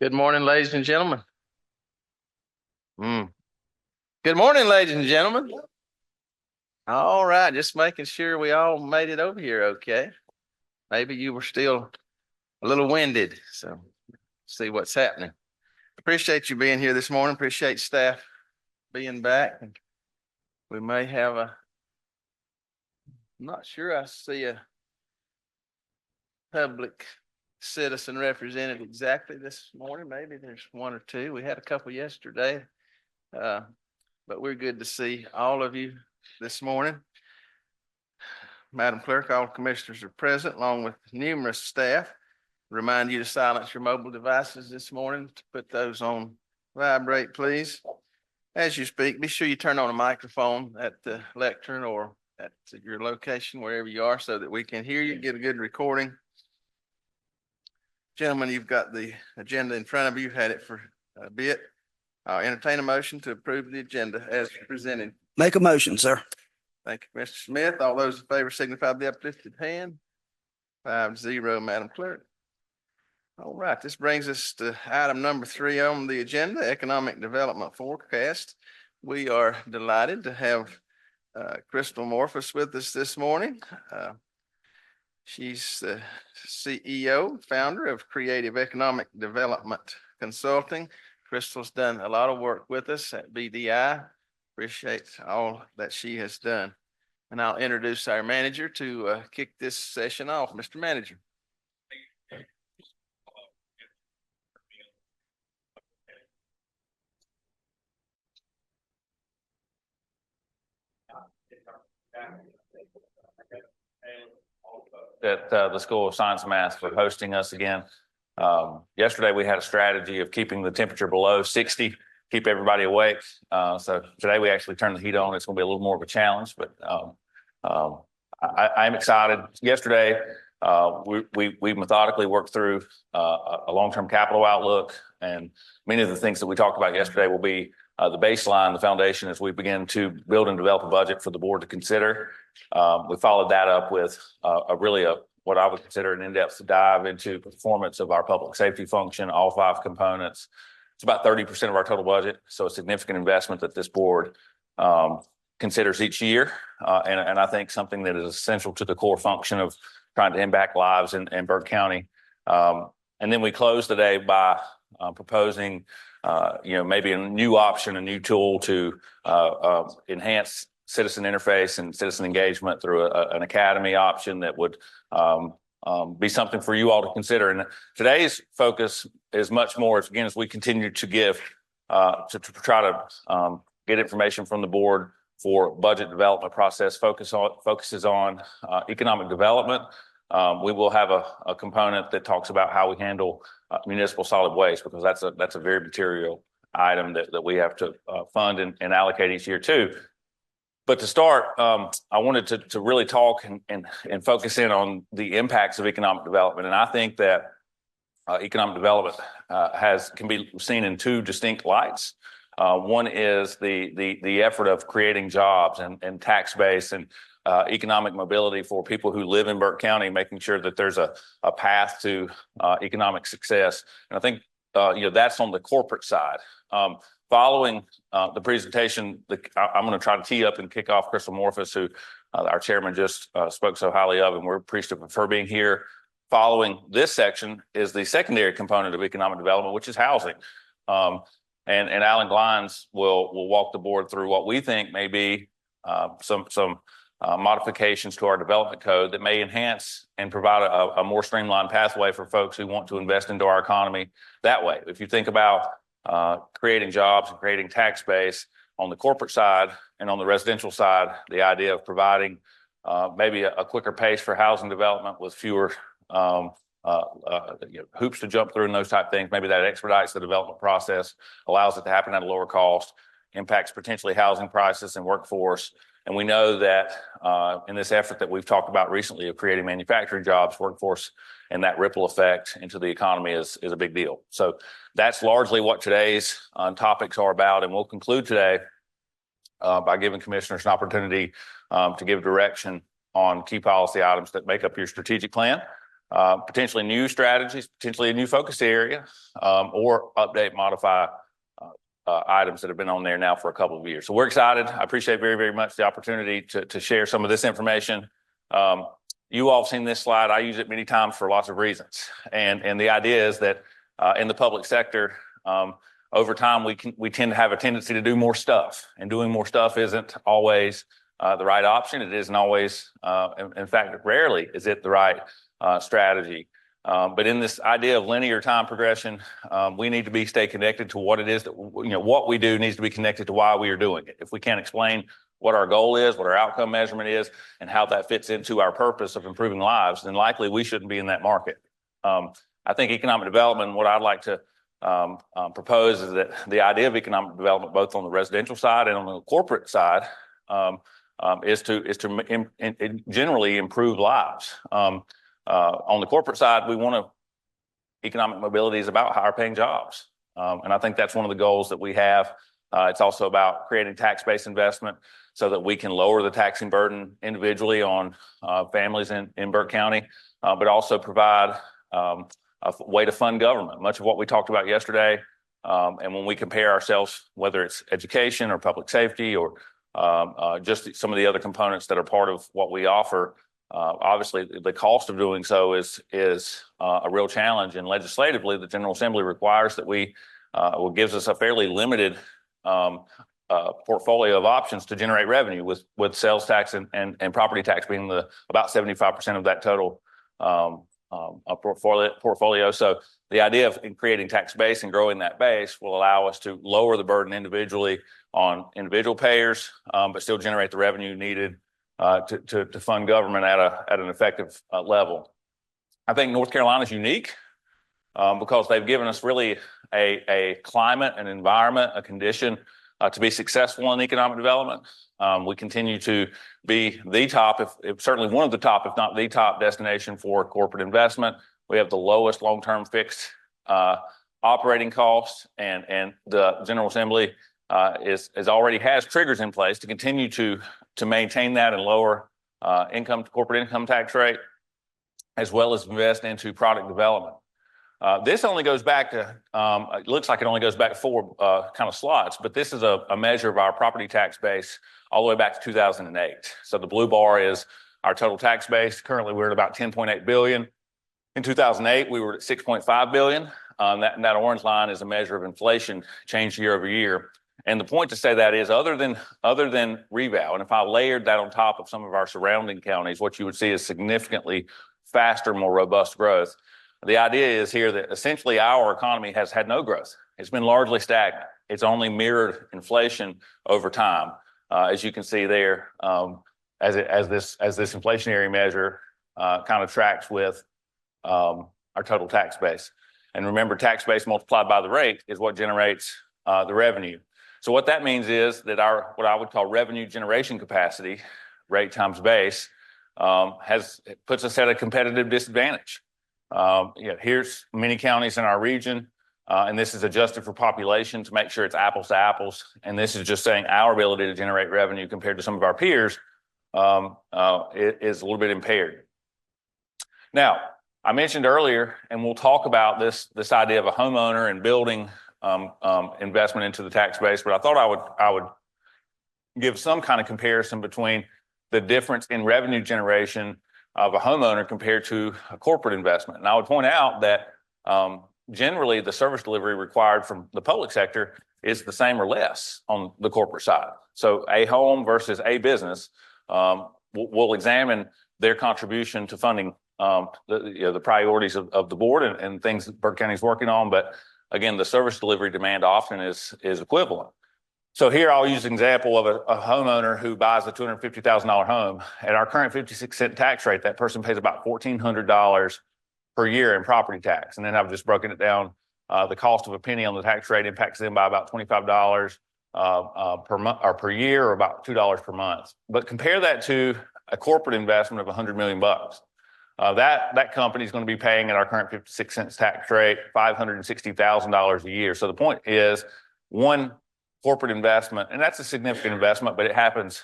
Good morning, ladies and gentlemen. Good morning, ladies and gentlemen. All right, just making sure we all made it over here okay. Maybe you were still a little winded, so see what's happening. Appreciate you being here this morning. Appreciate staff being back. We may have I'm not sure I see a public citizen represented exactly this morning. Maybe there's one or two. We had a couple yesterday. But we're good to see all of you this morning. Madam Clerk, all commissioners are present along with numerous staff. Remind you to silence your mobile devices this morning, to put those on vibrate, please. As you speak, be sure you turn on a microphone at the lectern or at your location, wherever you are, so that we can hear you, get a good recording. Gentlemen, you've got the agenda in front of you. You've had it for a bit. I'll entertain a motion to approve the agenda as presented. Make a motion, sir. Thank you, Mr. Smith. All those in favor signify by the uplifted hand. 5-0, Madam Clerk. All right, this brings us to item number 3 on the agenda, Economic Development Forecast. We are delighted to have Crystal Morphus with us this morning. She's the CEO, founder of Creative Economic Development Consulting. Crystal's done a lot of work with us at BDI. Appreciate all that she has done. And I'll introduce our manager to kick this session off. Mr. Manager. At the School of Science and Math for hosting us again. Yesterday we had a strategy of keeping the temperature below 60, keep everybody awake. So today we actually turned the heat on. It's going to be a little more of a challenge, but I'm excited. Yesterday we methodically worked through a long-term capital outlook, and many of the things that we talked about yesterday will be the baseline, the foundation, as we begin to build and develop a budget for the board to consider. We followed that up with what I would consider an in-depth dive into performance of our public safety function, all 5 components. It's about 30% of our total budget, so a significant investment that this board considers each year, and I think something that is essential to the core function of trying to impact lives in Burke County. And then we close the day by proposing maybe a new option, a new tool to enhance citizen interface and citizen engagement through an academy option that would be something for you all to consider. And today's focus is much more, again, as we continue to give, to try to get information from the board for budget development process, focuses on economic development. We will have a component that talks about how we handle municipal solid waste, because that's a very material item that we have to fund and allocate each year too. But to start, I wanted to really talk and focus in on the impacts of economic development. And I think that economic development can be seen in 2 distinct lights. One is the effort of creating jobs and tax base and economic mobility for people who live in Burke County, making sure that there's a path to economic success. And I think that's on the corporate side. Following the presentation, I'm going to try to tee up and kick off Crystal Morphus, who our chairman just spoke so highly of, and we're appreciative of her being here. Following this section is the secondary component of economic development, which is housing. And Alan Glines will walk the board through what we think may be some modifications to our development code that may enhance and provide a more streamlined pathway for folks who want to invest into our economy that way. If you think about creating jobs and creating tax base on the corporate side and on the residential side, the idea of providing maybe a quicker pace for housing development with fewer hoops to jump through and those type of things, maybe that expedites the development process, allows it to happen at a lower cost, impacts potentially housing prices and workforce. And we know that in this effort that we've talked about recently of creating manufacturing jobs, workforce, and that ripple effect into the economy is a big deal. So that's largely what today's topics are about. And we'll conclude today by giving commissioners an opportunity to give direction on key policy items that make up your strategic plan. potentially new strategies, potentially a new focus area, or update, modify items that have been on there now for a couple of years. So we're excited. I appreciate very, very much the opportunity to share some of this information. You all have seen this slide. I use it many times for lots of reasons. And the idea is that in the public sector, over time, we tend to have a tendency to do more stuff, and doing more stuff isn't always the right option. It isn't always, in fact, rarely is it the right strategy. But in this idea of linear time progression, we need to stay connected to what it is that, what we do needs to be connected to why we are doing it. If we can't explain what our goal is, what our outcome measurement is, and how that fits into our purpose of improving lives, then likely we shouldn't be in that market. I think economic development, what I'd like to propose is that the idea of economic development, both on the residential side and on the corporate side, is to generally improve lives. On the corporate side, we want economic mobility is about higher paying jobs. And I think that's one of the goals that we have. It's also about creating tax-based investment so that we can lower the taxing burden individually on families in Burke County, but also provide a way to fund government, much of what we talked about yesterday. And when we compare ourselves, whether it's education or public safety or just some of the other components that are part of what we offer, obviously the cost of doing so is a real challenge. And legislatively, the General Assembly requires that gives us a fairly limited portfolio of options to generate revenue, with sales tax and property tax being about 75% of that total portfolio. So the idea of creating tax base and growing that base will allow us to lower the burden individually on individual payers, but still generate the revenue needed to fund government at an effective level. I think North Carolina is unique because they've given us really a climate, an environment, a condition to be successful in economic development. We continue to be the top, if certainly one of the top, if not the top destination for corporate investment. We have the lowest long-term fixed operating costs, and the General Assembly already has triggers in place to continue to maintain that and lower corporate income tax rate, as well as invest into product development. This only goes back to, it looks like it only goes back 4 kind of slots, but this is a measure of our property tax base all the way back to 2008. So the blue bar is our total tax base. Currently, we're at about 10.8 billion. In 2008, we were at 6.5 billion. That orange line is a measure of inflation change year over year. And the point to say that is, other than reval, and if I layered that on top of some of our surrounding counties, what you would see is significantly faster, more robust growth. The idea is here that essentially our economy has had no growth. It's been largely stagnant. It's only mirrored inflation over time, as you can see there, as this inflationary measure kind of tracks with our total tax base. And remember, tax base multiplied by the rate is what generates the revenue. So what that means is that what I would call revenue generation capacity, rate times base, puts us at a competitive disadvantage. Here's many counties in our region, and this is adjusted for population to make sure it's apples to apples. And this is just saying our ability to generate revenue compared to some of our peers is a little bit impaired. Now, I mentioned earlier, and we'll talk about this idea of a homeowner and building investment into the tax base, but I thought I would give some kind of comparison between the difference in revenue generation of a homeowner compared to a corporate investment. And I would point out that generally the service delivery required from the public sector is the same or less on the corporate side. So a home versus a business, we'll examine their contribution to funding the priorities of the board and things that Burke County is working on. But again, the service delivery demand often is equivalent. So here I'll use an example of a homeowner who buys a $250,000 home. At our current 56-cent tax rate, that person pays about $1,400 per year in property tax. And then I've just broken it down. The cost of a penny on the tax rate impacts them by about $25 per month or per year, or about $2 per month. But compare that to a corporate investment of $100 million. That company is going to be paying at our current 56-cent tax rate $560,000 a year. So the point is, one corporate investment, and that's a significant investment, but it happens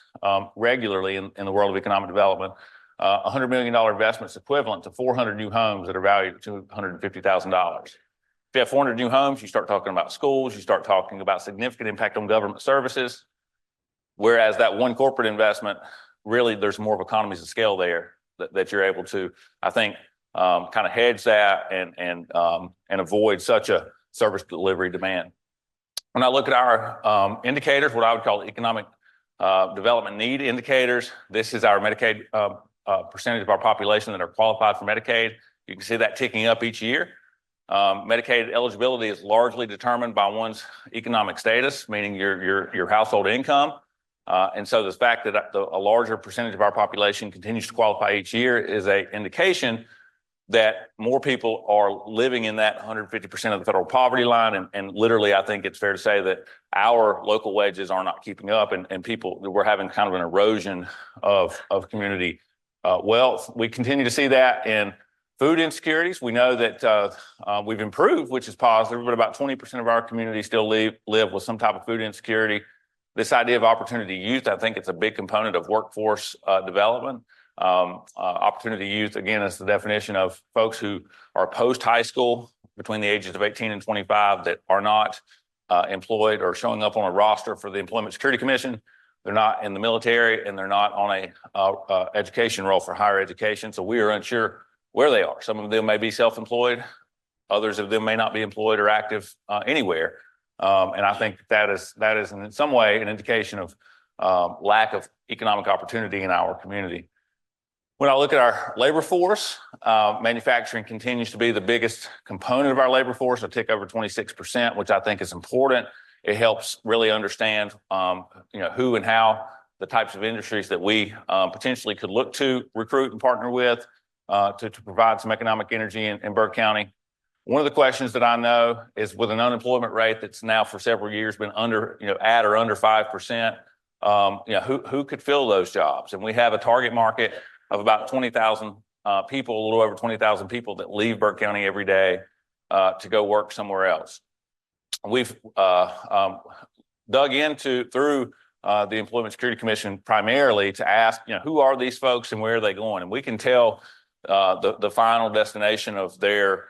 regularly in the world of economic development. $100 million investments equivalent to 400 new homes that are valued at $250,000. If you have 400 new homes, you start talking about schools, you start talking about significant impact on government services. Whereas that one corporate investment, really, there's more of economies of scale there that you're able to, I think, kind of hedge that and avoid such a service delivery demand. When I look at our indicators, what I would call economic development need indicators, this is our Medicaid percentage of our population that are qualified for Medicaid. You can see that ticking up each year. Medicaid eligibility is largely determined by one's economic status, meaning your household income. And so the fact that a larger percentage of our population continues to qualify each year is an indication that more people are living in that 150% of the federal poverty line. And literally, I think it's fair to say that our local wages are not keeping up, and we're having kind of an erosion of community wealth. We continue to see that in food insecurities. We know that we've improved, which is positive, but about 20% of our community still live with some type of food insecurity. This idea of opportunity youth, I think it's a big component of workforce development. Opportunity youth, again, is the definition of folks who are post-high school between the ages of 18 and 25 that are not employed or showing up on a roster for the Employment Security Commission. They're not in the military, and they're not on a education role for higher education. So we are unsure where they are. Some of them may be self-employed. Others of them may not be employed or active anywhere. And I think that is in some way an indication of lack of economic opportunity in our community. When I look at our labor force, manufacturing continues to be the biggest component of our labor force, a tick over 26%, which I think is important. It helps really understand, who and how the types of industries that we potentially could look to recruit and partner with to provide some economic energy in Burke County. One of the questions that I know is, with an unemployment rate that's now for several years been at or under 5%, who could fill those jobs? And we have a target market of about 20,000 people, a little over 20,000 people that leave Burke County every day to go work somewhere else. We've dug through the Employment Security Commission primarily to ask, who are these folks and where are they going? And we can tell the final destination of their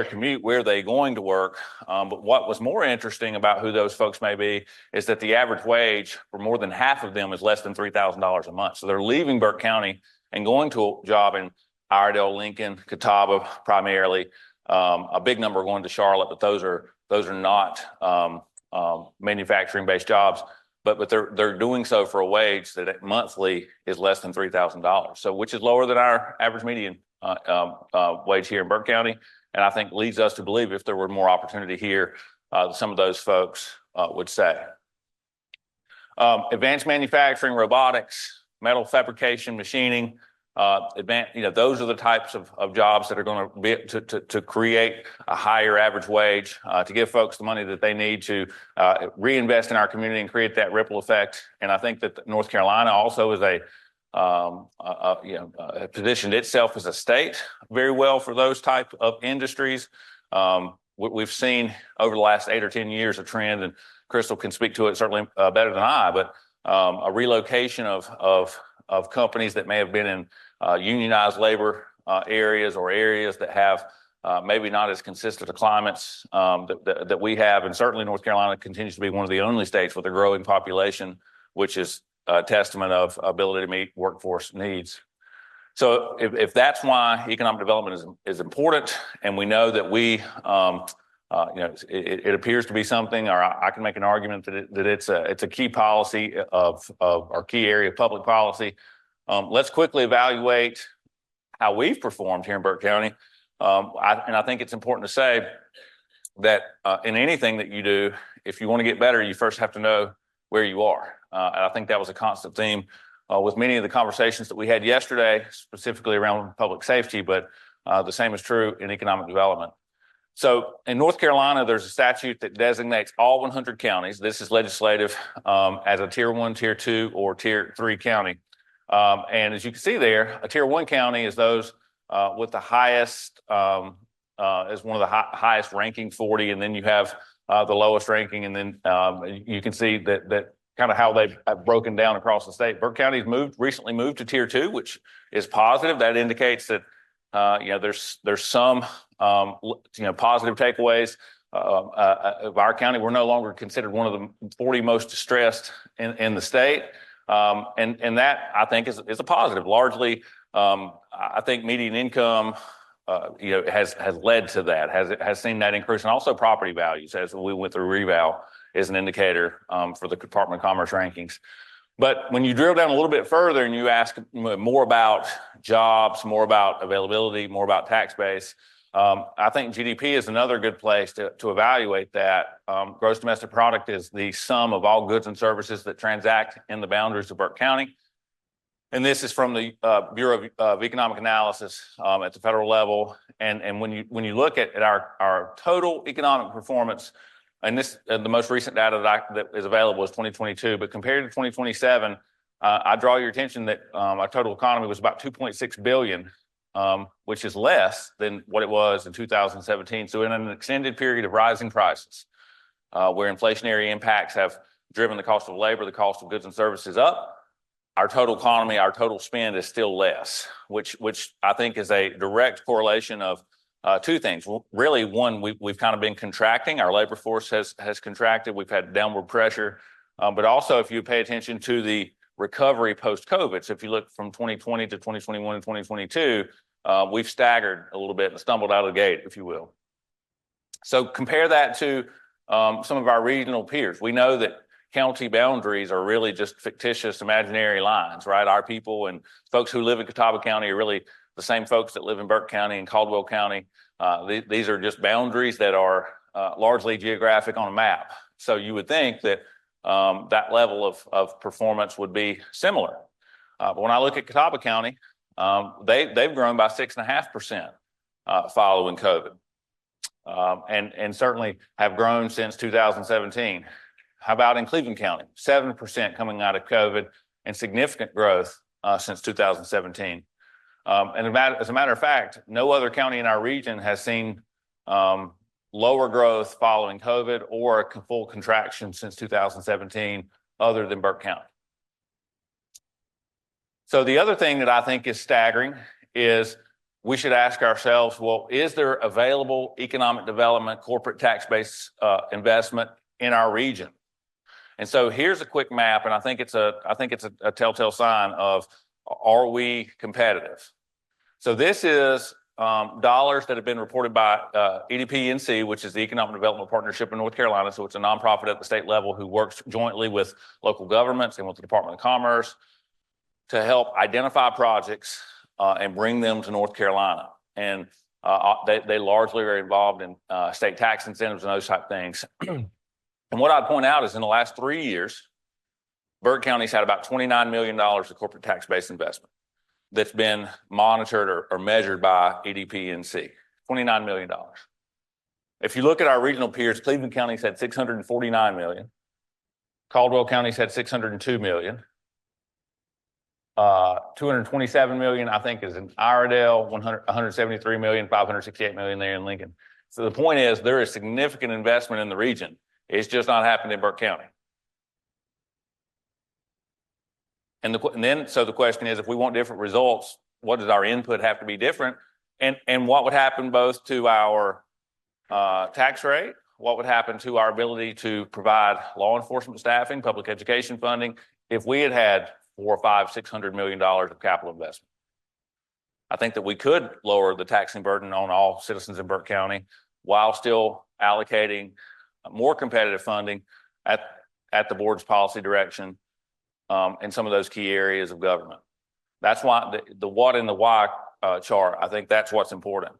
commute, where they're going to work. But what was more interesting about who those folks may be is that the average wage for more than half of them is less than $3,000 a month. So they're leaving Burke County and going to a job in Iredell, Lincoln, Catawba primarily. A big number going to Charlotte, but those are not manufacturing-based jobs. But they're doing so for a wage that monthly is less than $3,000. So which is lower than our average median wage here in Burke County, and I think leads us to believe if there were more opportunity here, some of those folks would stay. Advanced manufacturing, robotics, metal fabrication, machining, those are the types of jobs that are going to be to create a higher average wage, to give folks the money that they need to reinvest in our community and create that ripple effect. And I think that North Carolina also is positioned itself as a state very well for those type of industries. We've seen over the last 8 or 10 years a trend, and Crystal can speak to it certainly better than I, but a relocation of companies that may have been in unionized labor areas or areas that have maybe not as consistent climates that we have. And certainly North Carolina continues to be one of the only states with a growing population, which is a testament of ability to meet workforce needs. So if that's why economic development is important, and we know that it appears to be something, or I can make an argument that it's a key policy of our key area of public policy. Let's quickly evaluate how we've performed here in Burke County. And I think it's important to say that in anything that you do, if you want to get better, you first have to know where you are. And I think that was a constant theme with many of the conversations that we had yesterday, specifically around public safety, but the same is true in economic development. So in North Carolina, there's a statute that designates all 100 counties. This is legislative as a tier 1, tier 2, or tier 3 county. And as you can see there, a tier 1 county is those with the highest, is one of the highest ranking 40, and then you have the lowest ranking, and then you can see that kind of how they have broken down across the state. Burke County's recently moved to Tier 2, which is positive. That indicates that there's some positive takeaways of our county. We're no longer considered one of the 40 most distressed in the state, and that I think is a positive. Largely, I think median income has led to that, has seen that increase, and also property values as we went through reval is an indicator for the Department of Commerce rankings. But when you drill down a little bit further and you ask more about jobs, more about availability, more about tax base, I think GDP is another good place to evaluate that. Gross domestic product is the sum of all goods and services that transact in the boundaries of Burke County. And this is from the Bureau of Economic Analysis at the federal level. And when you look at our total economic performance, and this the most recent data that is available is 2022, but compared to 2027, I draw your attention that our total economy was about 2.6 billion, which is less than what it was in 2017. So in an extended period of rising prices, where inflationary impacts have driven the cost of labor, the cost of goods and services up, our total economy, our total spend is still less, which I think is a direct correlation of two things. Really, one, we've kind of been contracting. Our labor force has contracted. We've had downward pressure, but also if you pay attention to the recovery post-COVID. So if you look from 2020 to 2021 and 2022, we've staggered a little bit and stumbled out of the gate, if you will. So compare that to some of our regional peers. We know that county boundaries are really just fictitious, imaginary lines, right? Our people and folks who live in Catawba County are really the same folks that live in Burke County and Caldwell County. These are just boundaries that are largely geographic on a map. So you would think that that level of performance would be similar. But when I look at Catawba County, they've grown by 6.5% following COVID, and certainly have grown since 2017. How about in Cleveland County? 7% coming out of COVID and significant growth since 2017. And as a matter of fact, no other county in our region has seen lower growth following COVID or a full contraction since 2017 other than Burke County. So the other thing that I think is staggering is we should ask ourselves, well, is there available economic development, corporate tax-based investment in our region? And so here's a quick map, and I think it's a telltale sign of, are we competitive? So this is dollars that have been reported by EDP-NC, which is the Economic Development Partnership in North Carolina. So it's a nonprofit at the state level who works jointly with local governments and with the Department of Commerce to help identify projects and bring them to North Carolina. And they largely are involved in state tax incentives and those type of things. And what I'd point out is in the last 3 years, Burke County's had about $29 million of corporate tax-based investment that's been monitored or measured by EDP-NC, $29 million. If you look at our regional peers, Cleveland County's had $649 million. Caldwell County's had $602 million. $227 million, I think, is in Iredell, $173 million, $568 million there in Lincoln. So the point is there is significant investment in the region. It's just not happening in Burke County. And then the question is, if we want different results, what does our input have to be different? And what would happen both to our tax rate? What would happen to our ability to provide law enforcement staffing, public education funding, if we had $400, $500, $600 million of capital investment? I think that we could lower the taxing burden on all citizens in Burke County while still allocating more competitive funding at the board's policy direction in some of those key areas of government. That's why the what and the why chart, I think that's what's important.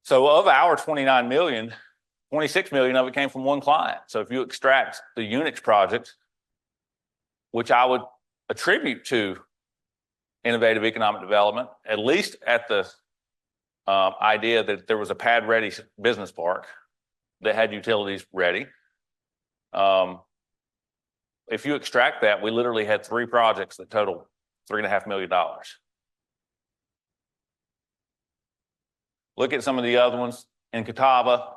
So of our 29 million, 26 million of it came from one client. So if you extract the Unix project, which I would attribute to innovative economic development, at least at the idea that there was a pad-ready business park that had utilities ready. If you extract that, we literally had 3 projects that totaled $3.5 million. Look at some of the other ones. In Catawba,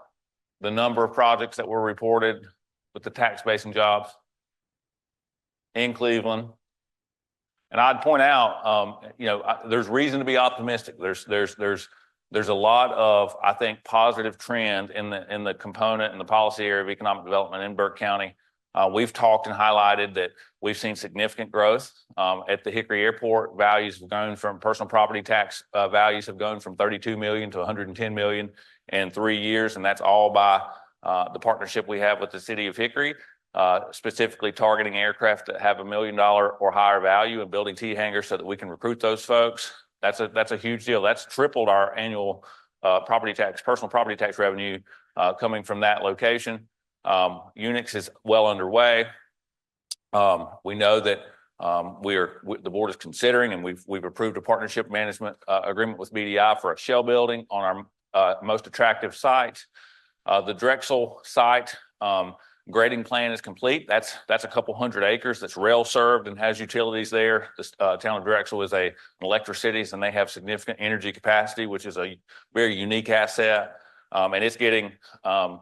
the number of projects that were reported with the tax base and jobs. in Cleveland. And I'd point out, there's reason to be optimistic. There's a lot of, I think, positive trend in the component and the policy area of economic development in Burke County. We've talked and highlighted that we've seen significant growth at the Hickory Airport. Values have gone from personal property tax values have gone from 32 million to 110 million in 3 years, and that's all by the partnership we have with the city of Hickory. Specifically targeting aircraft that have $1 million or higher value and building T-hangars so that we can recruit those folks. That's a huge deal. That's tripled our annual personal property tax revenue coming from that location. Unix is well underway. We know that the board is considering, and we've approved a partnership management agreement with BDI for a shell building on our most attractive site. The Drexel site, grading plan is complete. That's a couple hundred acres that's rail served and has utilities there. This town of Drexel is an electricity, and they have significant energy capacity, which is a very unique asset. And it's getting a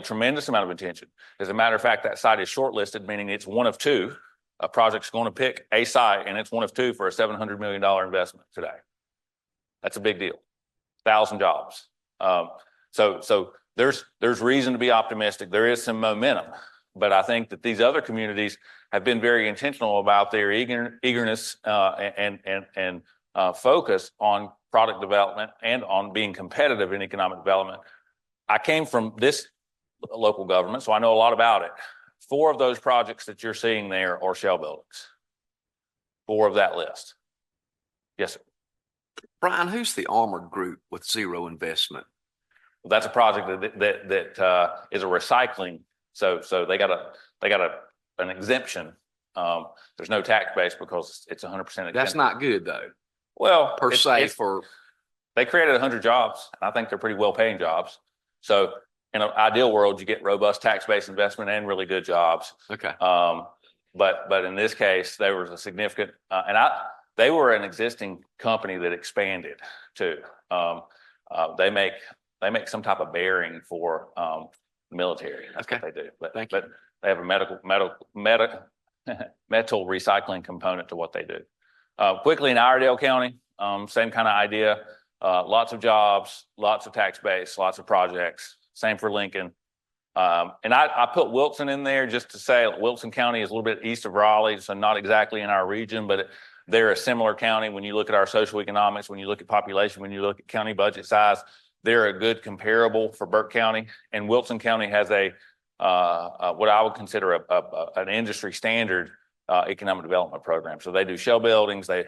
tremendous amount of attention. As a matter of fact, that site is shortlisted, meaning it's one of two. A project's going to pick a site, and it's one of two for a $700 million investment today. That's a big deal. 1,000 jobs. So there's reason to be optimistic. There is some momentum, but I think that these other communities have been very intentional about their eagerness and focus on product development and on being competitive in economic development. I came from this local government, so I know a lot about it. 4 of those projects that you're seeing there are shell buildings. 4 of that list. Yes, sir. Brian, who's the armored group with zero investment? Well, that's a project that is a recycling. So they got an exemption. There's no tax base because it's 100% exempt. That's not good though. Well, They created 100 jobs. And I think they're pretty well paying jobs. So in an ideal world, you get robust tax base investment and really good jobs. Okay. But in this case, there was a significant they were an existing company that expanded too. They make some type of bearing for the military. That's what they do. But they have a metal recycling component to what they do. Quickly in Iredell County, same kind of idea. Lots of jobs, lots of tax base, lots of projects. Same for Lincoln. And I put Wilson in there just to say Wilson County is a little bit east of Raleigh, so not exactly in our region, but they're a similar county. When you look at our socioeconomics, when you look at population, when you look at county budget size, they're a good comparable for Burke County. And Wilson County has what I would consider an industry standard economic development program. So they do shell buildings, they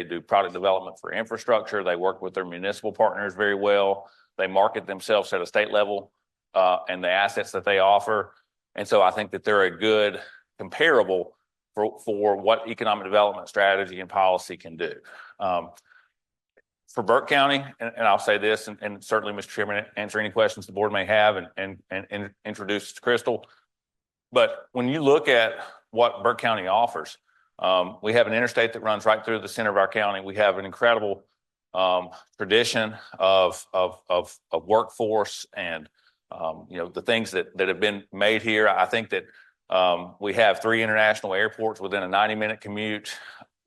do product development for infrastructure, they work with their municipal partners very well, they market themselves at a state level and the assets that they offer. And so I think that they're a good comparable for what economic development strategy and policy can do. For Burke County, and I'll say this, and certainly, Mr. Chairman, answer any questions the board may have and introduce to Crystal. But when you look at what Burke County offers, we have an interstate that runs right through the center of our county. We have an incredible tradition of workforce and the things that have been made here. I think that we have 3 international airports within a 90-minute commute.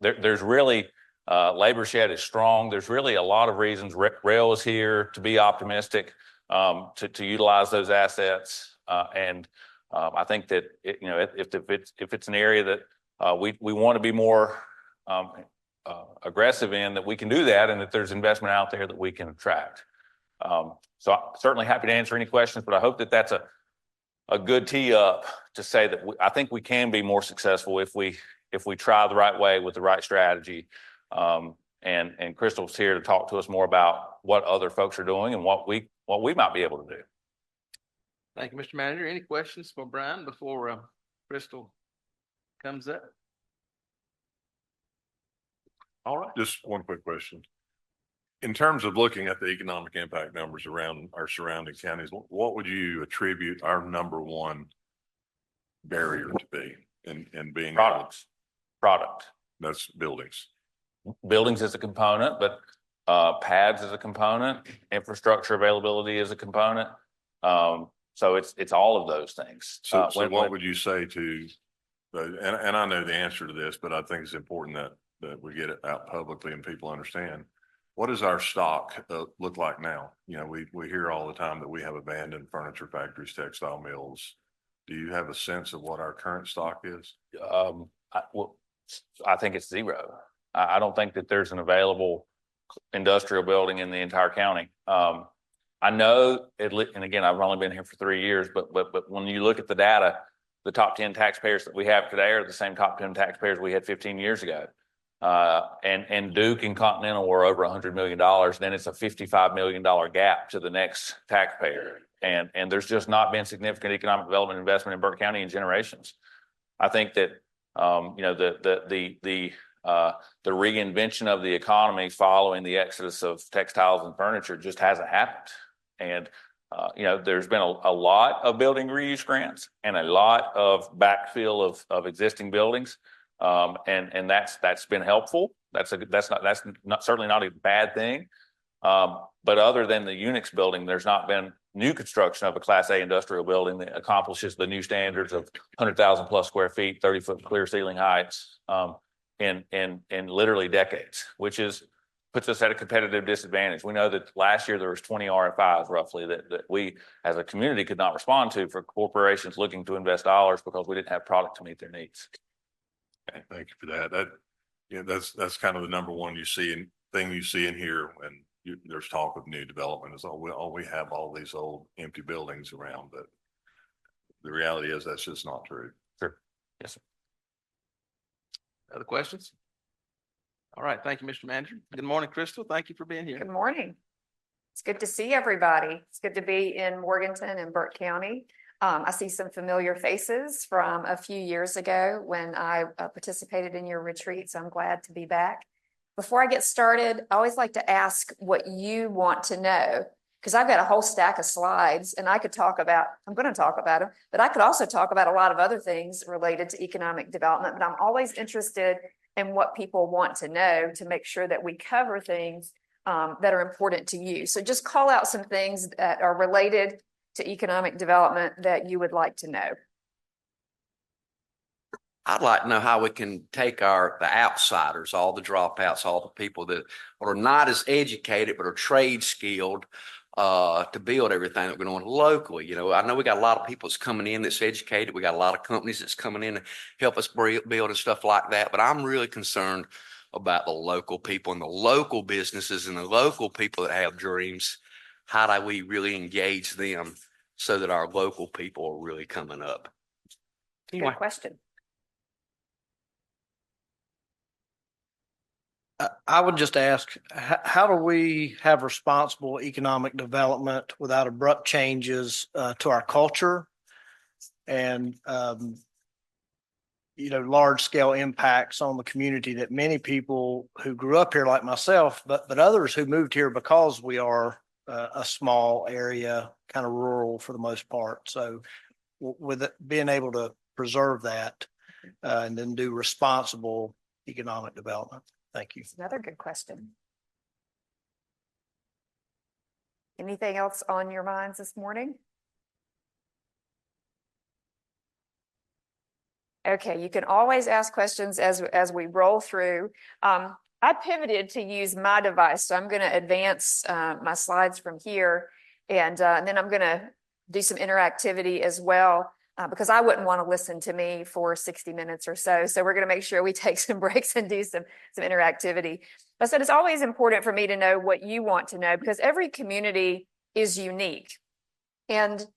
There's really labor shed is strong. There's really a lot of reasons. Rail is here to be optimistic, to utilize those assets. And I think that if it's an area that we want to be more aggressive in, that we can do that, and that there's investment out there that we can attract. So I'm certainly happy to answer any questions, but I hope that that's a good tee up to say that I think we can be more successful if we try the right way with the right strategy. And Crystal's here to talk to us more about what other folks are doing and what we might be able to do. Thank you, Mr. Manager. Any questions for Brian before Crystal comes up? All right. Just one quick question. In terms of looking at the economic impact numbers around our surrounding counties, what would you attribute our number one barrier to be in being Product. That's buildings. Buildings is a component, but pads is a component. Infrastructure availability is a component. So it's all of those things. So what would you say to But, and I know the answer to this, but I think it's important that we get it out publicly and people understand. What does our stock look like now? You know, we hear all the time that we have abandoned furniture factories, textile mills. Do you have a sense of what our current stock is? Well, I think it's zero. I don't think that there's an available industrial building in the entire county. I know and again, I've only been here for 3 years, but when you look at the data, the top 10 taxpayers that we have today are the same top 10 taxpayers we had 15 years ago. And Duke and Continental were over $100 million. Then it's a $55 million gap to the next taxpayer. And there's just not been significant economic development investment in Burke County in generations. I think that, you know, the reinvention of the economy following the exodus of textiles and furniture just hasn't happened. And, you know, there's been a lot of building reuse grants and a lot of backfill of existing buildings. And that's been helpful. That's not certainly not a bad thing. But other than the Unix building, there's not been new construction of a Class A industrial building that accomplishes the new standards of 100,000 plus square feet, 30-foot clear ceiling heights, in literally decades, which puts us at a competitive disadvantage. We know that last year there was 20 RFIs roughly that we as a community could not respond to for corporations looking to invest dollars because we didn't have product to meet their needs. Okay, thank you for that. That's kind of the number one you see in here when there's talk of new development is we have all these old empty buildings around, but the reality is that's just not true. Sure. Yes, sir. Other questions? All right. Thank you, Mr. Manager. Good morning, Crystal. Thank you for being here. Good morning. It's good to see everybody. It's good to be in Morganton and Burke County. I see some familiar faces from a few years ago when I participated in your retreat, so I'm glad to be back. Before I get started, I always like to ask what you want to know, because I've got a whole stack of slides and I'm going to talk about them, but I could also talk about a lot of other things related to economic development, but I'm always interested in what people want to know to make sure that we cover things that are important to you. So just call out some things that are related to economic development that you would like to know. I'd like to know how we can take the outsiders, all the dropouts, all the people that are not as educated but are trade skilled to build everything that we're doing locally. You know, I know we got a lot of people that's coming in that's educated. We got a lot of companies that's coming in to help us build and stuff like that. But I'm really concerned about the local people and the local businesses and the local people that have dreams. How do we really engage them so that our local people are really coming up? Good question. I would just ask, how do we have responsible economic development without abrupt changes to our culture and, large scale impacts on the community that many people who grew up here like myself, but others who moved here because we are a small area, kind of rural for the most part. So with it, being able to preserve that and then do responsible economic development. Thank you. Another good question. Anything else on your minds this morning? Okay, you can always ask questions as we roll through. I pivoted to use my device, so I'm going to advance my slides from here, and then I'm going to do some interactivity as well. Because I wouldn't want to listen to me for 60 minutes or so. So we're going to make sure we take some breaks and do some interactivity. I said it's always important for me to know what you want to know because every community is unique. And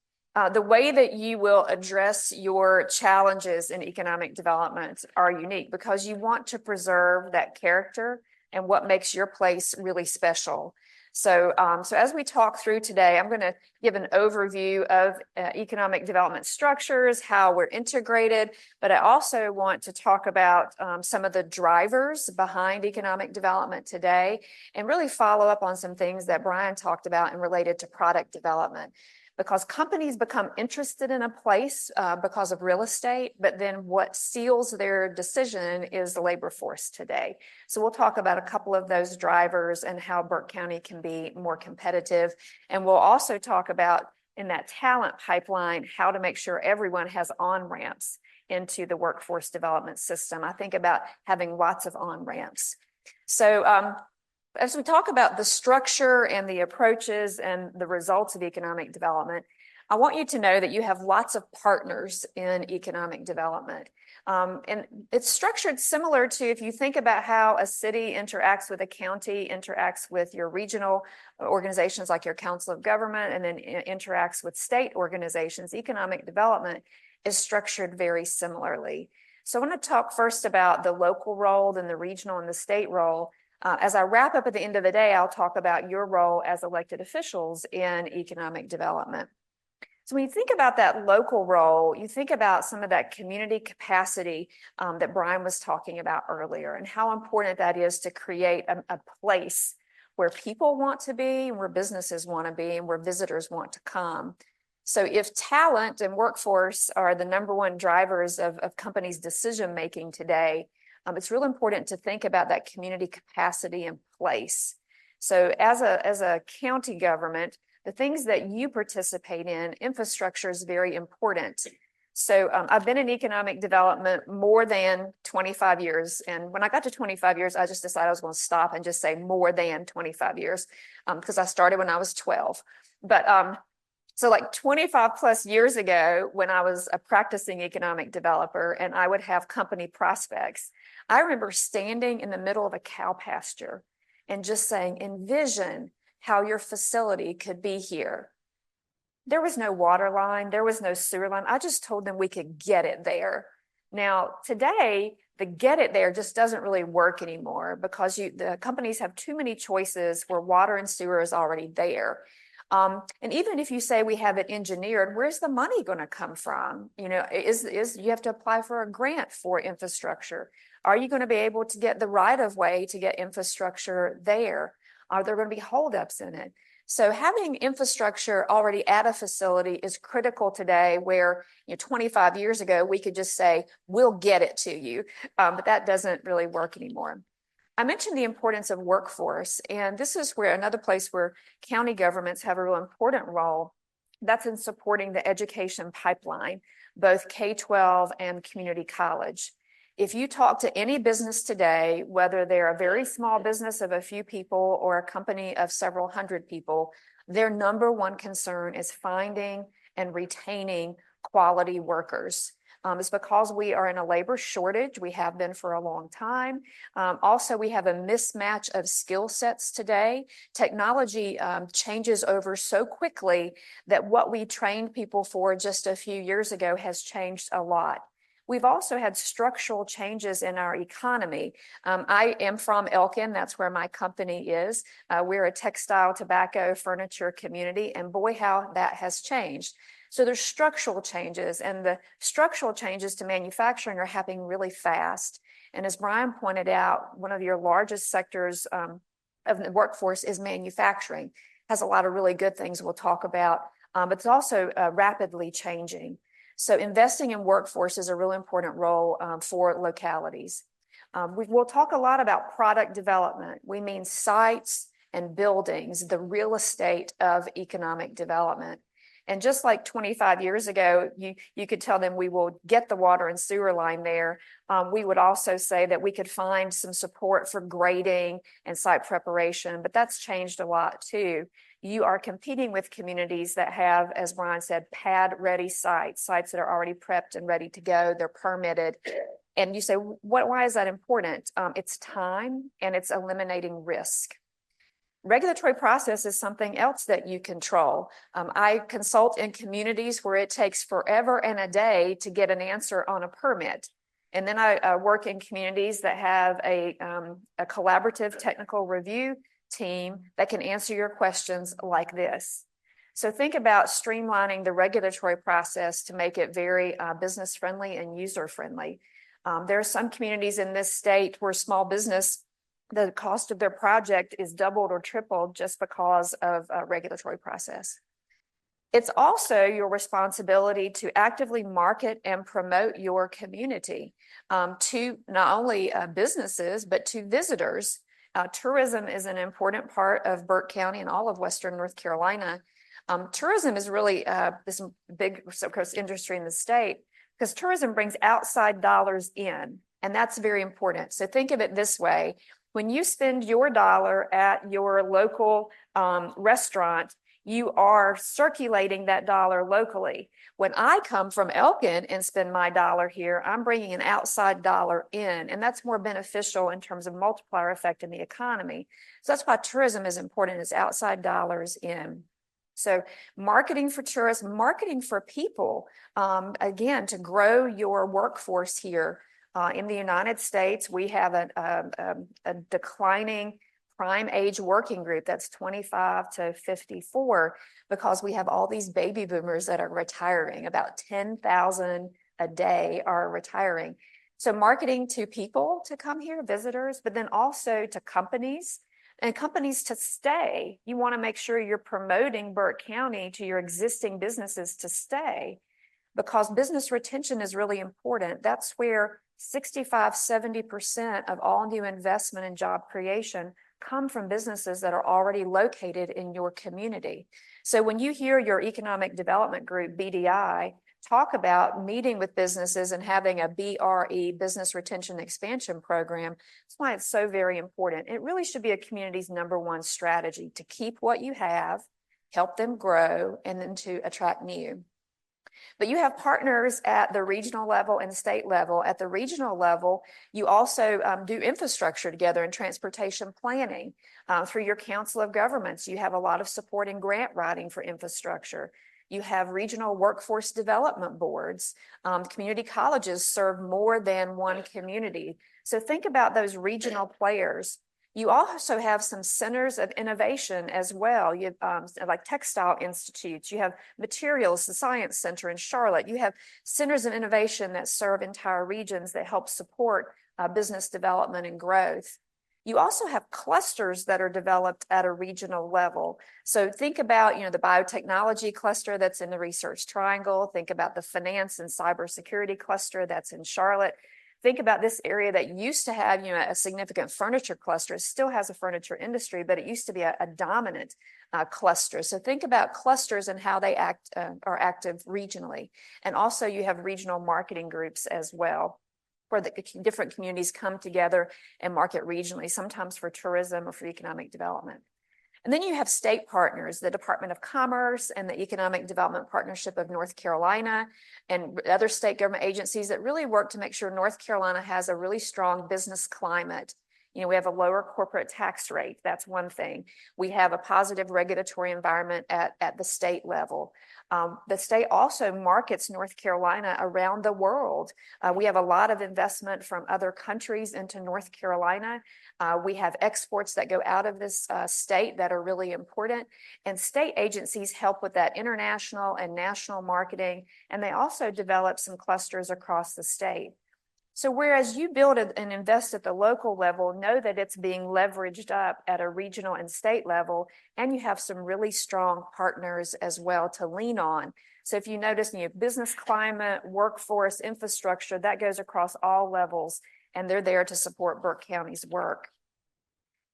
the way that you will address your challenges in economic development are unique because you want to preserve that character and what makes your place really special. So as we talk through today, I'm going to give an overview of economic development structures, how we're integrated, but I also want to talk about some of the drivers behind economic development today and really follow up on some things that Brian talked about and related to product development. Because companies become interested in a place because of real estate, but then what seals their decision is the labor force today. So we'll talk about a couple of those drivers and how Burke County can be more competitive. And we'll also talk about in that talent pipeline, how to make sure everyone has on-ramps into the workforce development system. I think about having lots of on-ramps. So as we talk about the structure and the approaches and the results of economic development, I want you to know that you have lots of partners in economic development. And it's structured similar to if you think about how a city interacts with a county, interacts with your regional organizations like your council of government, and then interacts with state organizations. Economic development is structured very similarly. So I want to talk first about the local role, then the regional and the state role. As I wrap up at the end of the day, I'll talk about your role as elected officials in economic development. So when you think about that local role, you think about some of that community capacity that Brian was talking about earlier, and how important that is to create a place where people want to be, and where businesses want to be, and where visitors want to come. So if talent and workforce are the number one drivers of companies' decision-making today, it's real important to think about that community capacity in place. So as a county government, the things that you participate in, infrastructure is very important. So I've been in economic development more than 25 years. And when I got to 25 years, I just decided I was going to stop and just say more than 25 years because I started when I was 12. But so like 25 plus years ago, when I was a practicing economic developer and I would have company prospects, I remember standing in the middle of a cow pasture and just saying, envision how your facility could be here. There was no water line, there was no sewer line. I just told them we could get it there. Now, today, the get it there just doesn't really work anymore because the companies have too many choices where water and sewer is already there. And even if you say we have it engineered, where's the money going to come from? You know, you have to apply for a grant for infrastructure. Are you going to be able to get the right of way to get infrastructure there? Are there going to be holdups in it? So having infrastructure already at a facility is critical today, where 25 years ago, we could just say, we'll get it to you. But that doesn't really work anymore. I mentioned the importance of workforce, and this is where another place where county governments have a real important role. That's in supporting the education pipeline, both K-12 and community college. If you talk to any business today, whether they're a very small business of a few people or a company of several hundred people, their number one concern is finding and retaining quality workers. It's because we are in a labor shortage. We have been for a long time. Also, we have a mismatch of skill sets today. Technology changes over so quickly that what we trained people for just a few years ago has changed a lot. We've also had structural changes in our economy. I am from Elkin. That's where my company is. We're a textile, tobacco, furniture community, and boy, how that has changed. So there's structural changes, and the structural changes to manufacturing are happening really fast. And as Brian pointed out, one of your largest sectors of the workforce is manufacturing. Has a lot of really good things we'll talk about, but it's also rapidly changing. So investing in workforce is a really important role for localities. We'll talk a lot about product development. We mean sites and buildings, the real estate of economic development. And just like 25 years ago, you could tell them we will get the water and sewer line there. We would also say that we could find some support for grading and site preparation, but that's changed a lot too. You are competing with communities that have, as Brian said, pad-ready sites that are already prepped and ready to go. They're permitted. And you say, why is that important? It's time and it's eliminating risk. Regulatory process is something else that you control. I consult in communities where it takes forever and a day to get an answer on a permit. And then I work in communities that have a collaborative technical review team that can answer your questions like this. So think about streamlining the regulatory process to make it very business friendly and user friendly. There are some communities in this state where small business, the cost of their project is doubled or tripled just because of a regulatory process. It's also your responsibility to actively market and promote your community to not only businesses, but to visitors. Tourism is an important part of Burke County and all of Western North Carolina. Tourism is really this big industry in the state, because tourism brings outside dollars in, and that's very important. So think of it this way. When you spend your dollar at your local restaurant, you are circulating that dollar locally. When I come from Elkin and spend my dollar here, I'm bringing an outside dollar in, and that's more beneficial in terms of multiplier effect in the economy. So that's why tourism is important, is outside dollars in. So marketing for tourists, marketing for people, again, to grow your workforce here. In the United States, we have a declining prime age working group that's 25 to 54 because we have all these baby boomers that are retiring. About 10,000 a day are retiring. So marketing to people to come here, visitors, but then also to companies and companies to stay. You want to make sure you're promoting Burke County to your existing businesses to stay, because business retention is really important. That's where 65–70% of all new investment and job creation come from businesses that are already located in your community. So when you hear your economic development group, BDI, talk about meeting with businesses and having a BRE, business retention expansion program, that's why it's so very important. It really should be a community's #1 strategy to keep what you have, help them grow, and then to attract new. But you have partners at the regional level and state level. At the regional level, you also do infrastructure together and transportation planning. Through your Council of Governments, you have a lot of support in grant writing for infrastructure. You have regional workforce development boards. Community colleges serve more than one community. So think about those regional players. You also have some centers of innovation as well. You have like textile institutes. You have materials, the Science Center in Charlotte. You have centers of innovation that serve entire regions that help support business development and growth. You also have clusters that are developed at a regional level. So think about, the biotechnology cluster that's in the Research Triangle. Think about the finance and cybersecurity cluster that's in Charlotte. Think about this area that used to have, a significant furniture cluster. It still has a furniture industry, but it used to be a dominant cluster. So think about clusters and how they are active regionally. And also you have regional marketing groups as well, where the different communities come together and market regionally, sometimes for tourism or for economic development. And then you have state partners, the Department of Commerce and the Economic Development Partnership of North Carolina and other state government agencies that really work to make sure North Carolina has a really strong business climate. We have a lower corporate tax rate. That's one thing. We have a positive regulatory environment at the state level. The state also markets North Carolina around the world. We have a lot of investment from other countries into North Carolina. We have exports that go out of this state that are really important. And state agencies help with that international and national marketing. And they also develop some clusters across the state. So whereas you build and invest at the local level, know that it's being leveraged up at a regional and state level, and you have some really strong partners as well to lean on. So if you notice, business climate, workforce, infrastructure, that goes across all levels, and they're there to support Burke County's work.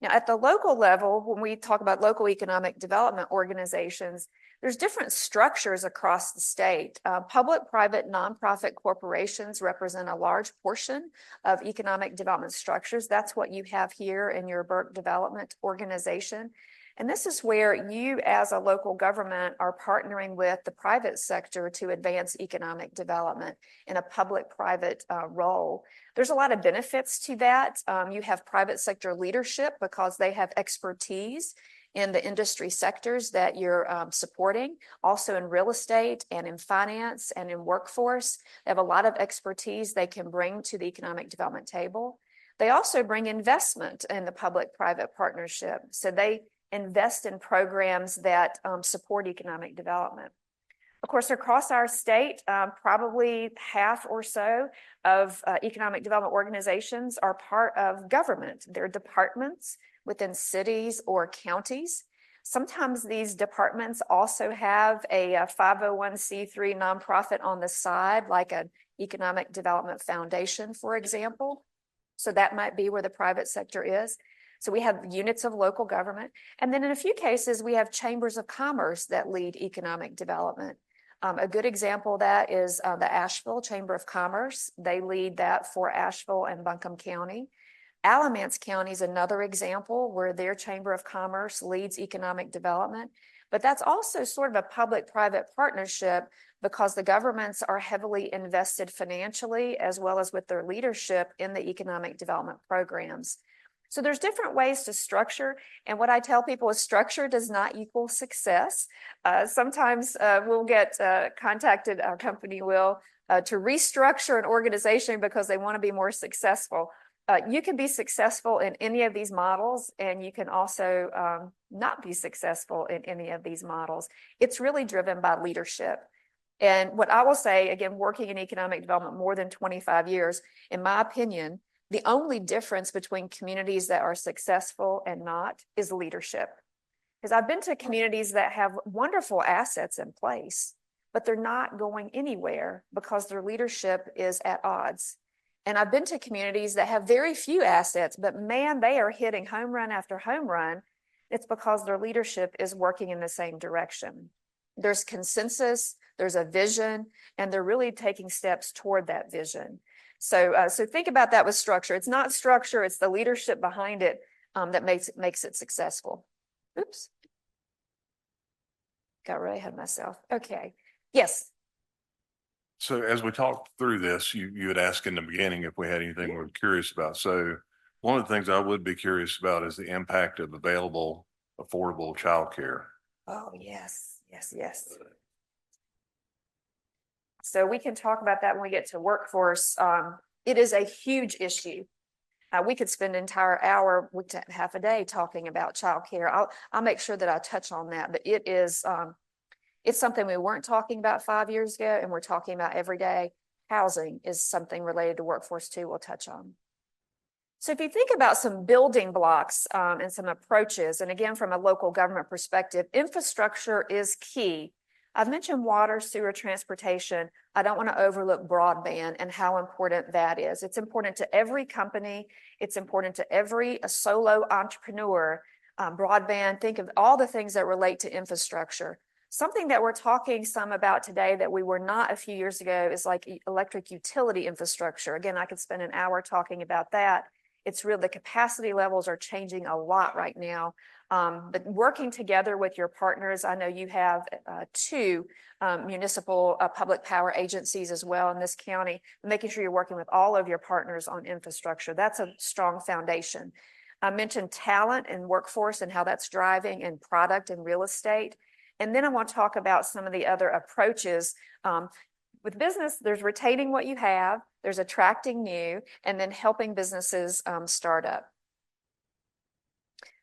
Now, at the local level, when we talk about local economic development organizations, there's different structures across the state. Public, private, nonprofit corporations represent a large portion of economic development structures. That's what you have here in your Burke Development Organization. And this is where you as a local government are partnering with the private sector to advance economic development in a public-private role. There's a lot of benefits to that. You have private sector leadership because they have expertise in the industry sectors that you're supporting, also in real estate and in finance and in workforce. They have a lot of expertise they can bring to the economic development table. They also bring investment in the public-private partnership. So they invest in programs that support economic development. Of course, across our state, probably half or so of economic development organizations are part of government. They're departments within cities or counties. Sometimes these departments also have a 501c3 nonprofit on the side, like an economic development foundation, for example. So that might be where the private sector is. So we have units of local government. And then in a few cases, we have chambers of commerce that lead economic development. A good example of that is the Asheville Chamber of Commerce. They lead that for Asheville and Buncombe County. Alamance County is another example where their Chamber of Commerce leads economic development. But that's also sort of a public-private partnership because the governments are heavily invested financially as well as with their leadership in the economic development programs. So there's different ways to structure. And what I tell people is structure does not equal success. Sometimes we'll get contacted, our company will, to restructure an organization because they want to be more successful. You can be successful in any of these models, and you can also not be successful in any of these models. It's really driven by leadership. And what I will say, again, working in economic development more than 25 years, in my opinion, the only difference between communities that are successful and not is leadership. Because I've been to communities that have wonderful assets in place, but they're not going anywhere because their leadership is at odds. And I've been to communities that have very few assets, but man, they are hitting home run after home run. It's because their leadership is working in the same direction. There's consensus, there's a vision, and they're really taking steps toward that vision. So think about that with structure. It's not structure, it's the leadership behind it that makes it successful. Oops. Got really ahead of myself. Okay. Yes. So as we talked through this, you had asked in the beginning if we had anything we're curious about. So one of the things I would be curious about is the impact of available, affordable childcare. Oh, yes, yes, yes. So we can talk about that when we get to workforce. It is a huge issue. We could spend an entire hour, half a day talking about childcare. I'll make sure that I touch on that, but it is, it's something we weren't talking about 5 years ago, and we're talking about every day. Housing is something related to workforce too, we'll touch on. So if you think about some building blocks and some approaches, and again, from a local government perspective, infrastructure is key. I've mentioned water, sewer, transportation. I don't want to overlook broadband and how important that is. It's important to every company. It's important to every solo entrepreneur. Broadband, think of all the things that relate to infrastructure. Something that we're talking some about today that we were not a few years ago is like electric utility infrastructure. Again, I could spend an hour talking about that. It's real, the capacity levels are changing a lot right now. But working together with your partners, I know you have two municipal public power agencies as well in this county, making sure you're working with all of your partners on infrastructure. That's a strong foundation. I mentioned talent and workforce and how that's driving in product and real estate. And then I want to talk about some of the other approaches. With business, there's retaining what you have, there's attracting new, and then helping businesses start up.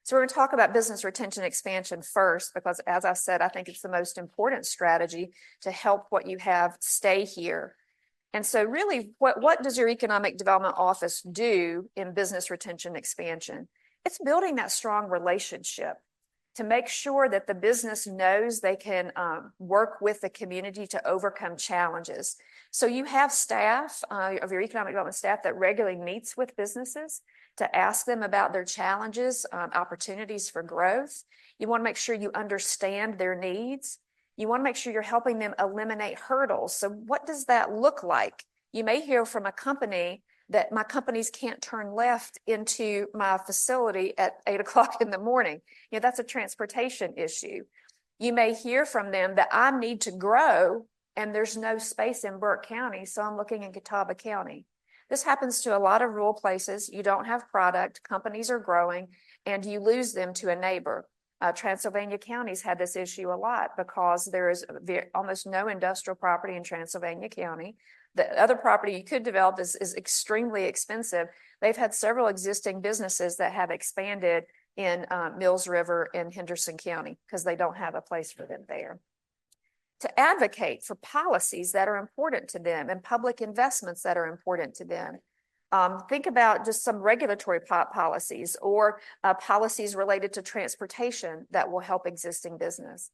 So we're going to talk about business retention expansion first, because as I said, I think it's the most important strategy to help what you have stay here. And so really, what does your economic development office do in business retention expansion? It's building that strong relationship to make sure that the business knows they can work with the community to overcome challenges. So you have staff of your economic development staff that regularly meets with businesses to ask them about their challenges, opportunities for growth. You want to make sure you understand their needs. You want to make sure you're helping them eliminate hurdles. So what does that look like? You may hear from a company that my companies can't turn left into my facility at 8 o'clock in the morning. You know, that's a transportation issue. You may hear from them that I need to grow and there's no space in Burke County, so I'm looking in Catawba County. This happens to a lot of rural places. You don't have product, companies are growing, and you lose them to a neighbor. Transylvania County's had this issue a lot because there is almost no industrial property in Transylvania County. The other property you could develop is extremely expensive. They've had several existing businesses that have expanded in Mills River in Henderson County because they don't have a place for them there. To advocate for policies that are important to them and public investments that are important to them. Think about just some regulatory policies or policies related to transportation that will help existing business.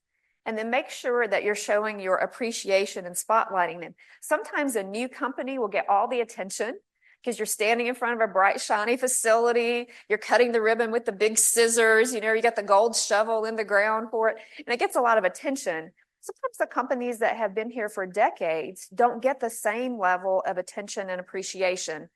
And then make sure that you're showing your appreciation and spotlighting them. Sometimes a new company will get all the attention because you're standing in front of a bright, shiny facility. You're cutting the ribbon with the big scissors. You know, you got the gold shovel in the ground for it. And it gets a lot of attention. sometimes the companies that have been here for decades don't get the same level of attention and appreciation.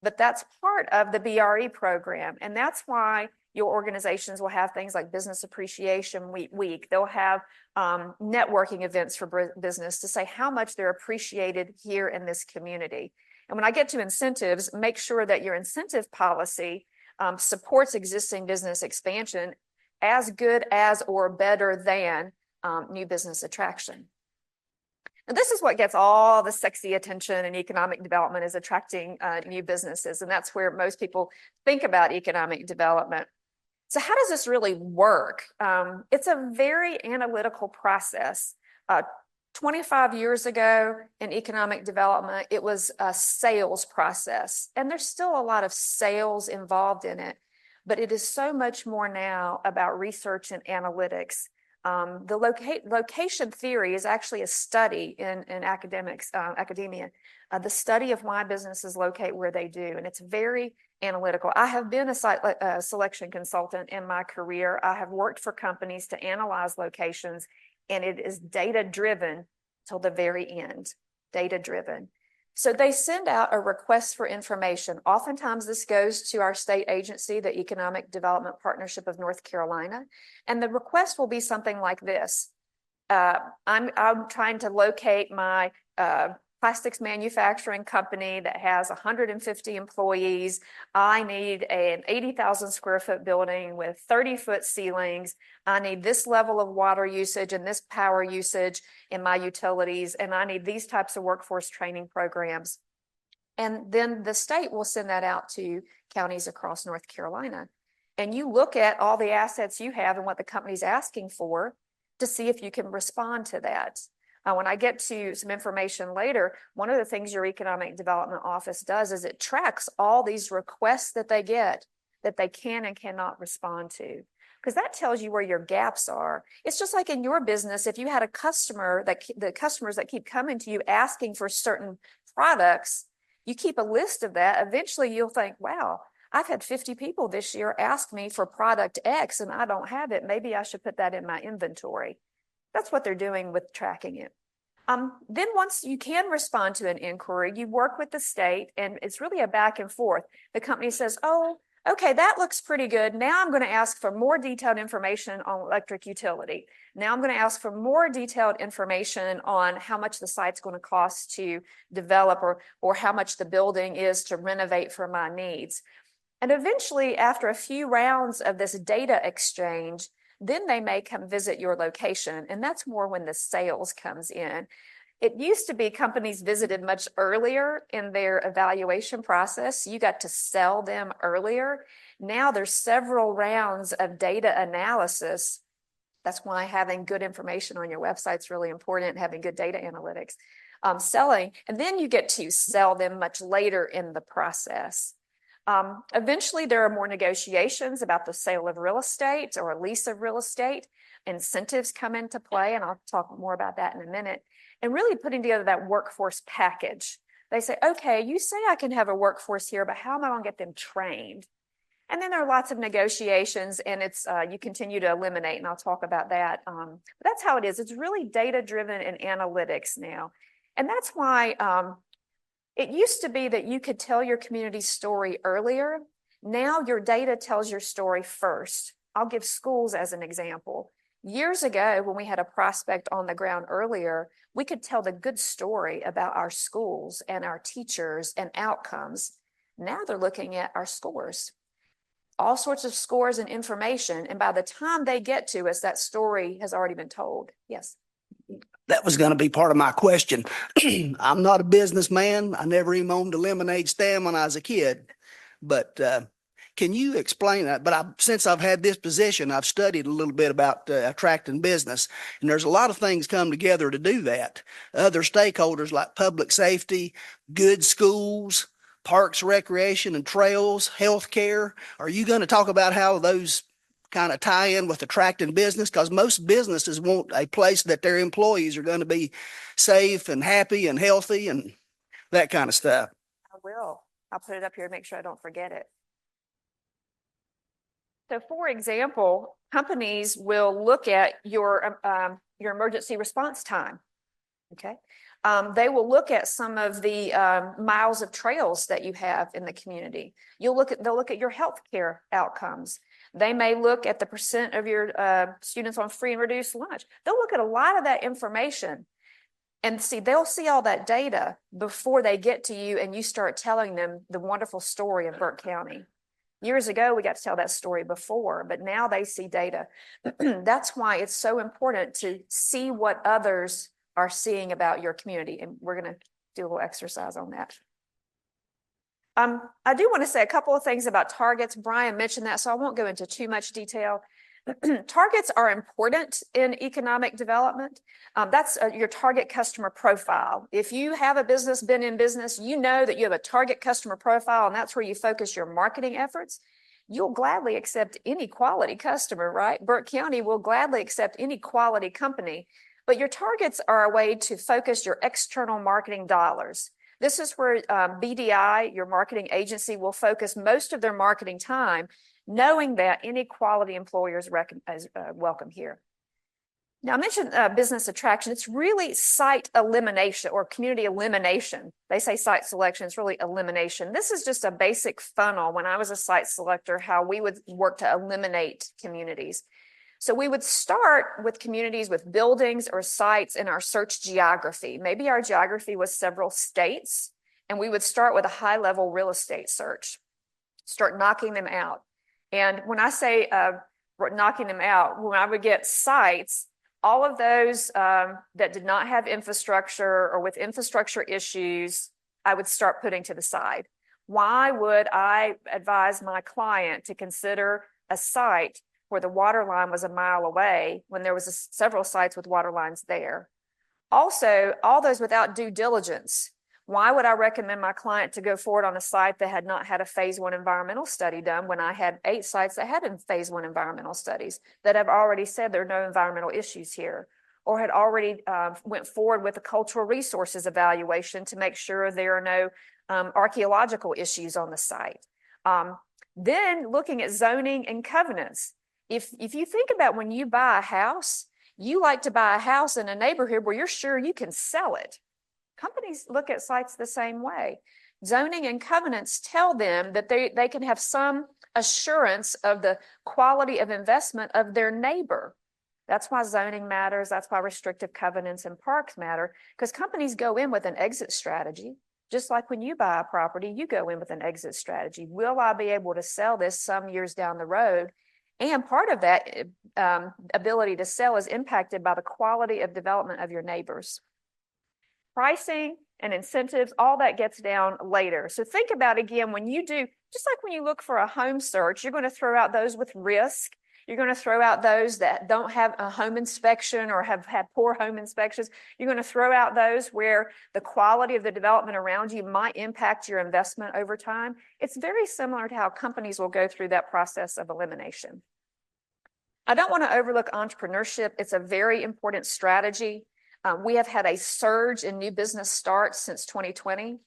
But that's part of the BRE program. And that's why your organizations will have things like Business Appreciation Week. They'll have networking events for business to say how much they're appreciated here in this community. And when I get to incentives, make sure that your incentive policy supports existing business expansion as good as or better than new business attraction. And this is what gets all the sexy attention in economic development, is attracting new businesses. And that's where most people think about economic development. So how does this really work? It's a very analytical process. 25 years ago in economic development, it was a sales process. And there's still a lot of sales involved in it, but it is so much more now about research and analytics. The location theory is actually a study in academia, the study of why businesses locate where they do. And it's very analytical. I have been a site selection consultant in my career. I have worked for companies to analyze locations, and it is data driven till the very end, data driven. So they send out a request for information. Oftentimes this goes to our state agency, the Economic Development Partnership of North Carolina. And the request will be something like this. I'm trying to locate my plastics manufacturing company that has 150 employees. I need an 80,000 square foot building with 30-foot ceilings. I need this level of water usage and this power usage in my utilities, and I need these types of workforce training programs. And then the state will send that out to counties across North Carolina. And you look at all the assets you have and what the company's asking for to see if you can respond to that. When I get to some information later, one of the things your economic development office does is it tracks all these requests that they get that they can and cannot respond to, because that tells you where your gaps are. It's just like in your business, if you had a customer that the customers that keep coming to you asking for certain products, you keep a list of that. Eventually you'll think, wow, I've had 50 people this year ask me for product X and I don't have it. Maybe I should put that in my inventory. That's what they're doing with tracking it. Then once you can respond to an inquiry, you work with the state, and it's really a back and forth. The company says, oh, okay, that looks pretty good. Now I'm going to ask for more detailed information on electric utility. Now I'm going to ask for more detailed information on how much the site's going to cost to develop, or how much the building is to renovate for my needs. And eventually, after a few rounds of this data exchange, then they may come visit your location. And that's more when the sales comes in. It used to be companies visited much earlier in their evaluation process. You got to sell them earlier. Now there's several rounds of data analysis. That's why having good information on your website is really important, having good data analytics, selling. And then you get to sell them much later in the process. Eventually, there are more negotiations about the sale of real estate or a lease of real estate. Incentives come into play, and I'll talk more about that in a minute. And really putting together that workforce package. They say, okay, you say I can have a workforce here, but how am I going to get them trained? And then there are lots of negotiations, and it's you continue to eliminate, and I'll talk about that. But that's how it is. It's really data-driven and analytics now. And that's why it used to be that you could tell your community story earlier. Now your data tells your story first. I'll give schools as an example. Years ago, when we had a prospect on the ground earlier, we could tell the good story about our schools and our teachers and outcomes. Now they're looking at our scores, all sorts of scores and information. And by the time they get to us, that story has already been told. Yes. That was going to be part of my question. I'm not a businessman. I never even owned a lemonade stand when I was a kid. But can you explain that? But since I've had this position, I've studied a little bit about attracting business. And there's a lot of things come together to do that. Other stakeholders like public safety, good schools, parks, recreation and trails, healthcare. Are you going to talk about how those kind of tie in with attracting business? Because most businesses want a place that their employees are going to be safe and happy and healthy and that kind of stuff. I will. I'll put it up here to make sure I don't forget it. So for example, companies will look at your emergency response time. Okay. They will look at some of the miles of trails that you have in the community. They'll look at your healthcare outcomes. They may look at the percent of your students on free and reduced lunch. They'll look at a lot of that information and they'll see all that data before they get to you and you start telling them the wonderful story of Burke County. Years ago, we got to tell that story before, but now they see data. That's why it's so important to see what others are seeing about your community. And we're going to do a little exercise on that. I do want to say a couple of things about targets. Brian mentioned that, so I won't go into too much detail. Targets are important in economic development. That's your target customer profile. If you have a business, been in business, you know that you have a target customer profile and that's where you focus your marketing efforts. You'll gladly accept any quality customer, right? Burke County will gladly accept any quality company, but your targets are a way to focus your external marketing dollars. This is where BDI, your marketing agency, will focus most of their marketing time, knowing that any quality employer is welcome here. Now, I mentioned business attraction. It's really site elimination or community elimination. They say site selection, it's really elimination. This is just a basic funnel when I was a site selector, how we would work to eliminate communities. So we would start with communities with buildings or sites in our search geography. Maybe our geography was several states, and we would start with a high-level real estate search, start knocking them out. And when I say knocking them out, when I would get sites, all of those that did not have infrastructure or with infrastructure issues, I would start putting to the side. Why would I advise my client to consider a site where the water line was a mile away when there was several sites with water lines there? Also, all those without due diligence. Why would I recommend my client to go forward on a site that had not had a phase 1 environmental study done when I had 8 sites that had phase 1 environmental studies that have already said there are no environmental issues here, or had already went forward with a cultural resources evaluation to make sure there are no archaeological issues on the site. Then looking at zoning and covenants. If you think about when you buy a house, you like to buy a house in a neighborhood where you're sure you can sell it. Companies look at sites the same way. Zoning and covenants tell them that they can have some assurance of the quality of investment of their neighbor. That's why zoning matters. That's why restrictive covenants and parks matter, because companies go in with an exit strategy. Just like when you buy a property, you go in with an exit strategy. Will I be able to sell this some years down the road? And part of that ability to sell is impacted by the quality of development of your neighbors. Pricing and incentives, all that gets down later. So think about, again, when you do, just like when you look for a home search, you're going to throw out those with risk. You're going to throw out those that don't have a home inspection or have had poor home inspections. You're going to throw out those where the quality of the development around you might impact your investment over time. It's very similar to how companies will go through that process of elimination. I don't want to overlook entrepreneurship. It's a very important strategy. We have had a surge in new business starts since 2020.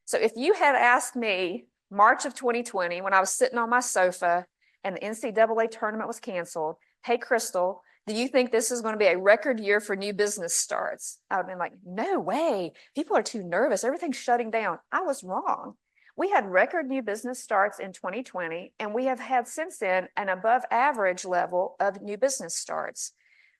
So if you had asked me March of 2020, when I was sitting on my sofa and the NCAA tournament was canceled, hey, Crystal, do you think this is going to be a record year for new business starts? I would have been like, no way. People are too nervous. Everything's shutting down. I was wrong. We had record new business starts in 2020, and we have had since then an above average level of new business starts.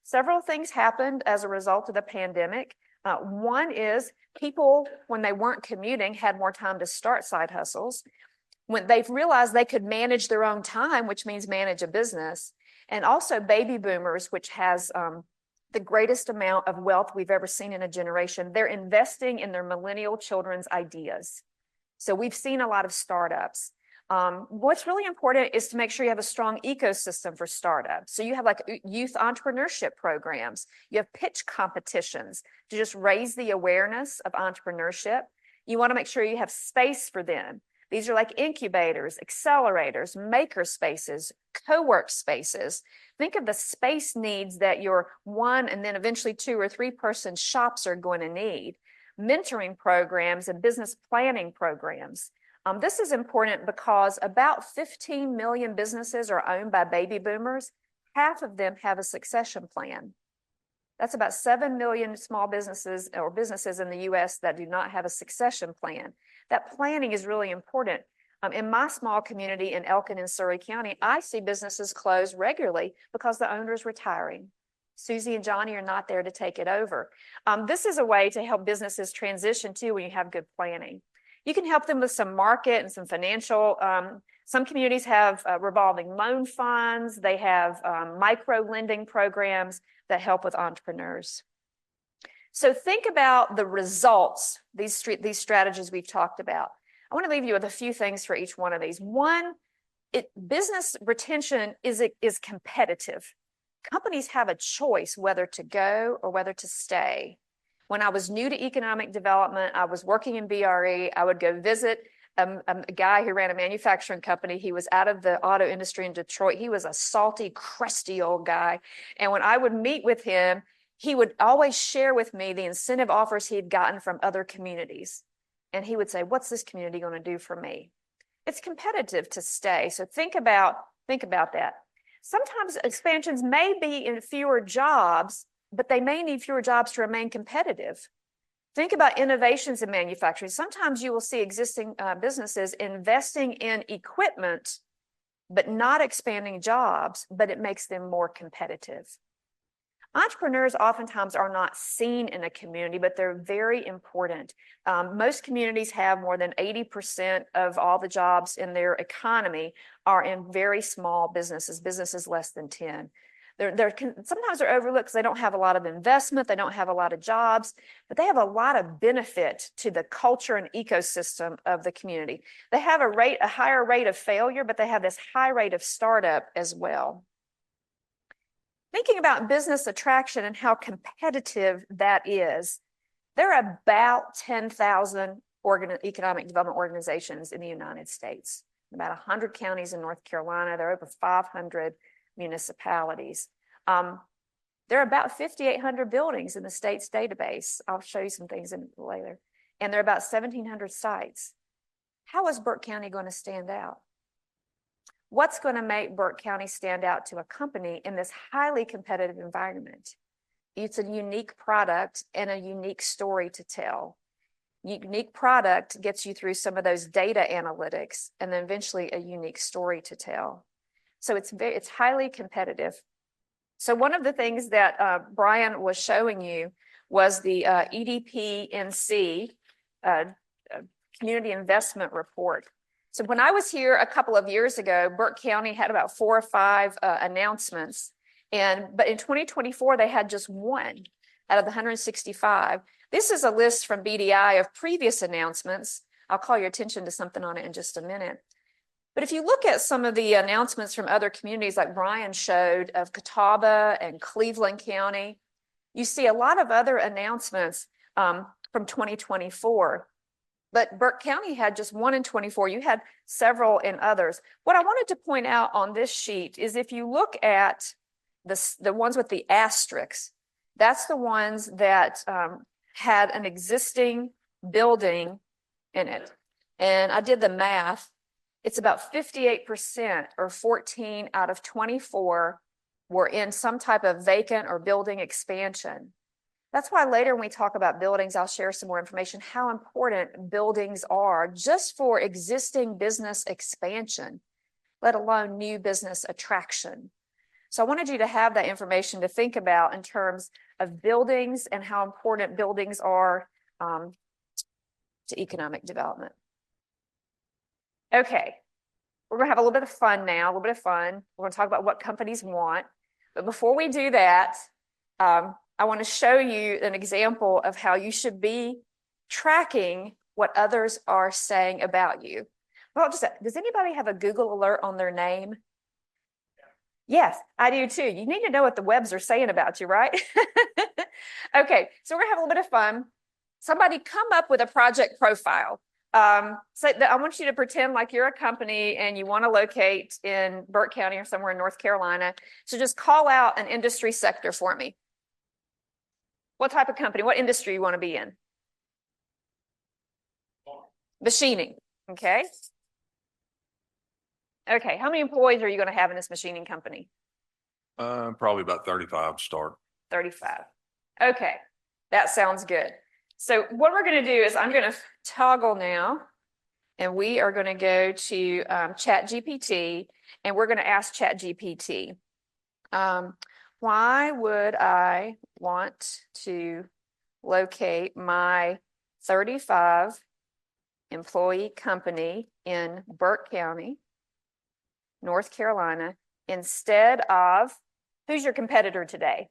Several things happened as a result of the pandemic. One is people, when they weren't commuting, had more time to start side hustles. When they've realized they could manage their own time, which means manage a business. And also baby boomers, which has the greatest amount of wealth we've ever seen in a generation. They're investing in their millennial children's ideas. So we've seen a lot of startups. What's really important is to make sure you have a strong ecosystem for startups. So you have like youth entrepreneurship programs, you have pitch competitions to just raise the awareness of entrepreneurship. You want to make sure you have space for them. These are like incubators, accelerators, maker spaces, co-work spaces. Think of the space needs that your 1 and then eventually 2 or 3 person shops are going to need. Mentoring programs and business planning programs. This is important because about 15 million businesses are owned by baby boomers. Half of them have a succession plan. That's about 7 million small businesses or businesses in the US that do not have a succession plan. That planning is really important. In my small community in Elkin and Surrey County, I see businesses close regularly because the owner is retiring. Susie and Johnny are not there to take it over. This is a way to help businesses transition too when you have good planning. You can help them with some market and some financial. Some communities have revolving loan funds. They have micro lending programs that help with entrepreneurs. So think about the results, these strategies we've talked about. I want to leave you with a few things for each one of these. One, business retention is competitive. Companies have a choice whether to go or whether to stay. When I was new to economic development, I was working in BRE. I would go visit a guy who ran a manufacturing company. He was out of the auto industry in Detroit. He was a salty, crusty old guy. And when I would meet with him, he would always share with me the incentive offers he'd gotten from other communities. And he would say, what's this community going to do for me? It's competitive to stay. So think about that. Sometimes expansions may be in fewer jobs, but they may need fewer jobs to remain competitive. Think about innovations in manufacturing. Sometimes you will see existing businesses investing in equipment, but not expanding jobs, but it makes them more competitive. Entrepreneurs oftentimes are not seen in a community, but they're very important. Most communities have more than 80% of all the jobs in their economy are in very small businesses less than 10. Sometimes they're overlooked because they don't have a lot of investment, they don't have a lot of jobs, but they have a lot of benefit to the culture and ecosystem of the community. They have a higher rate of failure, but they have this high rate of startup as well. Thinking about business attraction and how competitive that is, there are about 10,000 economic development organizations in the United States, about 100 counties in North Carolina. There are over 500 municipalities. There are about 5,800 buildings in the state's database. I'll show you some things later. And there are about 1,700 sites. How is Burke County going to stand out? What's going to make Burke County stand out to a company in this highly competitive environment? It's a unique product and a unique story to tell. Unique product gets you through some of those data analytics and then eventually a unique story to tell. So it's highly competitive. So one of the things that Brian was showing you was the EDP-NC Community Investment Report. So when I was here a couple of years ago, Burke County had about 4 or 5 announcements. But in 2024, they had just one out of the 165. This is a list from BDI of previous announcements. I'll call your attention to something on it in just a minute. But if you look at some of the announcements from other communities like Brian showed of Catawba and Cleveland County, you see a lot of other announcements from 2024. But Burke County had just one in 24. You had several in others. What I wanted to point out on this sheet is if you look at the ones with the asterisks, that's the ones that had an existing building in it. And I did the math. It's about 58% or 14 out of 24 were in some type of vacant or building expansion. That's why later when we talk about buildings, I'll share some more information, how important buildings are just for existing business expansion, let alone new business attraction. So I wanted you to have that information to think about in terms of buildings and how important buildings are to economic development. Okay, we're gonna have a little bit of fun now, We're gonna talk about what companies want. But before we do that, I want to show you an example of how you should be tracking what others are saying about you. Well, does anybody have a Google alert on their name? Yes, I do too. You need to know what the webs are saying about you, right? Okay, so we're gonna have a little bit of fun. Somebody come up with a project profile. So I want you to pretend like you're a company and you want to locate in Burke County or somewhere in North Carolina. So just call out an industry sector for me. What type of company, what industry you want to be in? Machining. Okay. Okay, how many employees are you going to have in this machining company? Probably about 35 start. 35. Okay, that sounds good. So what we're going to do is I'm going to toggle now, and we are going to go to ChatGPT, and we're going to ask ChatGPT, why would I want to locate my 35 employee company in Burke County, North Carolina, instead of, who's your competitor today?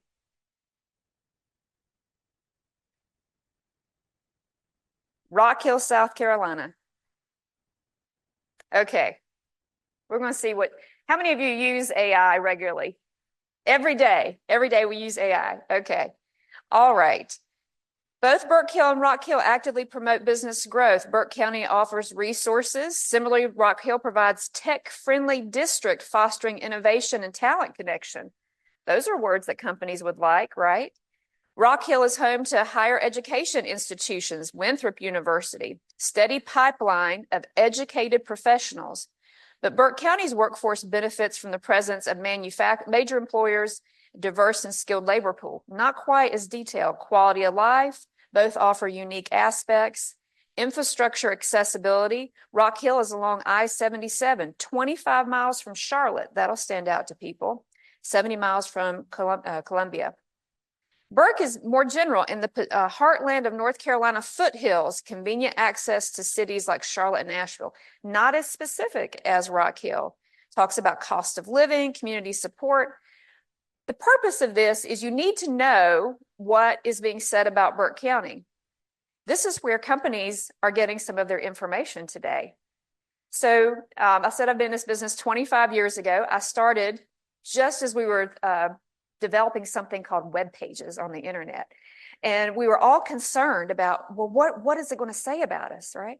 Rock Hill, South Carolina. Okay, we're going to see how many of you use AI regularly? Every day we use AI. Okay, all right. Both Burke Hill and Rock Hill actively promote business growth. Burke County offers resources. Similarly, Rock Hill provides tech-friendly district fostering innovation and talent connection. Those are words that companies would like, right? Rock Hill is home to higher education institutions, Winthrop University, steady pipeline of educated professionals. But Burke County's workforce benefits from the presence of major employers, diverse and skilled labor pool. Not quite as detailed. Quality of life, both offer unique aspects. Infrastructure accessibility. Rock Hill is along I-77, 25 miles from Charlotte. That'll stand out to people. 70 miles from Columbia. Burke is more general in the heartland of North Carolina foothills, convenient access to cities like Charlotte and Nashville. Not as specific as Rock Hill. Talks about cost of living, community support. The purpose of this is you need to know what is being said about Burke County. This is where companies are getting some of their information today. So I said I've been in this business 25 years ago. I started just as we were developing something called web pages on the internet. And we were all concerned about, well, what is it going to say about us, right?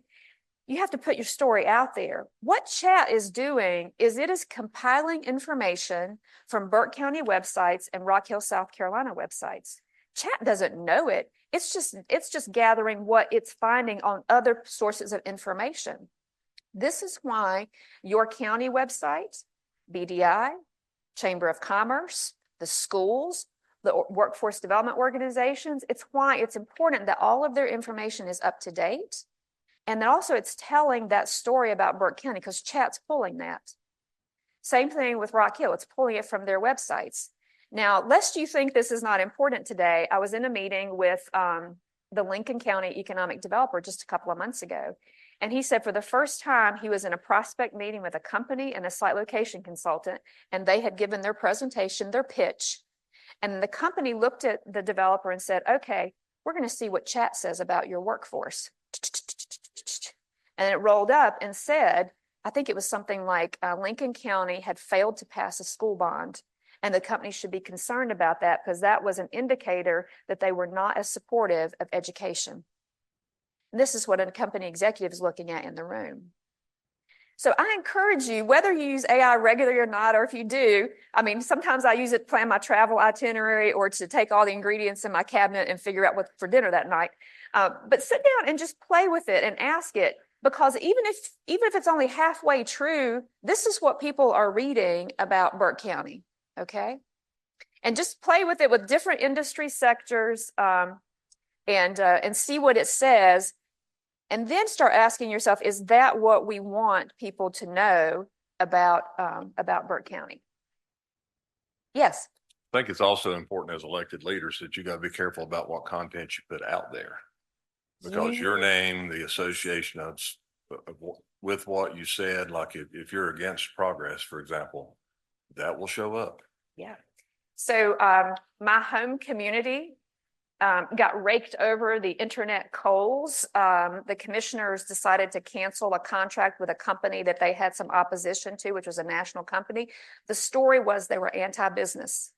You have to put your story out there. What chat is doing is it is compiling information from Burke County websites and Rock Hill, South Carolina websites. Chat doesn't know it. It's just gathering what it's finding on other sources of information. This is why your county website, BDI, Chamber of Commerce, the schools, the workforce development organizations, it's why it's important that all of their information is up to date. And then also it's telling that story about Burke County because chat's pulling that. Same thing with Rock Hill, it's pulling it from their websites. Now, lest you think this is not important today, I was in a meeting with the Lincoln County economic developer just a couple of months ago. And he said for the first time, he was in a prospect meeting with a company and a site location consultant, and they had given their presentation, their pitch. And the company looked at the developer and said, okay, we're going to see what chat says about your workforce. And it rolled up and said, I think it was something like Lincoln County had failed to pass a school bond. And the company should be concerned about that because that was an indicator that they were not as supportive of education. This is what a company executive is looking at in the room. So I encourage you, whether you use AI regularly or not, or if you do, I mean, sometimes I use it to plan my travel itinerary or to take all the ingredients in my cabinet and figure out what for dinner that night. But sit down and just play with it and ask it, because even if it's only halfway true, this is what people are reading about Burke County, okay? And just play with it with different industry sectors and see what it says. And then start asking yourself, is that what we want people to know about Burke County? Yes. I think it's also important as elected leaders that you got to be careful about what content you put out there. Because your name, the association of with what you said, like if you're against progress, for example, that will show up. Yeah. So my home community got raked over the internet coals. The commissioners decided to cancel a contract with a company that they had some opposition to, which was a national company. The story was they were anti-business.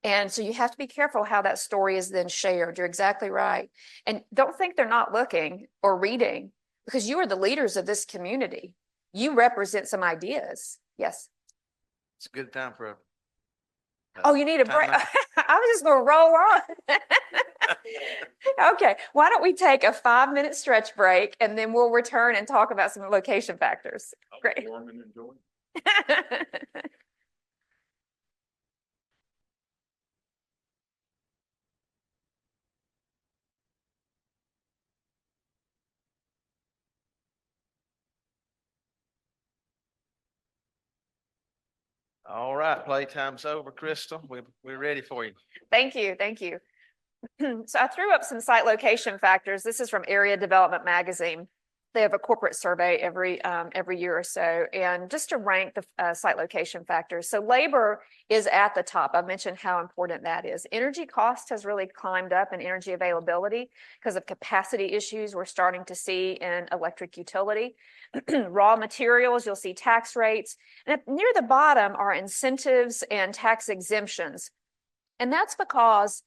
And so you have to be careful how that story is then shared. You're exactly right. And don't think they're not looking or reading, because you are the leaders of this community. You represent some ideas. Yes. It's a good time for a Oh, you need a break. timeout. I was just going to roll on. Okay, why don't we take a 5-minute stretch break and then we'll return and talk about some location factors. Great. Warm and enjoy. All right, playtime's over, Crystal. We're ready for you. Thank you, thank you. So I threw up some site location factors. This is from Area Development Magazine. They have a corporate survey every year or so, and just to rank the site location factors. So labor is at the top. I mentioned how important that is. Energy cost has really climbed up in energy availability because of capacity issues we're starting to see in electric utility. Raw materials, you'll see tax rates. And near the bottom are incentives and tax exemptions. And that's because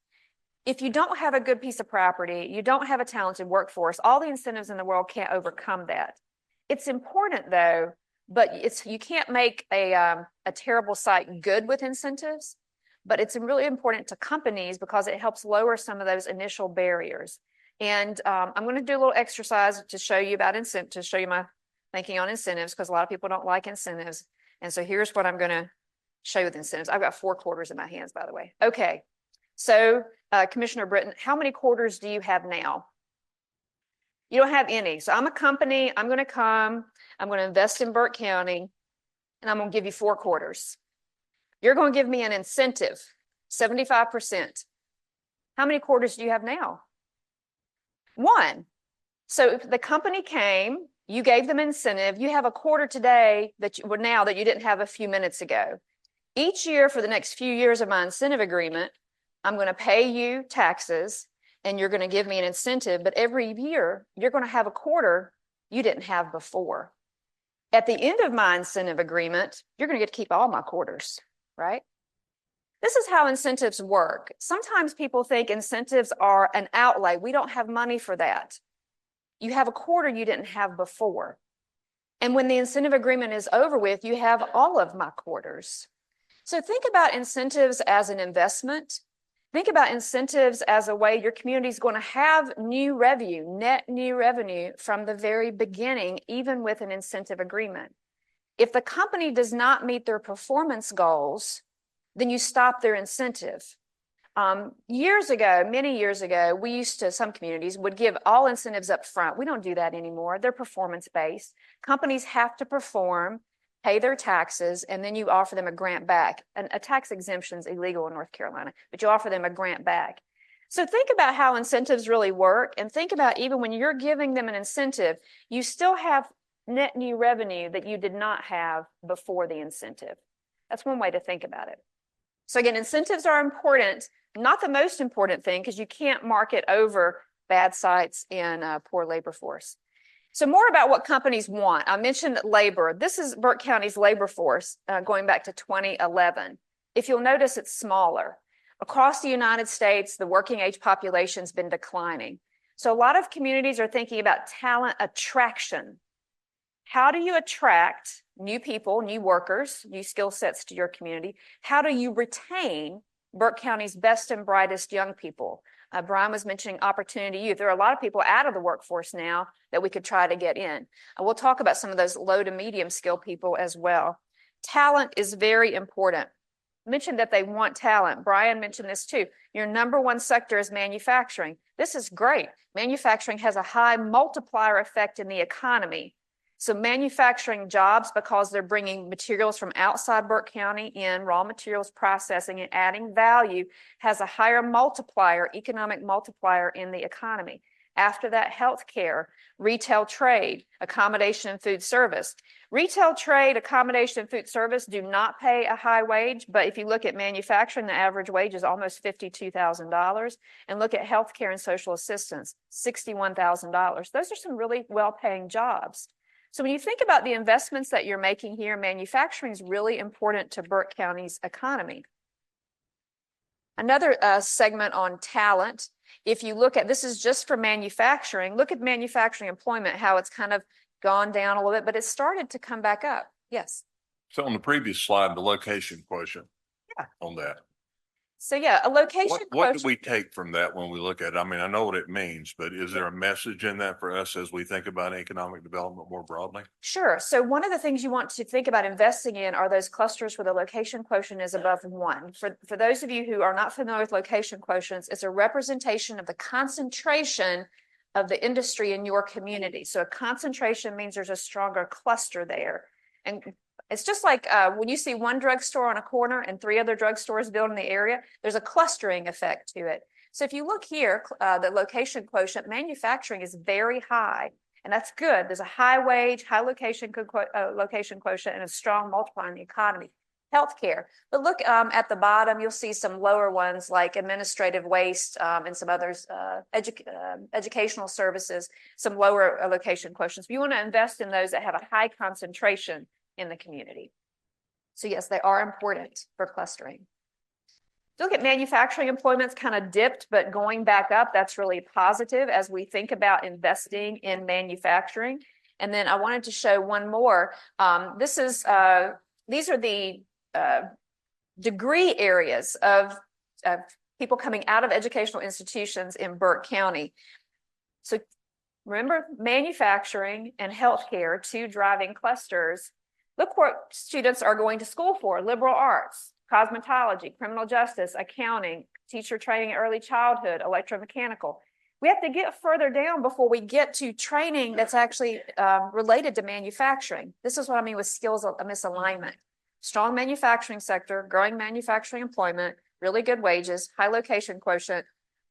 if you don't have a good piece of property, you don't have a talented workforce, all the incentives in the world can't overcome that. It's important though, but you can't make a terrible site good with incentives, but it's really important to companies because it helps lower some of those initial barriers. And I'm going to do a little exercise to show you about to show you my thinking on incentives, because a lot of people don't like incentives. And so here's what I'm going to show you with incentives. I've got 4 quarters in my hands, by the way. Okay. So Commissioner Britton, how many quarters do you have now? You don't have any. So I'm a company, I'm going to come, I'm going to invest in Burke County, and I'm going to give you 4 quarters. You're going to give me an incentive, 75%. How many quarters do you have now? 1. So if the company came, you gave them incentive, you have a quarter today that you didn't have a few minutes ago. Each year for the next few years of my incentive agreement, I'm going to pay you taxes and you're going to give me an incentive, but every year you're going to have a quarter you didn't have before. At the end of my incentive agreement, you're going to get to keep all my quarters, right? This is how incentives work. Sometimes people think incentives are an outlay. We don't have money for that. You have a quarter you didn't have before. And when the incentive agreement is over with, you have all of my quarters. So think about incentives as an investment. Think about incentives as a way your community is going to have new revenue, net new revenue from the very beginning, even with an incentive agreement. If the company does not meet their performance goals, then you stop their incentive. Years ago, many years ago, some communities would give all incentives up front. We don't do that anymore. They're performance-based. Companies have to perform, pay their taxes, and then you offer them a grant back. And a tax exemption is illegal in North Carolina, but you offer them a grant back. So think about how incentives really work, and think about even when you're giving them an incentive, you still have net new revenue that you did not have before the incentive. That's one way to think about it. So again, incentives are important, not the most important thing, because you can't market over bad sites and poor labor force. So more about what companies want. I mentioned labor. This is Burke County's labor force going back to 2011. If you'll notice, it's smaller. Across the United States, the working age population has been declining. So a lot of communities are thinking about talent attraction. How do you attract new people, new workers, new skill sets to your community? How do you retain Burke County's best and brightest young people? Brian was mentioning opportunity youth. There are a lot of people out of the workforce now that we could try to get in. We'll talk about some of those low to medium skill people as well. Talent is very important. I mentioned that they want talent. Brian mentioned this too. Your number 1 sector is manufacturing. This is great. Manufacturing has a high multiplier effect in the economy. So manufacturing jobs, because they're bringing materials from outside Burke County in, raw materials processing and adding value, has a higher multiplier, economic multiplier in the economy. After that, healthcare, retail trade, accommodation and food service. Retail trade, accommodation and food service do not pay a high wage, but if you look at manufacturing, the average wage is almost $52,000. And look at healthcare and social assistance, $61,000. Those are some really well-paying jobs. So when you think about the investments that you're making here, manufacturing is really important to Burke County's economy. Another segment on talent, if you look at, this is just for manufacturing, look at manufacturing employment, how it's kind of gone down a little bit, but it's started to come back up. Yes. So on the previous slide, the location quotient. Yeah. On that, So yeah, a location What do quotient. we take from that when we look at it? I mean, I know what it means, but is there a message in that for us as we think about economic development more broadly? Sure. So one of the things you want to think about investing in are those clusters where the location quotient is above 1. For those of you who are not familiar with location quotients, it's a representation of the concentration of the industry in your community. So a concentration means there's a stronger cluster there. And it's just like when you see one drugstore on a corner and 3 other drugstores built in the area, there's a clustering effect to it. So if you look here, the location quotient, manufacturing is very high. And that's good. There's a high wage, high location quotient, and a strong multiplier in the economy. Healthcare. But look at the bottom, you'll see some lower ones like administrative waste and some others, educational services, some lower location quotients. You want to invest in those that have a high concentration in the community. So yes, they are important for clustering. Look at manufacturing employment's kind of dipped, but going back up, that's really positive as we think about investing in manufacturing. And then I wanted to show one more. These are the degree areas of people coming out of educational institutions in Burke County. So remember, manufacturing and healthcare, 2 driving clusters. Look what students are going to school for: liberal arts, cosmetology, criminal justice, accounting, teacher training, early childhood, electromechanical. We have to get further down before we get to training that's actually related to manufacturing. This is what I mean with skills misalignment. Strong manufacturing sector, growing manufacturing employment, really good wages, high location quotient,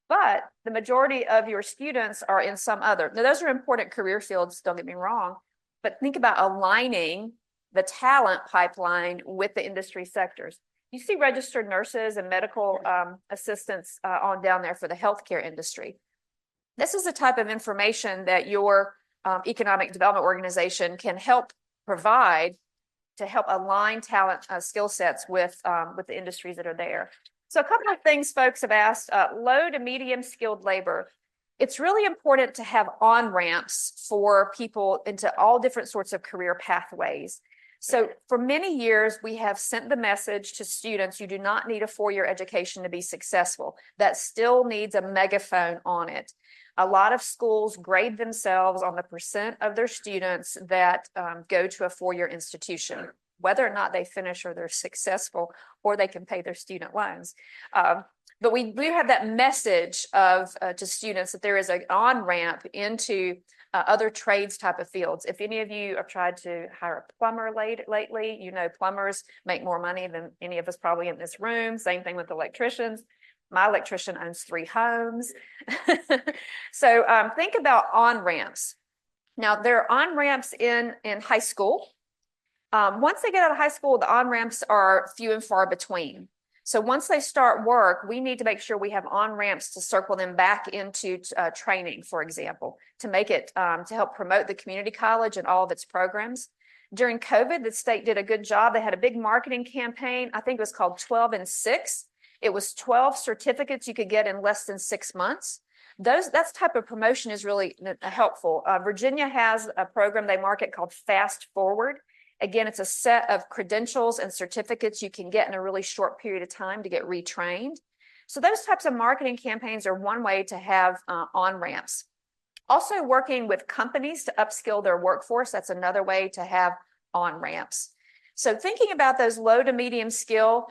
but the majority of your students are in some other. Now, those are important career fields, don't get me wrong, but think about aligning the talent pipeline with the industry sectors. You see registered nurses and medical assistants on down there for the healthcare industry. This is the type of information that your economic development organization can help provide to help align talent skill sets with the industries that are there. So a couple of things folks have asked: low to medium skilled labor. It's really important to have on-ramps for people into all different sorts of career pathways. So for many years, we have sent the message to students, you do not need a 4-year education to be successful. That still needs a megaphone on it. A lot of schools grade themselves on the percent of their students that go to a 4-year institution, whether or not they finish or they're successful or they can pay their student loans. But we have that message to students that there is an on-ramp into other trades type of fields. If any of you have tried to hire a plumber lately, you know plumbers make more money than any of us probably in this room. Same thing with electricians. My electrician owns 3 homes. So think about on-ramps. Now, there are on-ramps in high school. Once they get out of high school, the on-ramps are few and far between. So once they start work, we need to make sure we have on-ramps to circle them back into training, for example, to make it, to help promote the community college and all of its programs. During COVID, the state did a good job. They had a big marketing campaign. I think it was called 12 and 6. It was 12 certificates you could get in less than 6 months. That type of promotion is really helpful. Virginia has a program they market called Fast Forward. Again, it's a set of credentials and certificates you can get in a really short period of time to get retrained. So those types of marketing campaigns are one way to have on-ramps. Also working with companies to upskill their workforce, that's another way to have on-ramps. So thinking about those low to medium skill,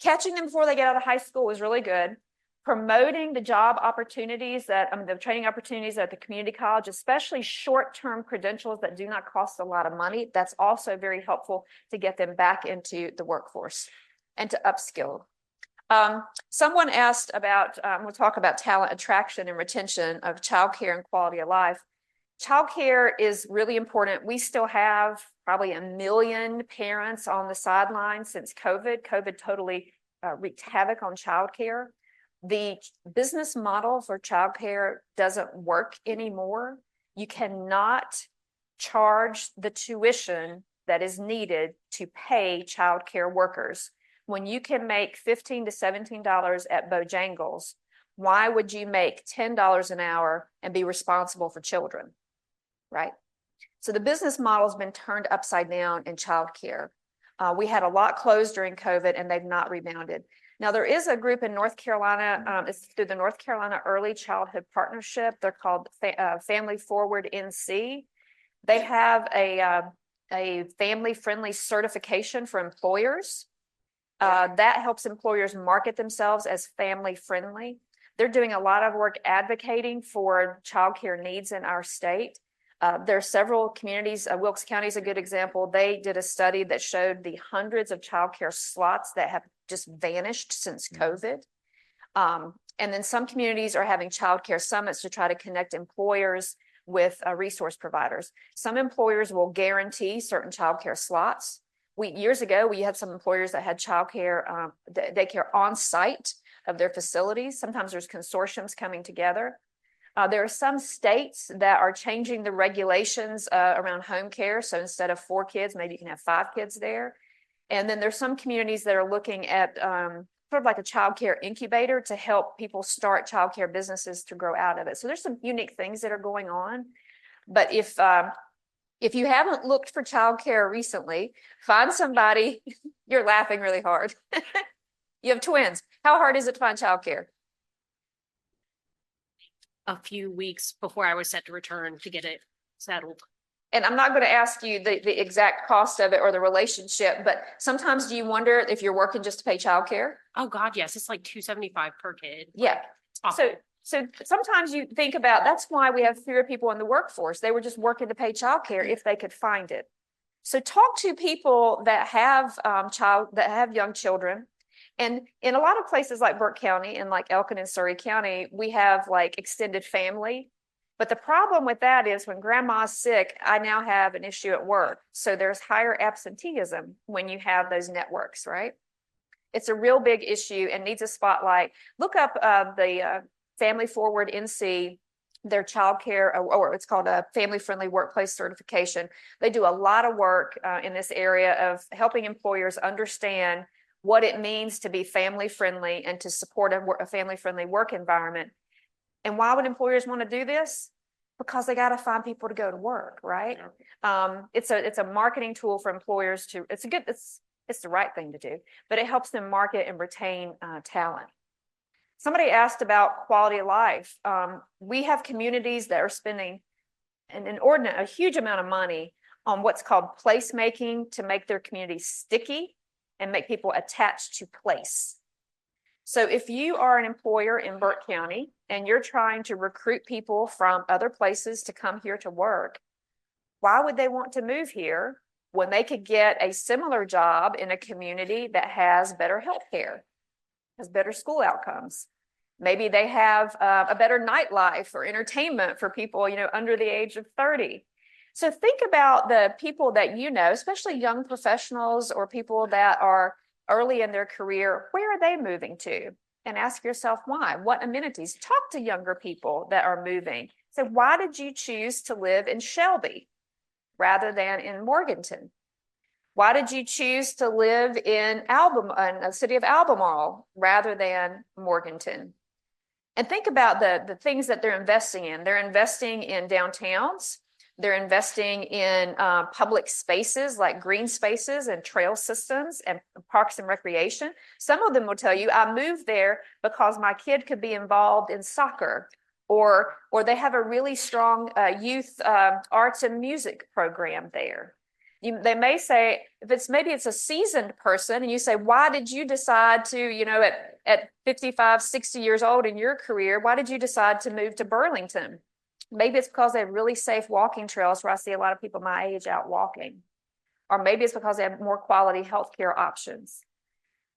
catching them before they get out of high school is really good. Promoting the job opportunities the training opportunities at the community college, especially short-term credentials that do not cost a lot of money. That's also very helpful to get them back into the workforce and to upskill. Someone asked about, we'll talk about talent attraction and retention of childcare and quality of life. Childcare is really important. We still have probably 1 million parents on the sidelines since COVID. COVID totally wreaked havoc on childcare. The business model for childcare doesn't work anymore. You cannot charge the tuition that is needed to pay childcare workers. When you can make $15 to $17 at Bojangles, why would you make $10 an hour and be responsible for children, right? So the business model has been turned upside down in childcare. We had a lot closed during COVID and they've not rebounded. Now, there is a group in North Carolina, it's through the North Carolina Early Childhood Partnership. They're called Family Forward NC. They have a family-friendly certification for employers. That helps employers market themselves as family-friendly. They're doing a lot of work advocating for childcare needs in our state. There are several communities, Wilkes County is a good example. They did a study that showed the hundreds of childcare slots that have just vanished since COVID. And then some communities are having childcare summits to try to connect employers with resource providers. Some employers will guarantee certain childcare slots. Years ago, we had some employers that had childcare, daycare on site of their facilities. Sometimes there's consortiums coming together. There are some states that are changing the regulations around home care. So instead of 4 kids, maybe you can have 5 kids there. And then there's some communities that are looking at sort of like a childcare incubator to help people start childcare businesses to grow out of it. So there's some unique things that are going on. But if you haven't looked for childcare recently, find somebody. You're laughing really hard. You have twins. How hard is it to find childcare? A few weeks before I was set to return to get it settled. And I'm not going to ask you the exact cost of it or the relationship, but sometimes do you wonder if you're working just to pay childcare? Oh God, yes, it's like $275 per kid. Yeah. Awful. So sometimes you think about, that's why we have fewer people in the workforce. They were just working to pay childcare if they could find it. So talk to people that have young children. And in a lot of places like Burke County and like Elkin and Surrey County, we have like extended family. But the problem with that is when grandma's sick, I now have an issue at work. So there's higher absenteeism when you have those networks, right? It's a real big issue and needs a spotlight. Look up the Family Forward NC, their childcare, or it's called a family-friendly workplace certification. They do a lot of work in this area of helping employers understand what it means to be family-friendly and to support a family-friendly work environment. And why would employers want to do this? Because they got to find people to go to work, right? Yeah. It's a marketing tool for employers to. It's the right thing to do, but it helps them market and retain talent. Somebody asked about quality of life. We have communities that are spending a huge amount of money on what's called placemaking to make their community sticky and make people attached to place. So if you are an employer in Burke County and you're trying to recruit people from other places to come here to work, why would they want to move here when they could get a similar job in a community that has better health care, has better school outcomes? Maybe they have a better nightlife or entertainment for people, under the age of 30. So think about the people that especially young professionals or people that are early in their career. Where are they moving to? And ask yourself why. What amenities? Talk to younger people that are moving. So why did you choose to live in Shelby rather than in Morganton? Why did you choose to live in the city of Albemarle rather than Morganton? And think about the things that they're investing in. They're investing in downtowns. They're investing in public spaces like green spaces and trail systems and parks and recreation. Some of them will tell you, I moved there because my kid could be involved in soccer, or they have a really strong youth arts and music program there. They may say, maybe it's a seasoned person, and you say, why did you decide to, at 55, 60 years old in your career, why did you decide to move to Burlington? Maybe it's because they have really safe walking trails where I see a lot of people my age out walking. Or maybe it's because they have more quality healthcare options.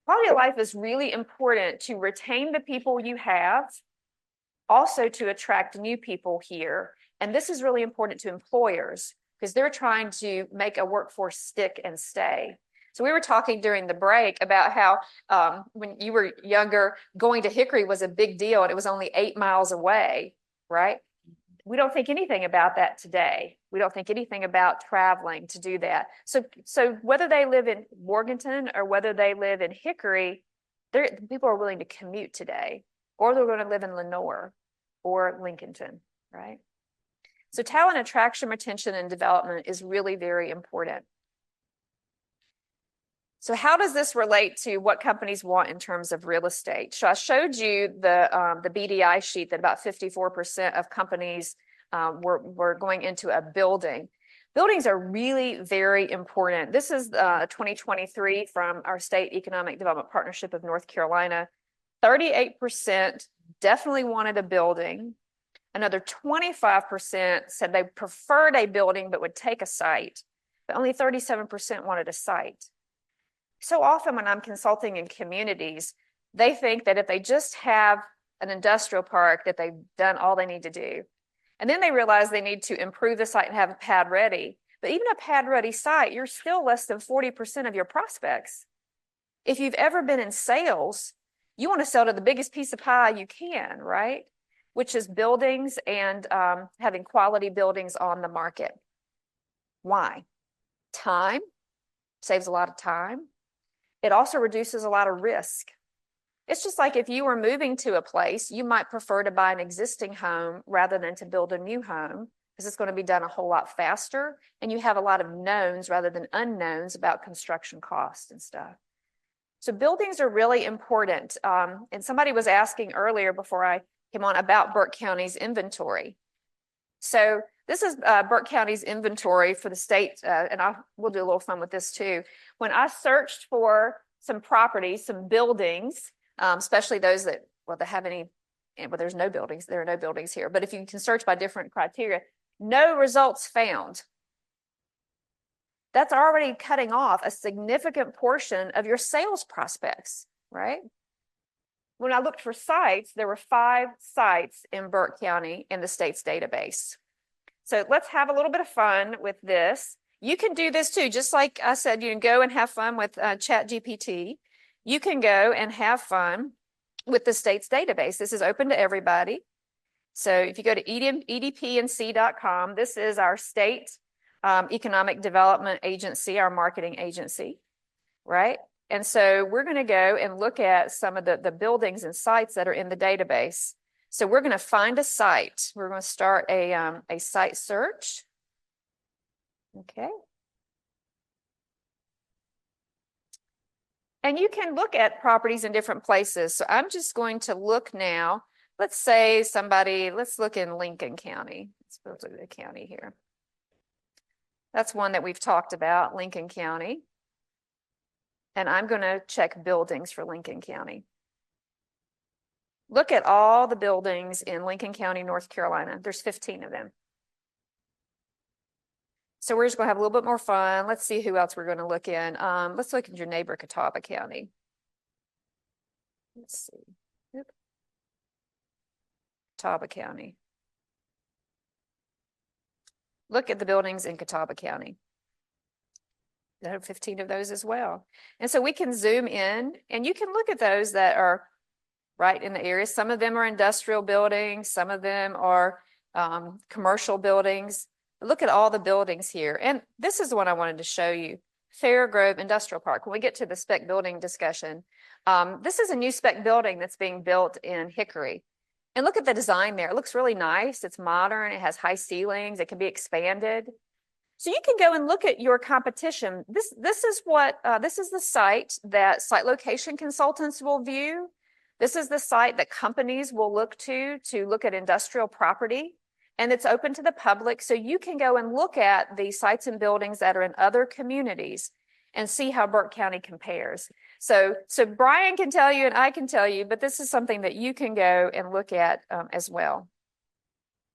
Quality of life is really important to retain the people you have, also to attract new people here. And this is really important to employers because they're trying to make a workforce stick and stay. So we were talking during the break about how when you were younger, going to Hickory was a big deal and it was only 8 miles away, right? We don't think anything about that today. We don't think anything about traveling to do that. So whether they live in Morganton or whether they live in Hickory, people are willing to commute today, or they're going to live in Lenoir or Lincolnton, right? So talent attraction, retention, and development is really very important. So how does this relate to what companies want in terms of real estate? So I showed you the BDI sheet that about 54% of companies were going into a building. Buildings are really very important. This is 2023 from our State Economic Development Partnership of North Carolina. 38% definitely wanted a building. Another 25% said they preferred a building but would take a site. But only 37% wanted a site. So often when I'm consulting in communities, they think that if they just have an industrial park, that they've done all they need to do. And then they realize they need to improve the site and have a pad ready. But even a pad ready site, you're still less than 40% of your prospects. If you've ever been in sales, you want to sell to the biggest piece of pie you can, right? Which is buildings and having quality buildings on the market. Why? Time, saves a lot of time. It also reduces a lot of risk. It's just like if you were moving to a place, you might prefer to buy an existing home rather than to build a new home because it's going to be done a whole lot faster and you have a lot of knowns rather than unknowns about construction costs and stuff. So buildings are really important. And somebody was asking earlier before I came on about Burke County's inventory. So this is Burke County's inventory for the state, and we'll do a little fun with this too. When I searched for some properties, some buildings, especially those that, well, they have any, well, there's no buildings, there are no buildings here, but if you can search by different criteria, no results found. That's already cutting off a significant portion of your sales prospects, right? When I looked for sites, there were 5 sites in Burke County in the state's database. So let's have a little bit of fun with this. You can do this too, just like I said, you can go and have fun with ChatGPT. You can go and have fun with the state's database. This is open to everybody. So if you go to edpnc.com, this is our state economic development agency, our marketing agency, right? And so we're going to go and look at some of the buildings and sites that are in the database. So we're going to find a site. We're going to start a site search. Okay. And you can look at properties in different places. So I'm just going to look now. Let's say let's look in Lincoln County. Let's go to the county here. That's one that we've talked about, Lincoln County. And I'm going to check buildings for Lincoln County. Look at all the buildings in Lincoln County, North Carolina. There's 15 of them. So we're just going to have a little bit more fun. Let's see who else we're going to look in. Let's look at your neighbor, Catawba County. Let's see. Oop. Catawba County. Look at the buildings in Catawba County. There are 15 of those as well. And so we can zoom in and you can look at those that are right in the area. Some of them are industrial buildings. Some of them are commercial buildings. Look at all the buildings here. And this is the one I wanted to show you. Fair Grove Industrial Park. When we get to the spec building discussion, this is a new spec building that's being built in Hickory. And look at the design there. It looks really nice. It's modern. It has high ceilings. It can be expanded. So you can go and look at your competition. This is the site that site location consultants will view. This is the site that companies will look to look at industrial property, and it's open to the public. So you can go and look at the sites and buildings that are in other communities and see how Burke County compares. So Brian can tell you and I can tell you, but this is something that you can go and look at as well.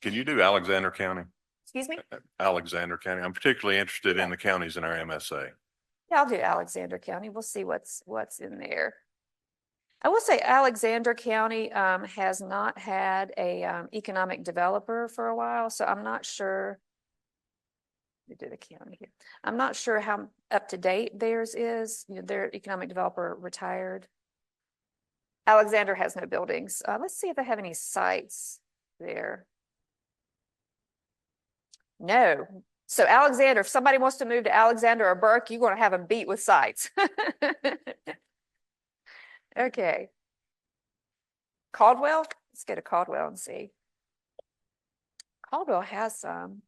Can you do Alexander County? Excuse me? Alexander County. I'm particularly interested in the counties in our MSA. Yeah, I'll do Alexander County. We'll see what's in there. I will say Alexander County has not had a economic developer for a while, so I'm not sure. We do the county here. I'm not sure how up to date theirs is. You know, their economic developer retired. Alexander has no buildings. Let's see if they have any sites there. No. So Alexander, if somebody wants to move to Alexander or Burke, you're going to have them beat with sites. Okay. Caldwell, let's go to Caldwell and see. Caldwell has some.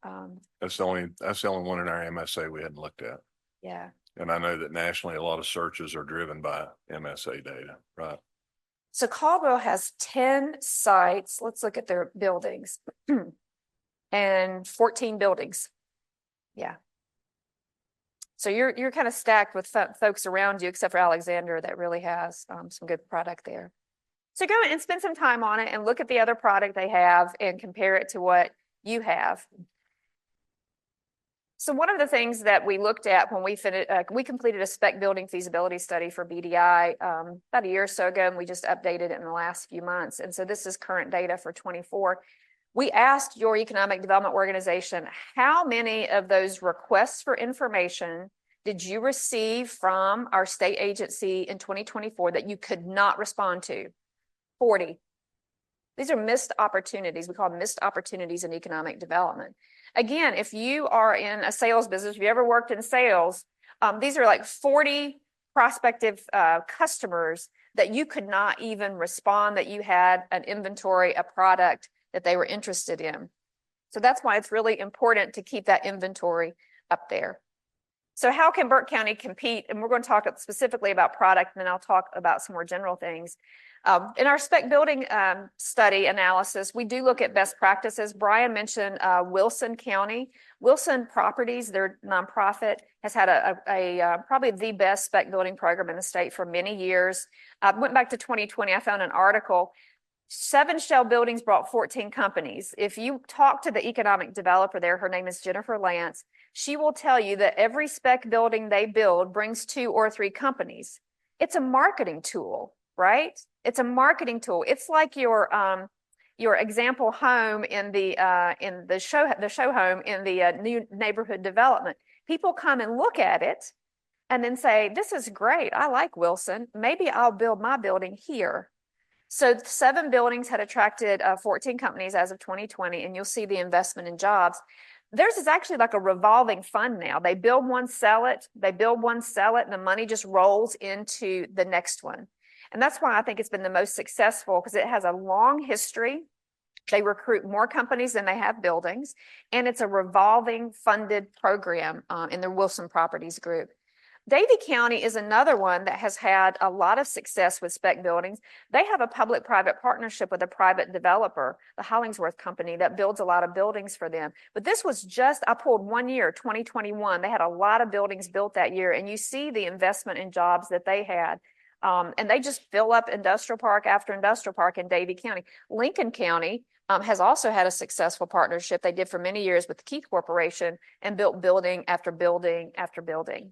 That's the only one in our MSA we hadn't looked at. Yeah. And I know that nationally, a lot of searches are driven by MSA data, right? So Caldwell has 10 sites. Let's look at their buildings. And 14 buildings. Yeah. So you're kind of stacked with folks around you, except for Alexander, that really has some good product there. So go and spend some time on it and look at the other product they have and compare it to what you have. So one of the things that we looked at when we completed a spec building feasibility study for BDI about a year or so ago, and we just updated it in the last few months. And so this is current data for 24. We asked your economic development organization, how many of those requests for information did you receive from our state agency in 2024 that you could not respond to? 40. These are missed opportunities. We call them missed opportunities in economic development. Again, if you are in a sales business, if you ever worked in sales, these are like 40 prospective customers that you could not even respond, that you had an inventory, a product that they were interested in. So that's why it's really important to keep that inventory up there. So how can Burke County compete? And we're going to talk specifically about product, and then I'll talk about some more general things. In our spec building study analysis, we do look at best practices. Brian mentioned Wilson County. Wilson Properties, their nonprofit, has had probably the best spec building program in the state for many years. Went back to 2020, I found an article. 7 shell buildings brought 14 companies. If you talk to the economic developer there, her name is Jennifer Lance, she will tell you that every spec building they build brings 2 or 3 companies. It's a marketing tool, right? It's a marketing tool. It's like your example home in the show home in the new neighborhood development. People come and look at it and then say, this is great. I like Wilson. Maybe I'll build my building here. So 7 buildings had attracted 14 companies as of 2020, and you'll see the investment in jobs. Theirs is actually like a revolving fund now. They build one, sell it. They build one, sell it, and the money just rolls into the next one. And that's why I think it's been the most successful, because it has a long history. They recruit more companies than they have buildings, and it's a revolving funded program in the Wilson Properties Group. Davie County is another one that has had a lot of success with spec buildings. They have a public-private partnership with a private developer, the Hollingsworth Company, that builds a lot of buildings for them. But this was just, I pulled one year, 2021. They had a lot of buildings built that year, and you see the investment in jobs that they had. And they just fill up industrial park after industrial park in Davie County. Lincoln County has also had a successful partnership they did for many years with the Keith Corporation and built building after building after building.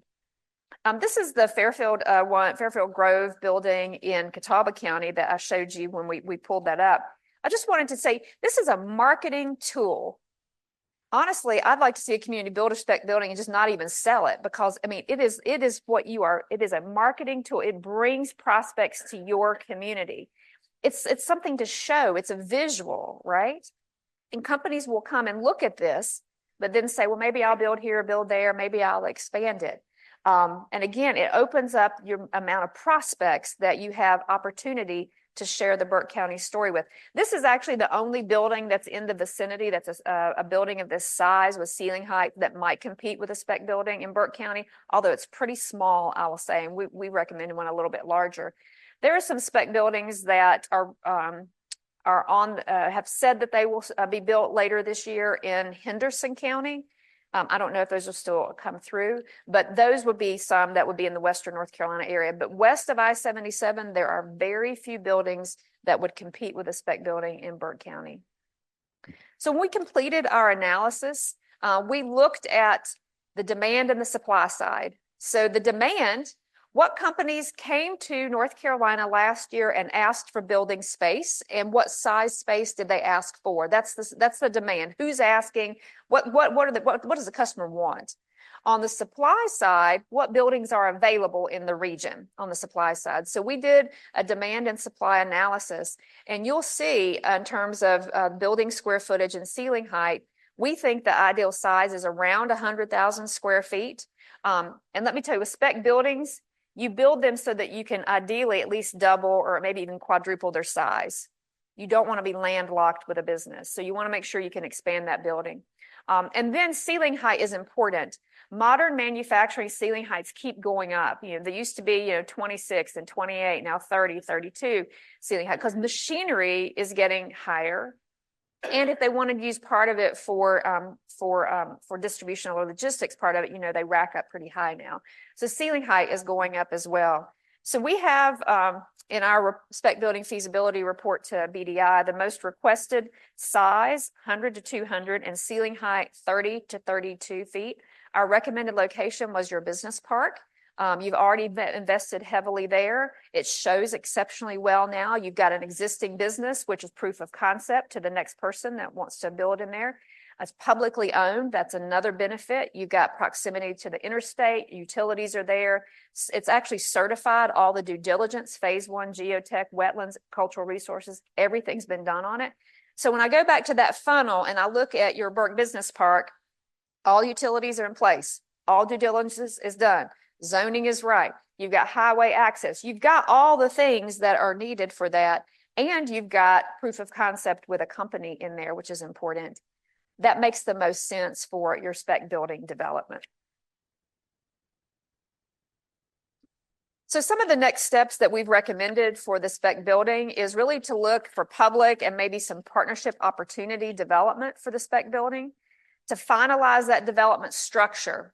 This is the Fairfield Grove building in Catawba County that I showed you when we pulled that up. I just wanted to say, this is a marketing tool. Honestly, I'd like to see a community build a spec building and just not even sell it, because I mean, it is what you are. It is a marketing tool. It brings prospects to your community. It's something to show. It's a visual, right? And companies will come and look at this, but then say, well, maybe I'll build here, build there, maybe I'll expand it. And again, it opens up your amount of prospects that you have opportunity to share the Burke County story with. This is actually the only building that's in the vicinity that's a building of this size with ceiling height that might compete with a spec building in Burke County, although it's pretty small, I will say, and we recommend one a little bit larger. There are some spec buildings that have said that they will be built later this year in Henderson County. I don't know if those will still come through, but those would be some that would be in the Western North Carolina area. But west of I-77, there are very few buildings that would compete with a spec building in Burke County. So when we completed our analysis, we looked at the demand and the supply side. So the demand, what companies came to North Carolina last year and asked for building space, and what size space did they ask for? That's the demand. Who's asking? What does the customer want? On the supply side, what buildings are available in the region on the supply side? So we did a demand and supply analysis, and you'll see in terms of building square footage and ceiling height, we think the ideal size is around 100,000 square feet. And let me tell you, with spec buildings, you build them so that you can ideally at least double or maybe even quadruple their size. You don't want to be landlocked with a business. So you want to make sure you can expand that building. And then ceiling height is important. Modern manufacturing ceiling heights keep going up. They used to be, 26 and 28, now 30, 32 ceiling height, because machinery is getting higher. And if they wanted to use part of it for distribution or logistics part of it, they rack up pretty high now. So ceiling height is going up as well. So we have in our spec building feasibility report to BDI, the most requested size 100 to 200 and ceiling height 30 to 32 feet. Our recommended location was your business park. You've already invested heavily there. It shows exceptionally well now. You've got an existing business, which is proof of concept to the next person that wants to build in there. It's publicly owned. That's another benefit. You've got proximity to the interstate. Utilities are there. It's actually certified. All the due diligence, phase 1, geotech, wetlands, cultural resources, everything's been done on it. So when I go back to that funnel and I look at your Burke Business Park, all utilities are in place. All due diligence is done. Zoning is right. You've got highway access. You've got all the things that are needed for that. And you've got proof of concept with a company in there, which is important. That makes the most sense for your spec building development. So some of the next steps that we've recommended for the spec building is really to look for public and maybe some partnership opportunity development for the spec building, to finalize that development structure,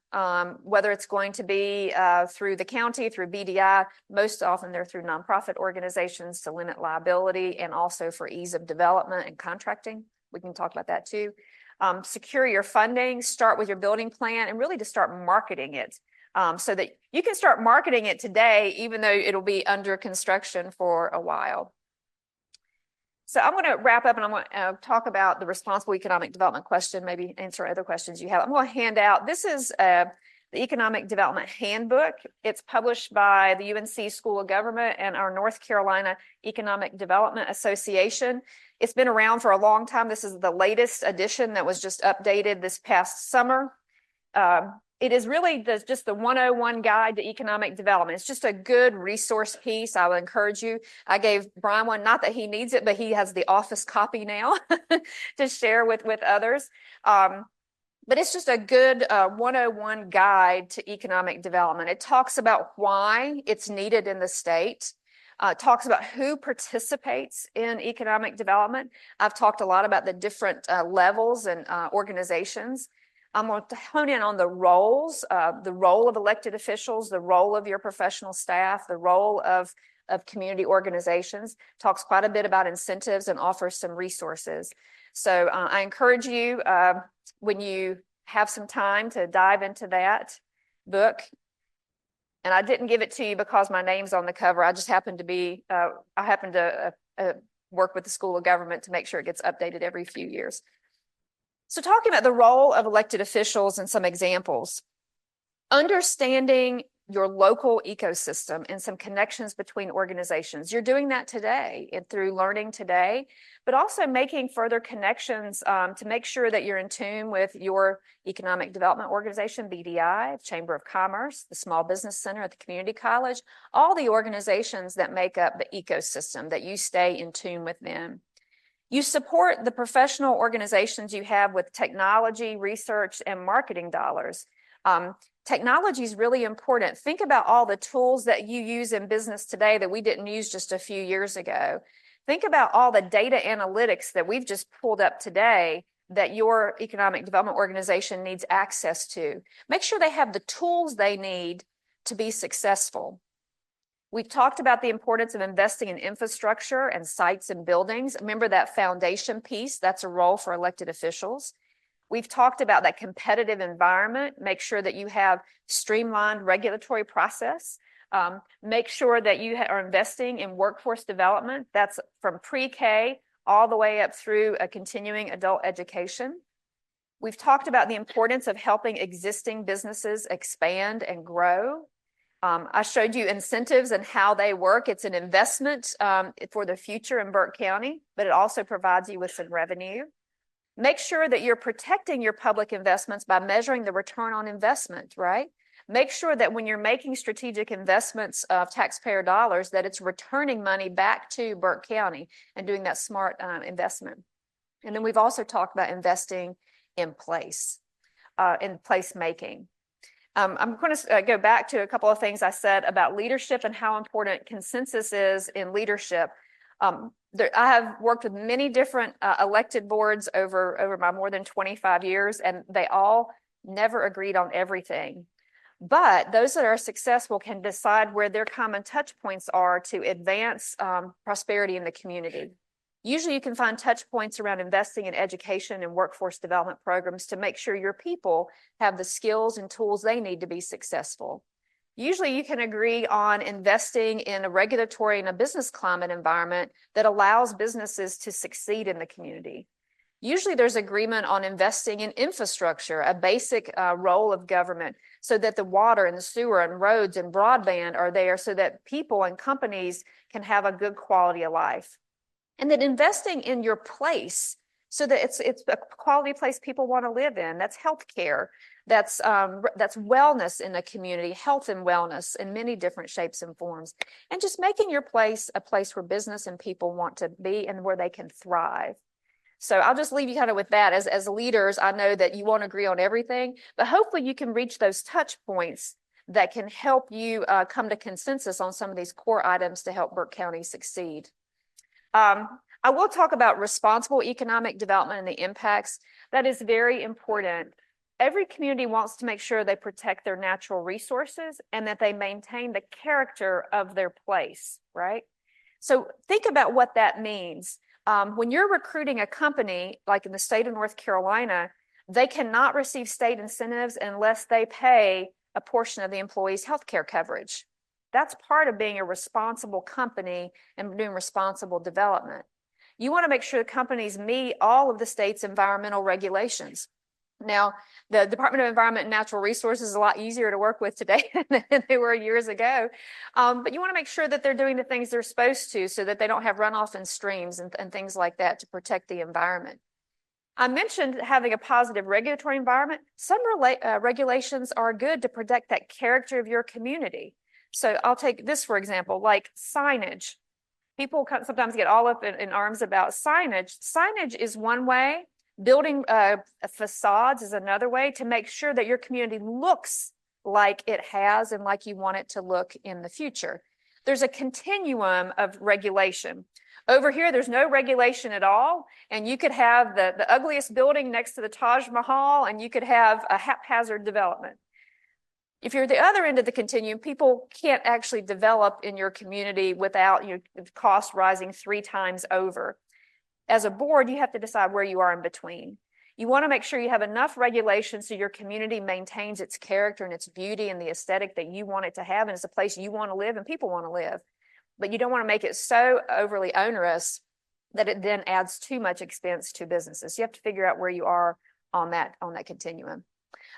whether it's going to be through the county, through BDI. Most often they're through nonprofit organizations to limit liability and also for ease of development and contracting. We can talk about that too. Secure your funding, start with your building plan, and really to start marketing it so that you can start marketing it today, even though it'll be under construction for a while. So I'm going to wrap up and I'm going to talk about the responsible economic development question, maybe answer other questions you have. I'm going to hand out, this is the Economic Development Handbook. It's published by the UNC School of Government and our North Carolina Economic Development Association. It's been around for a long time. This is the latest edition that was just updated this past summer. It is really just the 101 guide to economic development. It's just a good resource piece. I would encourage you. I gave Brian one, not that he needs it, but he has the office copy now to share with others. But it's just a good 101 guide to economic development. It talks about why it's needed in the state. Talks about who participates in economic development. I've talked a lot about the different levels and organizations. I'm going to hone in on the roles, the role of elected officials, the role of your professional staff, the role of community organizations. Talks quite a bit about incentives and offers some resources. So I encourage you when you have some time to dive into that book. And I didn't give it to you because my name's on the cover. I just happened to be, I happen to work with the School of Government to make sure it gets updated every few years. So talking about the role of elected officials and some examples, understanding your local ecosystem and some connections between organizations. You're doing that today and through Learning Today, but also making further connections to make sure that you're in tune with your economic development organization, BDI, Chamber of Commerce, the Small Business Center at the Community College, all the organizations that make up the ecosystem, that you stay in tune with them. You support the professional organizations you have with technology, research, and marketing dollars. Technology is really important. Think about all the tools that you use in business today that we didn't use just a few years ago. Think about all the data analytics that we've just pulled up today that your economic development organization needs access to. Make sure they have the tools they need to be successful. We've talked about the importance of investing in infrastructure and sites and buildings. Remember that foundation piece, that's a role for elected officials. We've talked about that competitive environment. Make sure that you have streamlined regulatory process. Make sure that you are investing in workforce development. That's from pre-K all the way up through a continuing adult education. We've talked about the importance of helping existing businesses expand and grow. I showed you incentives and how they work. It's an investment for the future in Burke County, but it also provides you with some revenue. Make sure that you're protecting your public investments by measuring the return on investment, right? Make sure that when you're making strategic investments of taxpayer dollars, that it's returning money back to Burke County and doing that smart investment. And then we've also talked about investing in place, in placemaking. I'm going to go back to a couple of things I said about leadership and how important consensus is in leadership. I have worked with many different elected boards over my more than 25 years, and they all never agreed on everything. But those that are successful can decide where their common touch points are to advance prosperity in the community. Usually you can find touch points around investing in education and workforce development programs to make sure your people have the skills and tools they need to be successful. Usually you can agree on investing in a regulatory and a business climate environment that allows businesses to succeed in the community. Usually there's agreement on investing in infrastructure, a basic role of government, so that the water and the sewer and roads and broadband are there so that people and companies can have a good quality of life. And then investing in your place so that it's a quality place people want to live in. That's healthcare. That's wellness in the community, health and wellness in many different shapes and forms. And just making your place a place where business and people want to be and where they can thrive. So I'll just leave you kind of with that. As leaders, I know that you won't agree on everything, but hopefully you can reach those touch points that can help you come to consensus on some of these core items to help Burke County succeed. I will talk about responsible economic development and the impacts. That is very important. Every community wants to make sure they protect their natural resources and that they maintain the character of their place, right? So think about what that means. When you're recruiting a company, like in the state of North Carolina, they cannot receive state incentives unless they pay a portion of the employee's healthcare coverage. That's part of being a responsible company and doing responsible development. You want to make sure companies meet all of the state's environmental regulations. Now, the Department of Environment and Natural Resources is a lot easier to work with today than they were years ago. But you want to make sure that they're doing the things they're supposed to so that they don't have runoff in streams and things like that to protect the environment. I mentioned having a positive regulatory environment. Some regulations are good to protect that character of your community. So I'll take this, for example, like signage. People sometimes get all up in arms about signage. Signage is one way. Building facades is another way to make sure that your community looks like it has and like you want it to look in the future. There's a continuum of regulation. Over here, there's no regulation at all, and you could have the ugliest building next to the Taj Mahal, and you could have a haphazard development. If you're the other end of the continuum, people can't actually develop in your community without cost rising 3 times over. As a board, you have to decide where you are in between. You want to make sure you have enough regulation so your community maintains its character and its beauty and the aesthetic that you want it to have, and it's a place you want to live and people want to live. But you don't want to make it so overly onerous that it then adds too much expense to businesses. You have to figure out where you are on that continuum.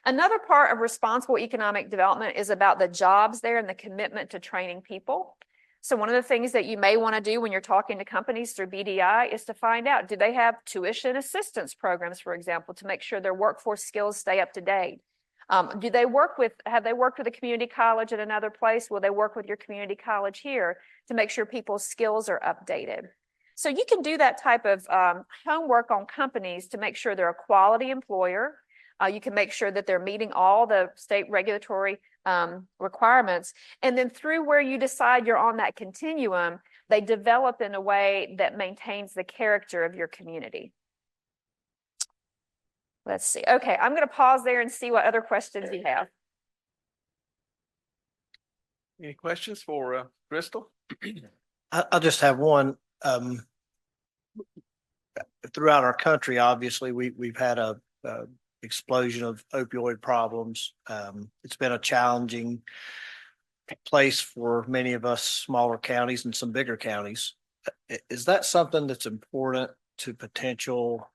Another part of responsible economic development is about the jobs there and the commitment to training people. So one of the things that you may want to do when you're talking to companies through BDI is to find out, do they have tuition assistance programs, for example, to make sure their workforce skills stay up to date? Have they worked with a community college at another place? Will they work with your community college here to make sure people's skills are updated? So you can do that type of homework on companies to make sure they're a quality employer. You can make sure that they're meeting all the state regulatory requirements. And then through where you decide you're on that continuum, they develop in a way that maintains the character of your community. Let's see. Okay, I'm going to pause there and see what other questions you have. Any questions for Crystal? I just have one. Throughout our country, obviously, we've had a explosion of opioid problems. It's been a challenging place for many of us smaller counties and some bigger counties. Is that something that's important to potential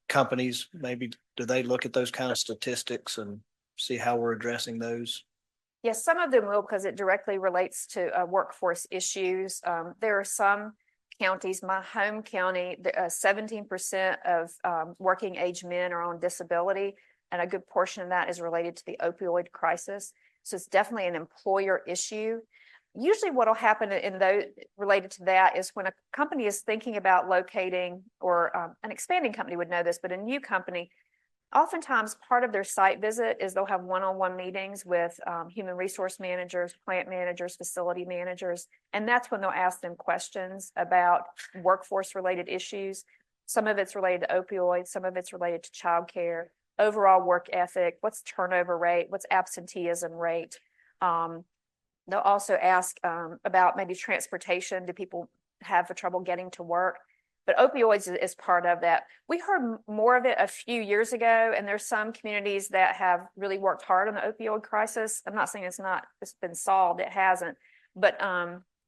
companies? Maybe do they look at those kind of statistics and see how we're addressing those? Yes, some of them will, because it directly relates to workforce issues. There are some counties, my home county, 17% of working age men are on disability, and a good portion of that is related to the opioid crisis. So it's definitely an employer issue. Usually what will happen in those related to that is when a company is thinking about locating, or an expanding company would know this, but a new company, Oftentimes, part of their site visit is they'll have one-on-one meetings with human resource managers, plant managers, facility managers, and that's when they'll ask them questions about workforce-related issues. Some of it's related to opioids, some of it's related to childcare, overall work ethic, what's turnover rate, what's absenteeism rate. They'll also ask about maybe transportation. Do people have trouble getting to work? But opioids is part of that. We heard more of it a few years ago, and there's some communities that have really worked hard on the opioid crisis. I'm not saying it's been solved, it hasn't, but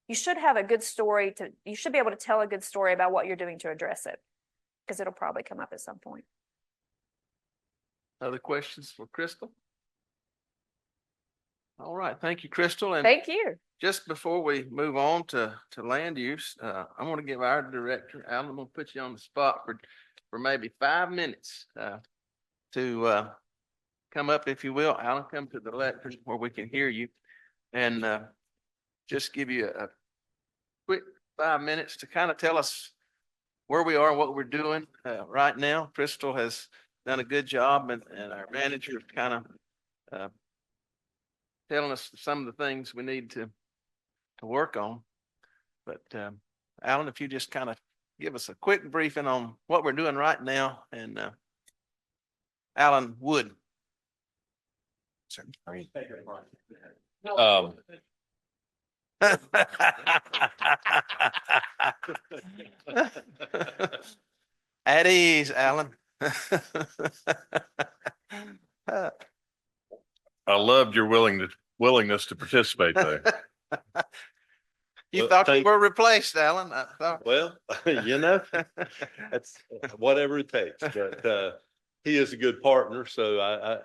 you should have a good story you should be able to tell a good story about what you're doing to address it, because it'll probably come up at some point. Other questions for Crystal? All right, thank you, Crystal. And Thank you. just before we move on to land use, I want to give our director, Alan, I'm going to put you on the spot for maybe 5 minutes to come up, if you will. Alan, come to the lectern where we can hear you, and just give you a quick 5 minutes to kind of tell us where we are, what we're doing right now. Crystal has done a good job, and our manager kind of telling us some of the things we need to work on. But Alan, if you just kind of give us a quick briefing on what we're doing right now, and Alan Wood. At ease, Alan. I loved your willingness to participate there. You Well, thought you thank- were replaced, Alan. I thought. Well, that's whatever it takes, but he is a good partner, so I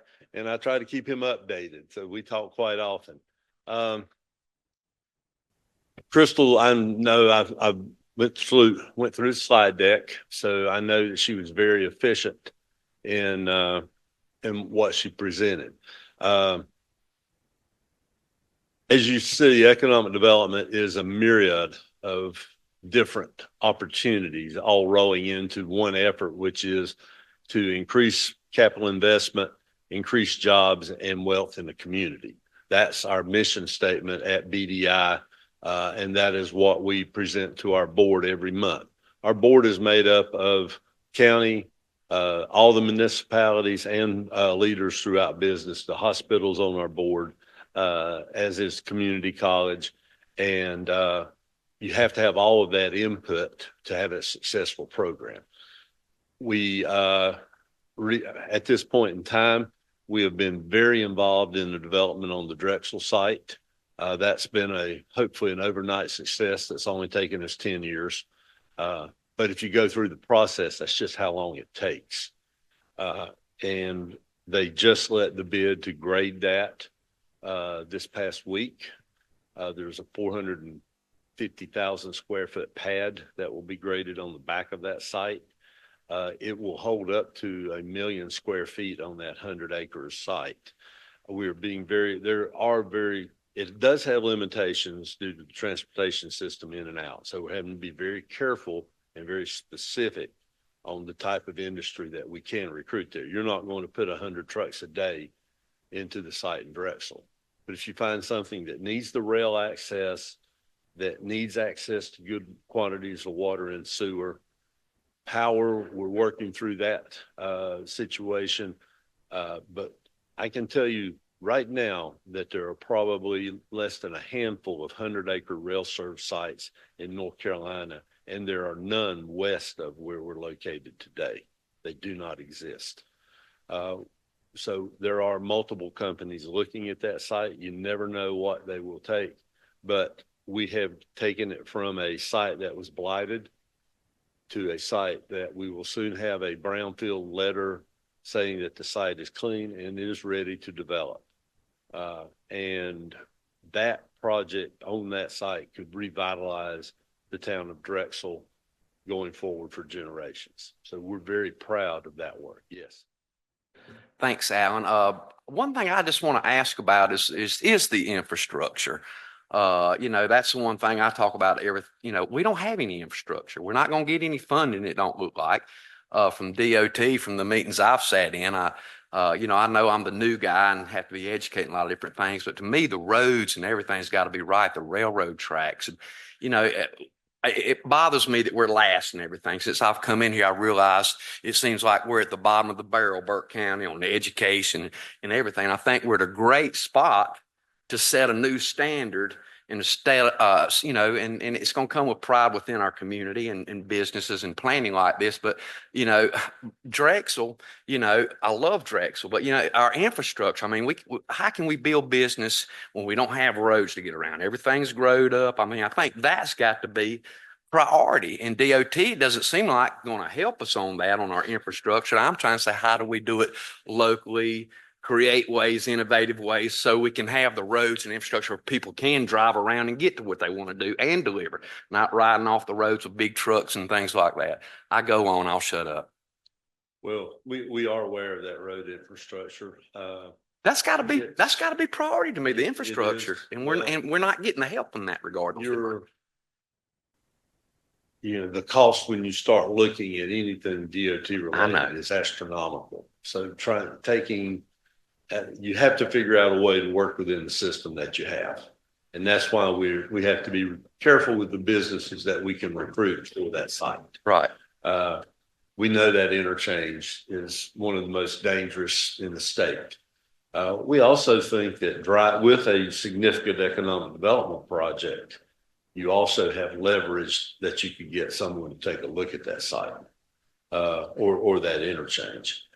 try to keep him updated, so we talk quite often. Crystal, I know I've went through the slide deck, so I know that she was very efficient in what she presented. As you see, economic development is a myriad of different opportunities all rolling into one effort, which is to increase capital investment, increase jobs and wealth in the community. That's our mission statement at BDI, and that is what we present to our board every month. Our board is made up of county, all the municipalities, and leaders throughout business. The hospital's on our board, as is community college, and you have to have all of that input to have a successful program. We at this point in time, we have been very involved in the development on the Drexel site. That's been hopefully an overnight success that's only taken us 10 years. But if you go through the process, that's just how long it takes. And they just let the bid to grade that this past week. There's a 450,000 square foot pad that will be graded on the back of that site. It will hold up to 1 million square feet on that 100-acre site. We're being it does have limitations due to the transportation system in and out. So we're having to be very careful and very specific on the type of industry that we can recruit there. You're not going to put 100 trucks a day into the site in Drexel. But if you find something that needs the rail access, that needs access to good quantities of water and sewer, power, we're working through that situation. But I can tell you right now that there are probably less than a handful of 100-acre rail served sites in North Carolina, and there are none west of where we're located today. They do not exist. So there are multiple companies looking at that site. You never know what they will take, but we have taken it from a site that was blighted to a site that we will soon have a brownfield letter saying that the site is clean and is ready to develop. And that project on that site could revitalize the town of Drexel going forward for generations. So we're very proud of that work. Yes. Thanks, Alan. One thing I just want to ask about is the infrastructure. That's the one thing I talk about we don't have any infrastructure. We're not going to get any funding, it don't look like. from DOT, from the meetings I've sat in. I know I'm the new guy and have to be educating a lot of different things, but to me, the roads and everything's got to be right. The railroad tracks, and it bothers me that we're last and everything. Since I've come in here, I realized it seems like we're at the bottom of the barrel, Burke County, on the education and everything. I think we're at a great spot to set a new standard and stay, and it's going to come with pride within our community and businesses and planning like this. But, Drexel, I love Drexel, but, our infrastructure, I mean, how can we build business when we don't have roads to get around? Everything's growed up. I mean, I think that's got to be priority, and DOT doesn't seem like going to help us on that, on our infrastructure. I'm trying to say, how do we do it locally? Create ways, innovative ways, so we can have the roads and infrastructure where people can drive around and get to what they want to do and deliver, not riding off the roads with big trucks and things like that. I go on, I'll shut up. Well, we are aware of that road infrastructure. That's got to be priority to me, the infrastructure, and Well, we're not getting the help in that regard. The cost when you start looking at anything DOT I know. related is astronomical. So you have to figure out a way to work within the system that you have. And that's why we have to be careful with the businesses that we can recruit for that site. Right. We know that interchange is one of the most dangerous in the state. We also think that with a significant economic development project, you also have leverage that you could get someone to take a look at that site or that interchange.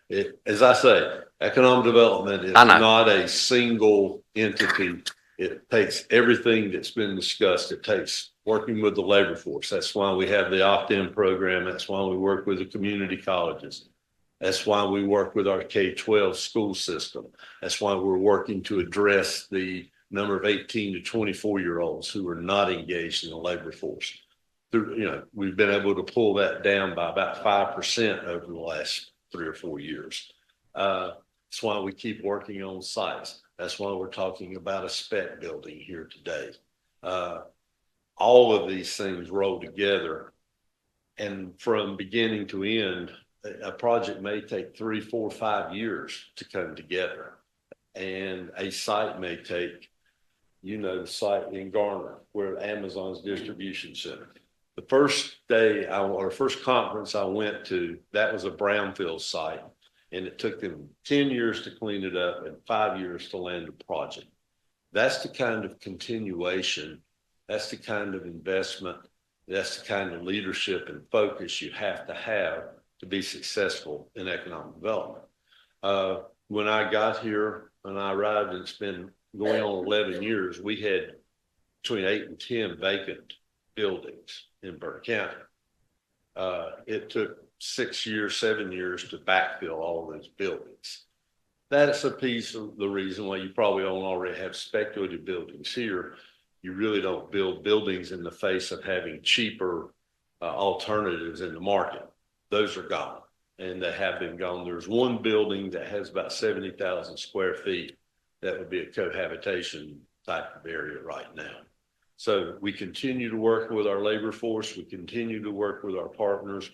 As I say, economic development is not a single entity. It takes everything that's been discussed. It takes working with the labor force. That's why we have the opt-in program. That's why we work with the community colleges. That's why we work with our K-12 school system. That's why we're working to address the number of 18 to 24-year-olds who are not engaged in the labor force. We've been able to pull that down by about 5% over the last 3 or 4 years. That's why we keep working on sites. That's why we're talking about a spec building here today. All of these things roll together, and from beginning to end, a project may take 3, 4, 5 years to come together, and a site may take, the site in Garner, where Amazon's distribution center. The first first conference I went to, that was a brownfield site, and it took them 10 years to clean it up and 5 years to land a project. That's the kind of continuation, that's the kind of investment, that's the kind of leadership and focus you have to be successful in economic development. When I got here, when I arrived, and it's been going on 11 years, we had between 8 and 10 vacant buildings in Burke County. It took 6 years, 7 years to backfill all of those buildings. That's a piece of the reason why you probably don't already have speculative buildings here. You really don't build buildings in the face of having cheaper alternatives in the market. Those are gone, and they have been gone. There's one building that has about 70,000 square feet that would be a cohabitation type of area right now. So we continue to work with our labor force. We continue to work with our partners.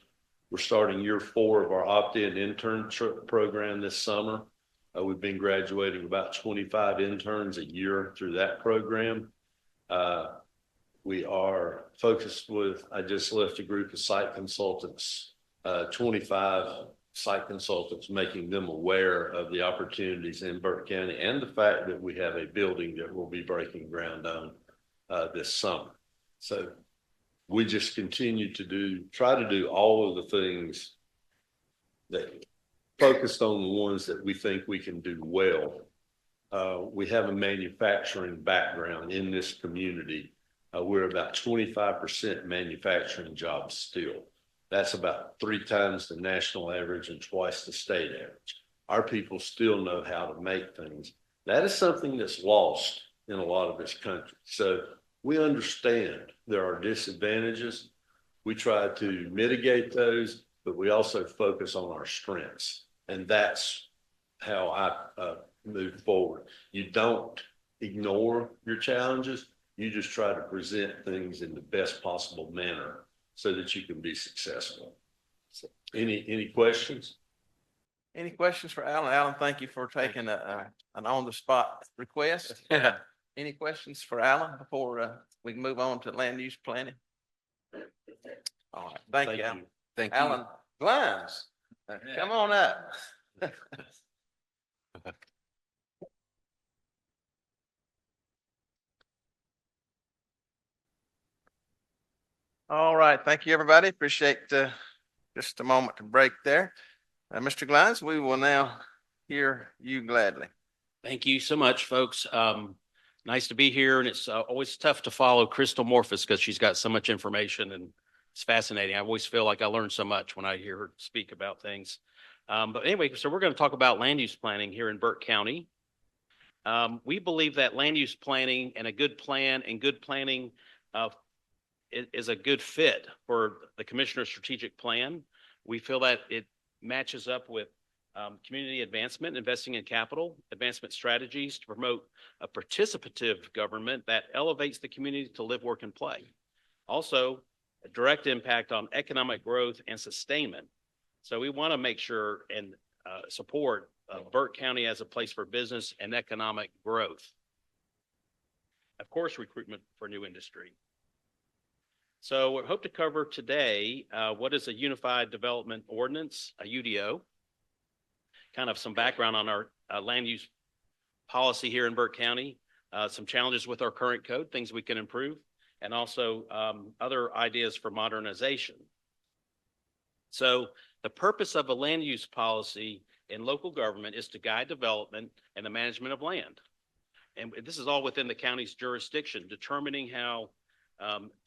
We're starting year 4 of our opt-in intern program this summer. We've been graduating about 25 interns a year through that program. We are focused I just left a group of site consultants, 25 site consultants, making them aware of the opportunities in Burke County and the fact that we have a building that we'll be breaking ground on this summer. So we just continue to try to do all of the things that focused on the ones that we think we can do well. We have a manufacturing background in this community. We're about 25% manufacturing jobs still. That's about 3 times the national average and twice the state average. Our people still know how to make things. That is something that's lost in a lot of this country. So we understand there are disadvantages. We try to mitigate those, but we also focus on our strengths. And that's how I move forward. You don't ignore your challenges. You just try to present things in the best possible manner so that you can be successful. Any questions? Any questions for Alan? Alan, thank you for taking an on-the-spot request. Any questions for Alan before we can move on to land use planning? All right, thank you, Alan. Thank you. Alan Glines, come on up. All right, thank you, everybody. Appreciate just a moment to break there. Mr. Glines, we will now hear you gladly. Thank you so much, folks. Nice to be here, and it's always tough to follow Crystal Morphus because she's got so much information and it's fascinating. I always feel like I learn so much when I hear her speak about things. But anyway, so we're going to talk about land use planning here in Burke County. We believe that land use planning and a good plan and good planning is a good fit for the commissioner's strategic plan. We feel that it matches up with community advancement, investing in capital, advancement strategies to promote a participative government that elevates the community to live, work, and play. Also, a direct impact on economic growth and sustainment. So we want to make sure and support Burke County as a place for business and economic growth. Of course, recruitment for new industry. So we hope to cover today what is a Unified Development Ordinance, a UDO, kind of some background on our land use policy here in Burke County, some challenges with our current code, things we can improve, and also other ideas for modernization. So the purpose of a land use policy in local government is to guide development and the management of land. And this is all within the county's jurisdiction, determining how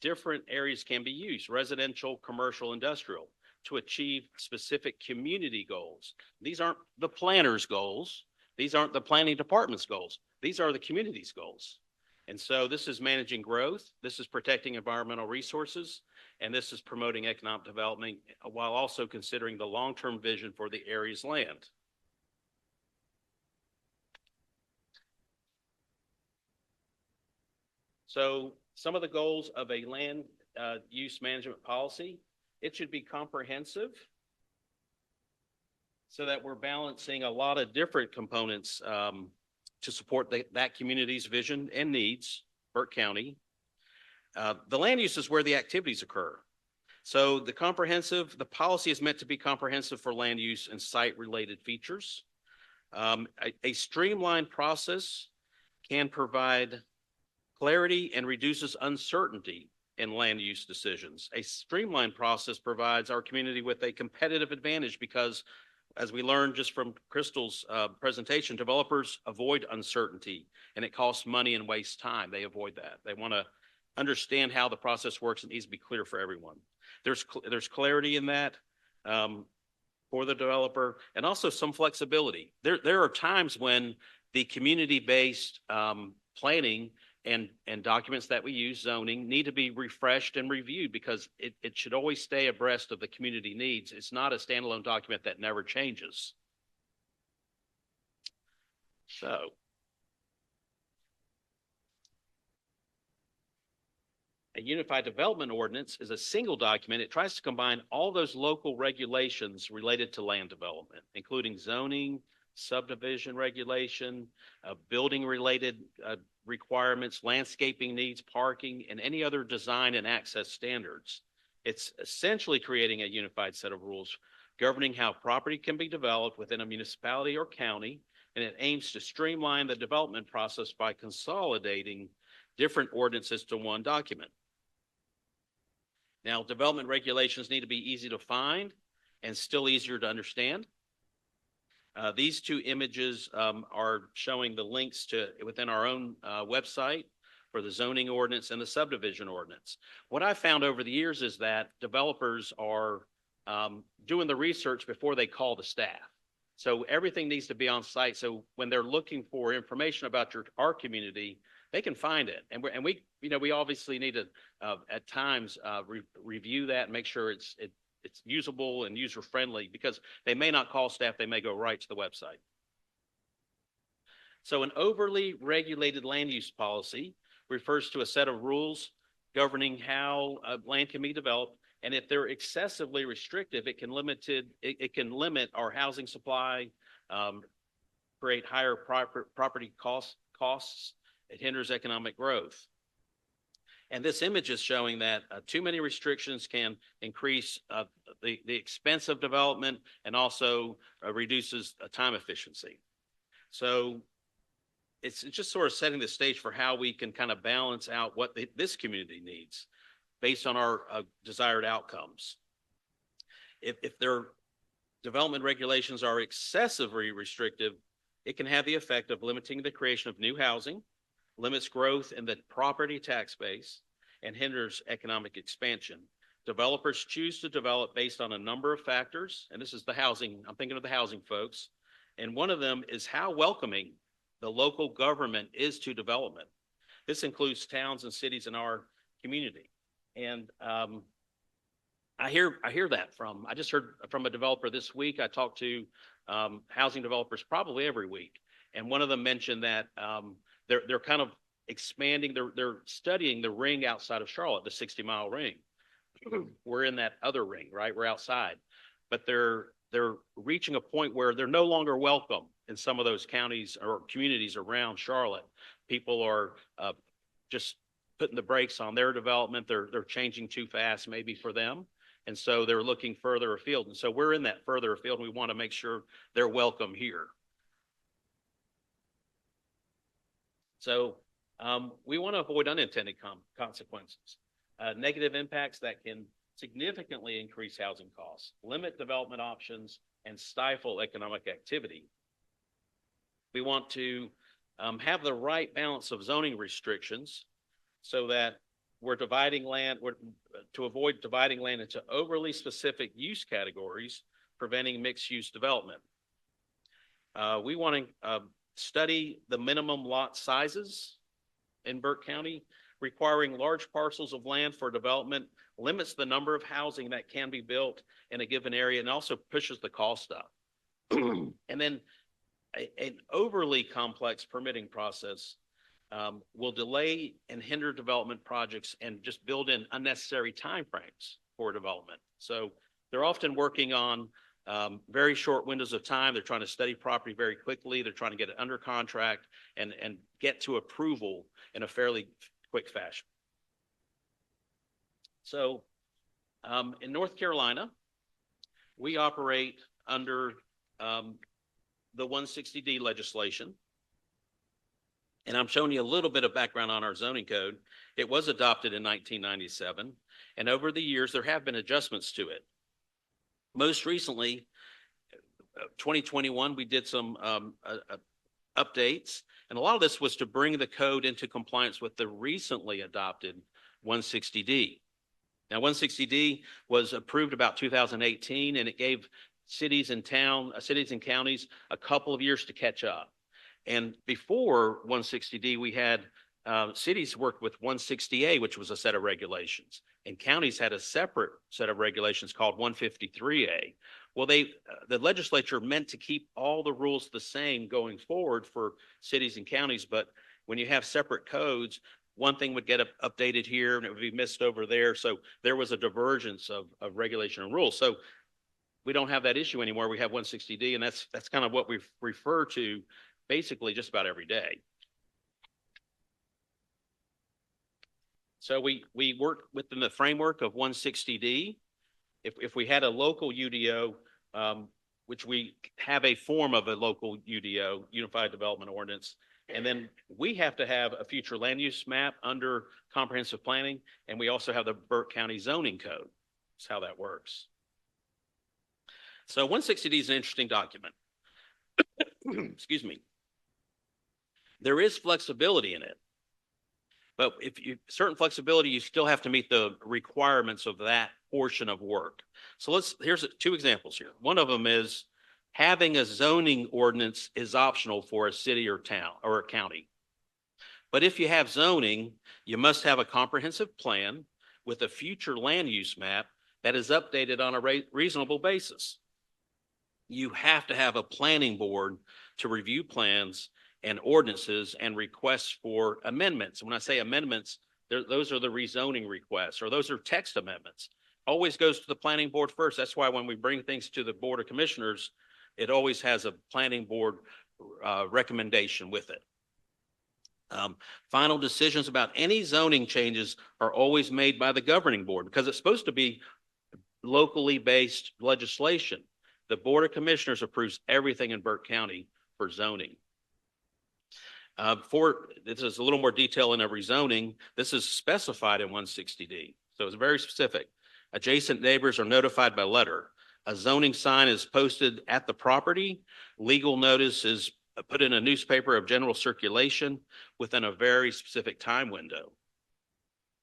different areas can be used, residential, commercial, industrial, to achieve specific community goals. These aren't the planner's goals. These aren't the planning department's goals. These are the community's goals. And so this is managing growth. This is protecting environmental resources. And this is promoting economic development while also considering the long-term vision for the area's land. So some of the goals of a land use management policy: it should be comprehensive so that we're balancing a lot of different components to support that community's vision and needs, Burke County. The land use is where the activities occur. So the policy is meant to be comprehensive for land use and site-related features. A streamlined process can provide clarity and reduces uncertainty in land use decisions. A streamlined process provides our community with a competitive advantage because, as we learned just from Crystal's presentation, developers avoid uncertainty, and it costs money and wastes time. They avoid that. They want to understand how the process works and needs to be clear for everyone. There's clarity in that for the developer, and also some flexibility. There are times when the community-based planning and documents that we use, zoning, need to be refreshed and reviewed because it should always stay abreast of the community needs. It's not a standalone document that never changes. So a Unified Development Ordinance is a single document. It tries to combine all those local regulations related to land development, including zoning, subdivision regulation, building related requirements, landscaping needs, parking, and any other design and access standards. It's essentially creating a unified set of rules governing how property can be developed within a municipality or county, and it aims to streamline the development process by consolidating different ordinances to one document. Now, development regulations need to be easy to find and still easier to understand. These two images are showing the links to within our own website for the zoning ordinance and the subdivision ordinance. What I found over the years is that developers are doing the research before they call the staff. So everything needs to be on site. So when they're looking for information about our community, they can find it. And we obviously need to at times review that and make sure it's usable and user friendly, because they may not call staff, they may go right to the website. So an overly regulated land use policy refers to a set of rules governing how land can be developed And if they're excessively restrictive, it can limit our housing supply, create higher property costs. It hinders economic growth. And this image is showing that too many restrictions can increase the expense of development and also reduces time efficiency. So it's just sort of setting the stage for how we can kind of balance out what this community needs based on our desired outcomes. If their development regulations are excessively restrictive, it can have the effect of limiting the creation of new housing, limits growth in the property tax base, and hinders economic expansion. Developers choose to develop based on a number of factors, and this is the housing, I'm thinking of the housing folks, and one of them is how welcoming the local government is to development. This includes towns and cities in our community. And I hear that I just heard from a developer this week. I talked to housing developers probably every week. And one of them mentioned that they're kind of expanding, they're studying the ring outside of Charlotte, the 60-mile ring. We're in that other ring, right? We're outside. But they're reaching a point where they're no longer welcome in some of those counties or communities around Charlotte. People are just putting the brakes on their development. They're changing too fast maybe for them. And so they're looking further afield. And so we're in that further afield, and we want to make sure they're welcome here. So we want to avoid unintended consequences, negative impacts that can significantly increase housing costs, limit development options, and stifle economic activity. We want to have the right balance of zoning restrictions so that we're dividing land, to avoid dividing land into overly specific use categories, preventing mixed use development. We want to study the minimum lot sizes in Burke County. Requiring large parcels of land for development limits the number of housing that can be built in a given area and also pushes the cost up. And then an overly complex permitting process will delay and hinder development projects and just build in unnecessary timeframes for development. So they're often working on very short windows of time. They're trying to study property very quickly. They're trying to get it under contract and get to approval in a fairly quick fashion. So in North Carolina, we operate under the 160D legislation. And I'm showing you a little bit of background on our zoning code. It was adopted in 1997. And over the years, there have been adjustments to it. Most recently, 2021, we did some updates. And a lot of this was to bring the code into compliance with the recently adopted 160D. Now, 160D was approved about 2018, and it gave cities and counties a couple of years to catch up. And before 160D, we had cities worked with 160A, which was a set of regulations, and counties had a separate set of regulations called 153A. Well, the legislature meant to keep all the rules the same going forward for cities and counties, but when you have separate codes, one thing would get updated here and it would be missed over there. So there was a divergence of regulation and rules. So we don't have that issue anymore. We have 160D, and that's kind of what we refer to basically just about every day. So we work within the framework of 160D. If we had a local UDO, which we have a form of a local UDO, Unified Development Ordinance, and then we have to have a future land use map under comprehensive planning, and we also have the Burke County zoning code. That's how that works. So 160D is an interesting document. Excuse me. There is flexibility in it, but certain flexibility, you still have to meet the requirements of that portion of work. So here's two examples here. One of them is having a zoning ordinance is optional for a city or town or a county. But if you have zoning, you must have a comprehensive plan with a future land use map that is updated on a reasonable basis. You have to have a planning board to review plans and ordinances and requests for amendments. When I say amendments, those are the rezoning requests, or those are text amendments. always goes to the planning board first. That's why when we bring things to the Board of Commissioners, it always has a planning board recommendation with it. Final decisions about any zoning changes are always made by the governing board because it's supposed to be locally based legislation. The Board of Commissioners approves everything in Burke County for zoning. This is a little more detail in every zoning. This is specified in 160D. So it's very specific. Adjacent neighbors are notified by letter. A zoning sign is posted at the property. Legal notice is put in a newspaper of general circulation within a very specific time window.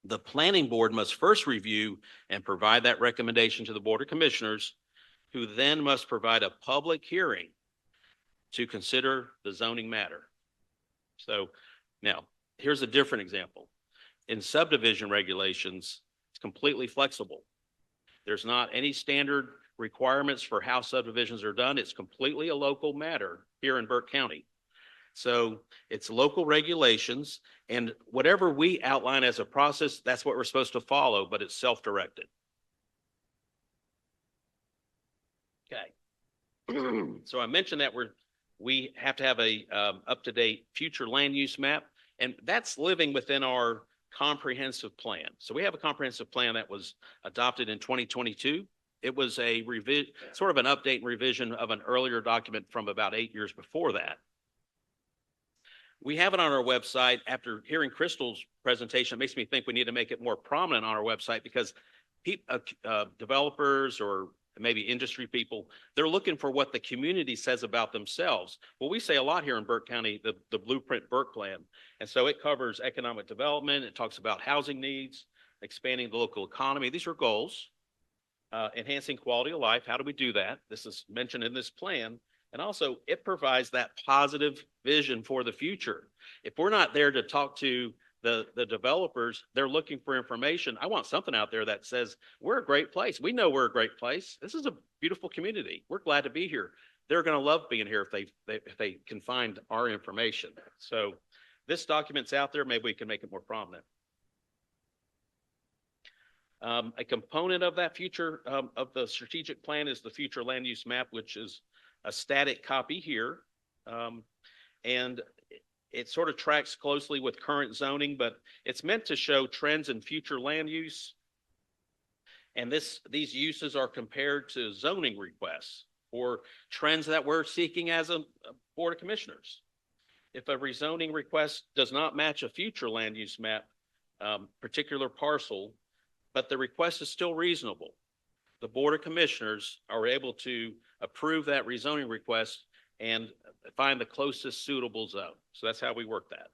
The planning board must first review and provide that recommendation to the Board of Commissioners, who then must provide a public hearing to consider the zoning matter. So now here's a different example. In subdivision regulations, it's completely flexible. There's not any standard requirements for how subdivisions are done. It's completely a local matter here in Burke County. So it's local regulations, and whatever we outline as a process, that's what we're supposed to follow, but it's self-directed. Okay. So I mentioned that we have to have a up-to-date future land use map, and that's living within our comprehensive plan. So we have a comprehensive plan that was adopted in 2022. It was a sort of an update and revision of an earlier document from about 8 years before that. We have it on our website. After hearing Crystal's presentation, it makes me think we need to make it more prominent on our website because developers or maybe industry people, they're looking for what the community says about themselves. Well, we say a lot here in Burke County, the Blueprint Burke Plan. And so it covers economic development. It talks about housing needs, expanding the local economy. These are goals. Enhancing quality of life. How do we do that? This is mentioned in this plan. And also it provides that positive vision for the future. If we're not there to talk to the developers, they're looking for information. I want something out there that says, we're a great place. We know we're a great place. This is a beautiful community. We're glad to be here. They're going to love being here if they can find our information. So this document's out there. Maybe we can make it more prominent. A component of that future of the strategic plan is the future land use map, which is a static copy here. And it sort of tracks closely with current zoning, but it's meant to show trends in future land use. And these uses are compared to zoning requests or trends that we're seeking as a Board of Commissioners. If a rezoning request does not match a future land use map, particular parcel, but the request is still reasonable, the Board of Commissioners are able to approve that rezoning request and find the closest suitable zone. So that's how we work that.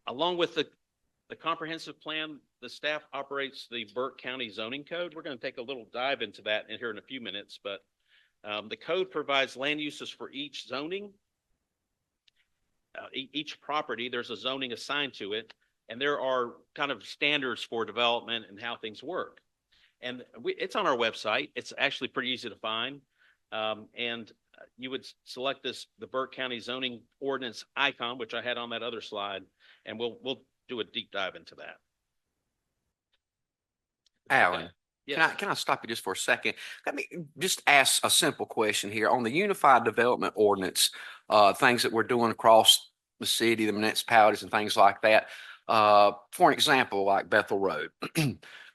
Along with the comprehensive plan, the staff operates the Burke County zoning code. We're going to take a little dive into that in here in a few minutes, but the code provides land uses for each zoning. Each property, there's a zoning assigned to it, and there are kind of standards for development and how things work. And it's on our website. It's actually pretty easy to find. And you would select the Burke County zoning ordinance icon, which I had on that other slide, and we'll do a deep dive into that. Alan, Okay. Yes. can I stop you just for a second? Let me just ask a simple question here on the Unified Development Ordinance, things that we're doing across the city, the municipalities and things like that. For an example, like Bethel Road.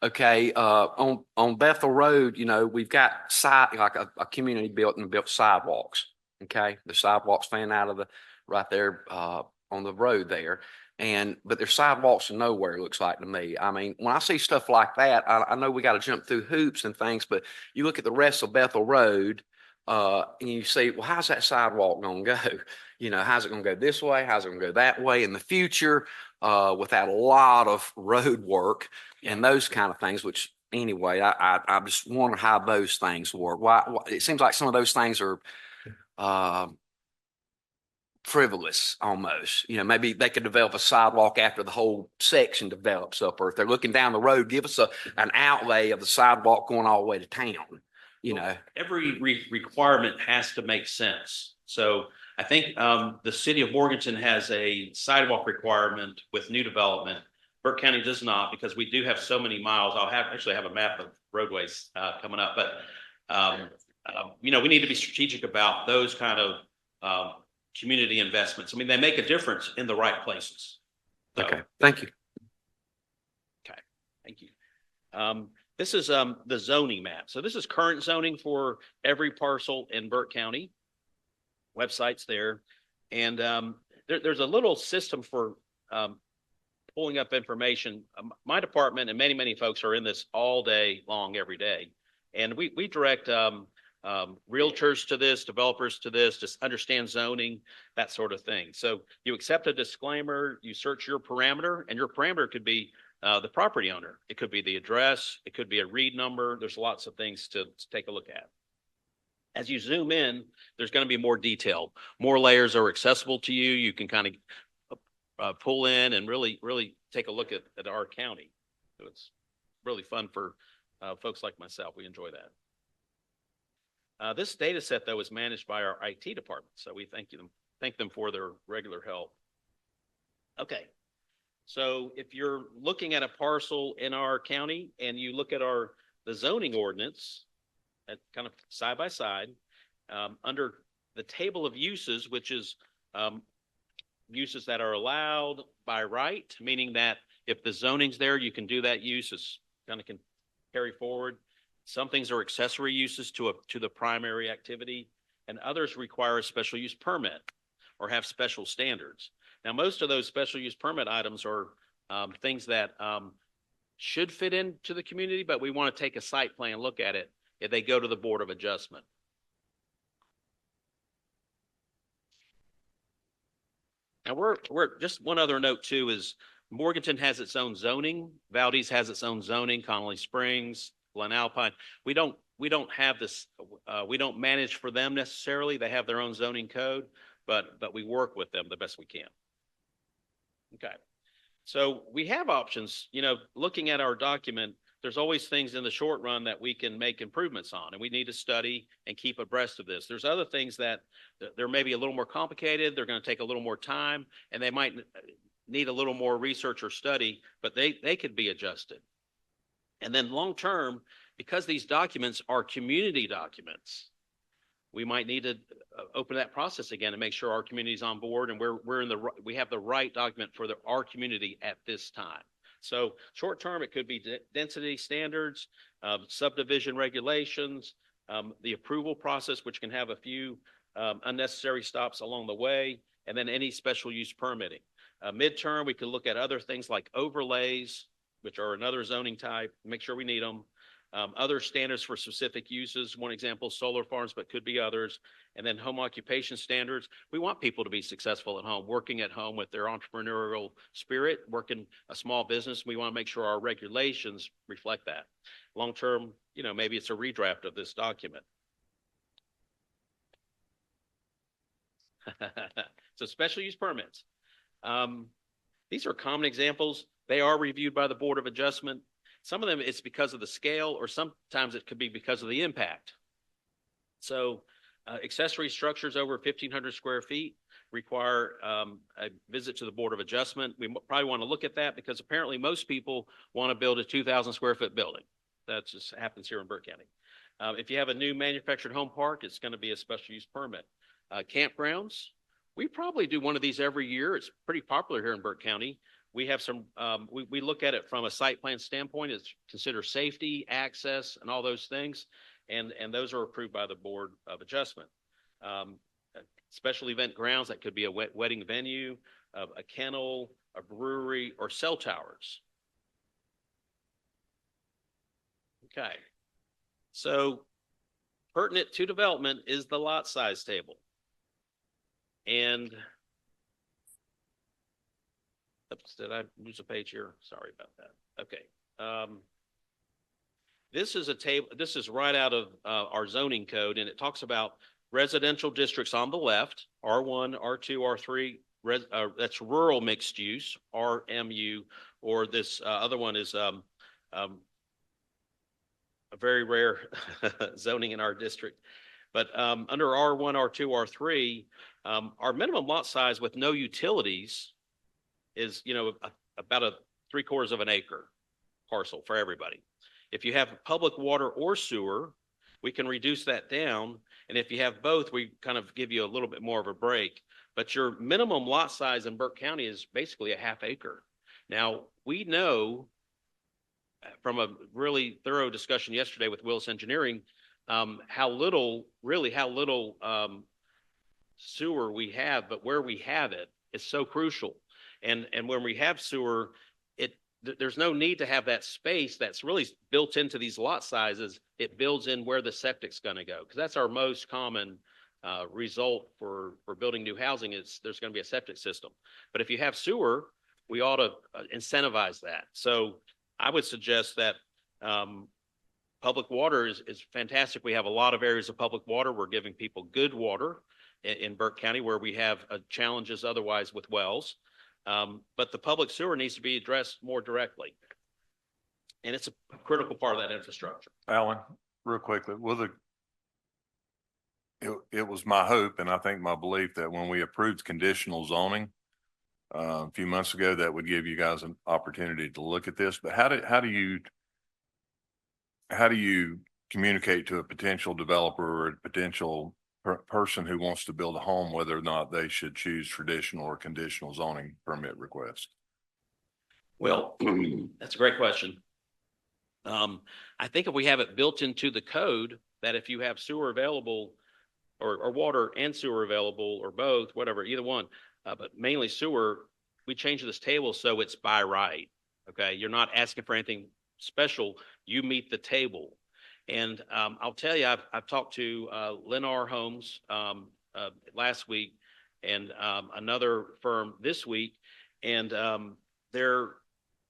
Okay, on Bethel Road, we've got a community built sidewalks. Okay, the sidewalks fan out of right there on the road there. But there's sidewalks to nowhere, it looks like to me. I mean, when I see stuff like that, I know we got to jump through hoops and things, but you look at the rest of Bethel Road, and you say, well, how's that sidewalk going to go? How's it going to go this way? How's it going to go that way in the future? Without a lot of road work and those kind of things, which anyway, I just wonder how those things work. Why it seems like some of those things are frivolous almost. Maybe they could develop a sidewalk after the whole section develops up, or if they're looking down the road, give us an outlay of the sidewalk going all the way to town. Every requirement has to make sense. So I think the city of Morganton has a sidewalk requirement with new development Burke County does not, because we do have so many miles. Actually have a map of roadways coming up, but you know, we need to be strategic about those kind of community investments. I mean, they make a difference in the right places. So, Okay, thank you. okay, thank you. This is the zoning map. So this is current zoning for every parcel in Burke County. Website's there. And there's a little system for pulling up information. My department and many folks are in this all day long, every day. And we direct realtors to this, developers to this, to understand zoning, that sort of thing. So you accept a disclaimer, you search your parameter, and your parameter could be the property owner. It could be the address. It could be a read number. There's lots of things to take a look at. As you zoom in, there's going to be more detail. More layers are accessible to you. You can kind of pull in and really take a look at our county. So it's really fun for folks like myself. We enjoy that. This data set, though, is managed by our IT department. So we thank them for their regular help. Okay. So if you're looking at a parcel in our county and you look at the zoning ordinance, at kind of side by side, under the table of uses, which is uses that are allowed by right, meaning that if the zoning's there, you can do that use as kind of can carry forward. Some things are accessory uses to the primary activity, and others require a special use permit or have special standards. Now, most of those special use permit items are things that should fit into the community, but we want to take a site plan look at it if they go to the Board of Adjustment. Now we're just one other note too is Morganton has its own zoning. Valdez has its own zoning. Connolly Springs, Glen Alpine. We don't have this. We don't manage for them necessarily. They have their own zoning code, but we work with them the best we can. Okay. So we have options. You know, looking at our document, there's always things in the short run that we can make improvements on, and we need to study and keep abreast of this. There's other things that they're maybe a little more complicated. They're going to take a little more time, and they might need a little more research or study, but they could be adjusted. And then long term, because these documents are community documents, we might need to open that process again and make sure our community is on board and we have the right document for our community at this time. So short term, it could be density standards, subdivision regulations, the approval process, which can have a few unnecessary stops along the way, and then any special use permitting. Midterm, we could look at other things like overlays, which are another zoning type, make sure we need them. Other standards for specific uses, one example, solar farms, but could be others. And then home occupation standards. We want people to be successful at home, working at home with their entrepreneurial spirit, working a small business. We want to make sure our regulations reflect that. Long term, you know, maybe it's a redraft of this document. So special use permits. These are common examples. They are reviewed by the Board of Adjustment. Some of them it's because of the scale, or sometimes it could be because of the impact. So accessory structures over 1,500 square feet require a visit to the Board of Adjustment. We probably want to look at that because apparently most people want to build a 2,000 square foot building. That just happens here in Burke County. If you have a new manufactured home park, it's going to be a special use permit. Campgrounds, we probably do one of these every year. It's pretty popular here in Burke County. We have some, we look at it from a site plan standpoint. It's consider safety, access, and all those things. And those are approved by the Board of Adjustment. Special event grounds, that could be a wedding venue, a kennel, a brewery, or cell towers. Okay. So pertinent to development is the lot size table. And oops, did I lose a page here? Sorry about that. Okay. This is a table. This is right out of our zoning code, and it talks about residential districts on the left, R1, R2, R3. That's rural mixed use, RMU, or this other one is a very rare zoning in our district. But under R1, R2, R3, our minimum lot size with no utilities is, you know, about a 3/4 of an acre parcel for everybody. If you have public water or sewer, we can reduce that down. And if you have both, we kind of give you a little bit more of a break. But your minimum lot size in Burke County is basically a 1/2 acre. Now, we know from a really thorough discussion yesterday with Willis Engineering, how little sewer we have, but where we have it is so crucial. And when we have sewer, there's no need to have that space that's really built into these lot sizes. It builds in where the septic's going to go, because that's our most common result for building new housing is there's going to be a septic system. But if you have sewer, we ought to incentivize that. So I would suggest that public water is fantastic. We have a lot of areas of public water. We're giving people good water in Burke County where we have challenges otherwise with wells. But the public sewer needs to be addressed more directly. And it's a critical part of that infrastructure. Alan, real quickly, it was my hope and I think my belief that when we approved conditional zoning a few months ago, that would give you guys an opportunity to look at this. But how do you communicate to a potential developer or a potential person who wants to build a home whether or not they should choose traditional or conditional zoning permit request? Well, that's a great question. I think if we have it built into the code that if you have sewer available or water and sewer available or both, whatever, either one, but mainly sewer, we change this table so it's by right. Okay, you're not asking for anything special. You meet the table. And I'll tell you, I've talked to Lennar Homes last week and another firm this week, and they're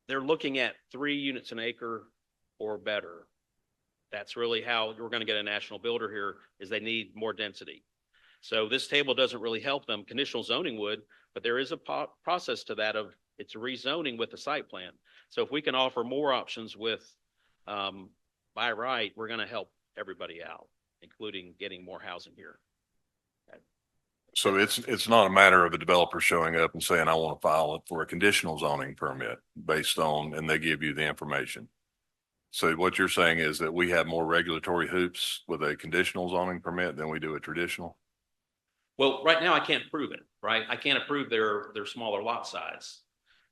looking at 3 units an acre or better. That's really how we're going to get a national builder here, is they need more density. So this table doesn't really help them. Conditional zoning would, but there is a process to that of it's rezoning with the site plan. So if we can offer more options with by right, we're going to help everybody out, including getting more housing here. So it's not a matter of a developer showing up and saying, I want to file it for a conditional zoning permit based on, and they give you the information. So what you're saying is that we have more regulatory hoops with a conditional zoning permit than we do a traditional? Well, right now I can't approve it, right? I can't approve their smaller lot size,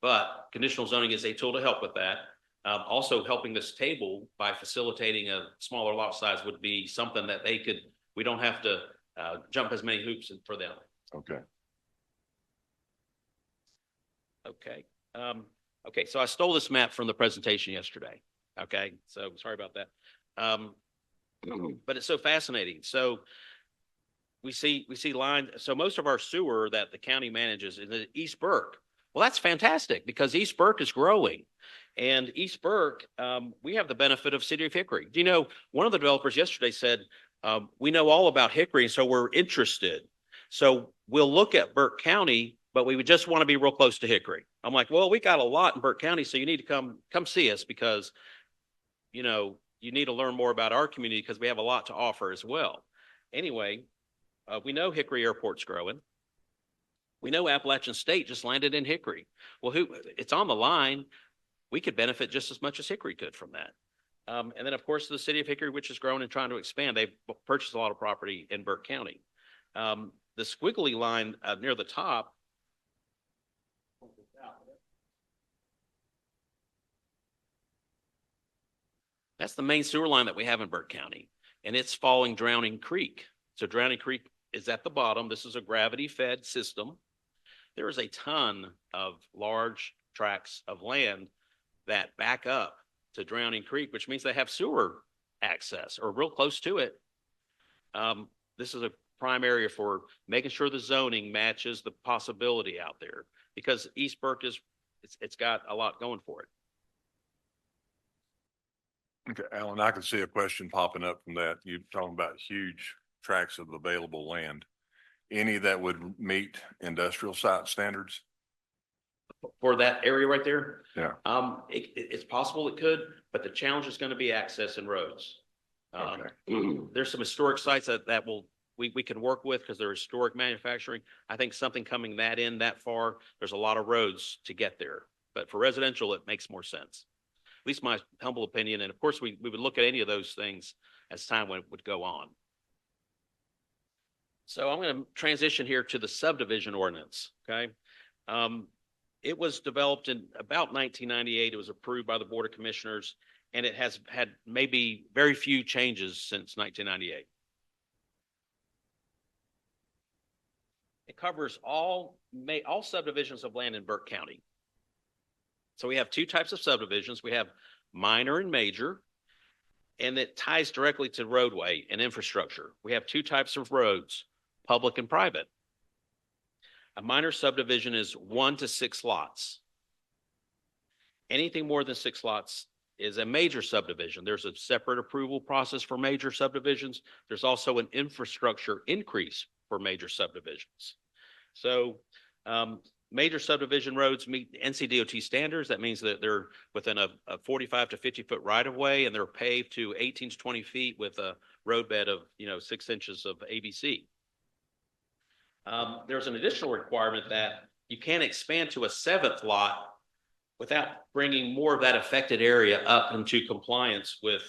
but conditional zoning is a tool to help with that. Also helping this table by facilitating a smaller lot size would be something that we don't have to jump as many hoops for them. Okay. Okay. Okay. So I stole this map from the presentation yesterday. Okay. So sorry about that. But it's so fascinating. So we see lines. So most of our sewer that the county manages is in East Burke. Well, that's fantastic because East Burke is growing. And East Burke, we have the benefit of City of Hickory. Do you know, one of the developers yesterday said, we know all about Hickory, so we're interested. So we'll look at Burke County, but we would just want to be real close to Hickory. I'm like, well, we got a lot in Burke County, so you need to come see us because, you know, you need to learn more about our community because we have a lot to offer as well. Anyway, we know Hickory Airport's growing. We know Appalachian State just landed in Hickory. Well, it's on the line. We could benefit just as much as Hickory could from that. And then, of course, the City of Hickory, which has grown and trying to expand, they've purchased a lot of property in Burke County. The squiggly line near the top, that's the main sewer line that we have in Burke County, and it's following Drowning Creek. So Drowning Creek is at the bottom. This is a gravity-fed system. There is a ton of large tracts of land that back up to Drowning Creek, which means they have sewer access or real close to it. This is a prime area for making sure the zoning matches the possibility out there because East Burke it's got a lot going for it. Okay, Alan, I can see a question popping up from that. You're talking about huge tracts of available land. Any that would meet industrial site standards? For that area right there? Yeah. It's possible it could, but the challenge is going to be access and roads. There's some historic sites that we can work with because they're historic manufacturing. I think something coming that far, there's a lot of roads to get there. but for residential, it makes more sense. At least my humble opinion. And of course, we would look at any of those things as time would go on. So I'm going to transition here to the subdivision ordinance. Okay. It was developed in about 1998. It was approved by the Board of Commissioners, and it has had maybe very few changes since 1998. It covers all subdivisions of land in Burke County. So we have two types of subdivisions. We have minor and major, and it ties directly to roadway and infrastructure. We have two types of roads, public and private. A minor subdivision is 1 to 6 lots. Anything more than 6 lots is a major subdivision. There's a separate approval process for major subdivisions. There's also an infrastructure increase for major subdivisions. So major subdivision roads meet NCDOT standards. That means that they're within a 45 to 50 foot right of way, and they're paved to 18 to 20 feet with a roadbed of 6 inches of ABC. There's an additional requirement that you can't expand to a 7th lot without bringing more of that affected area up into compliance with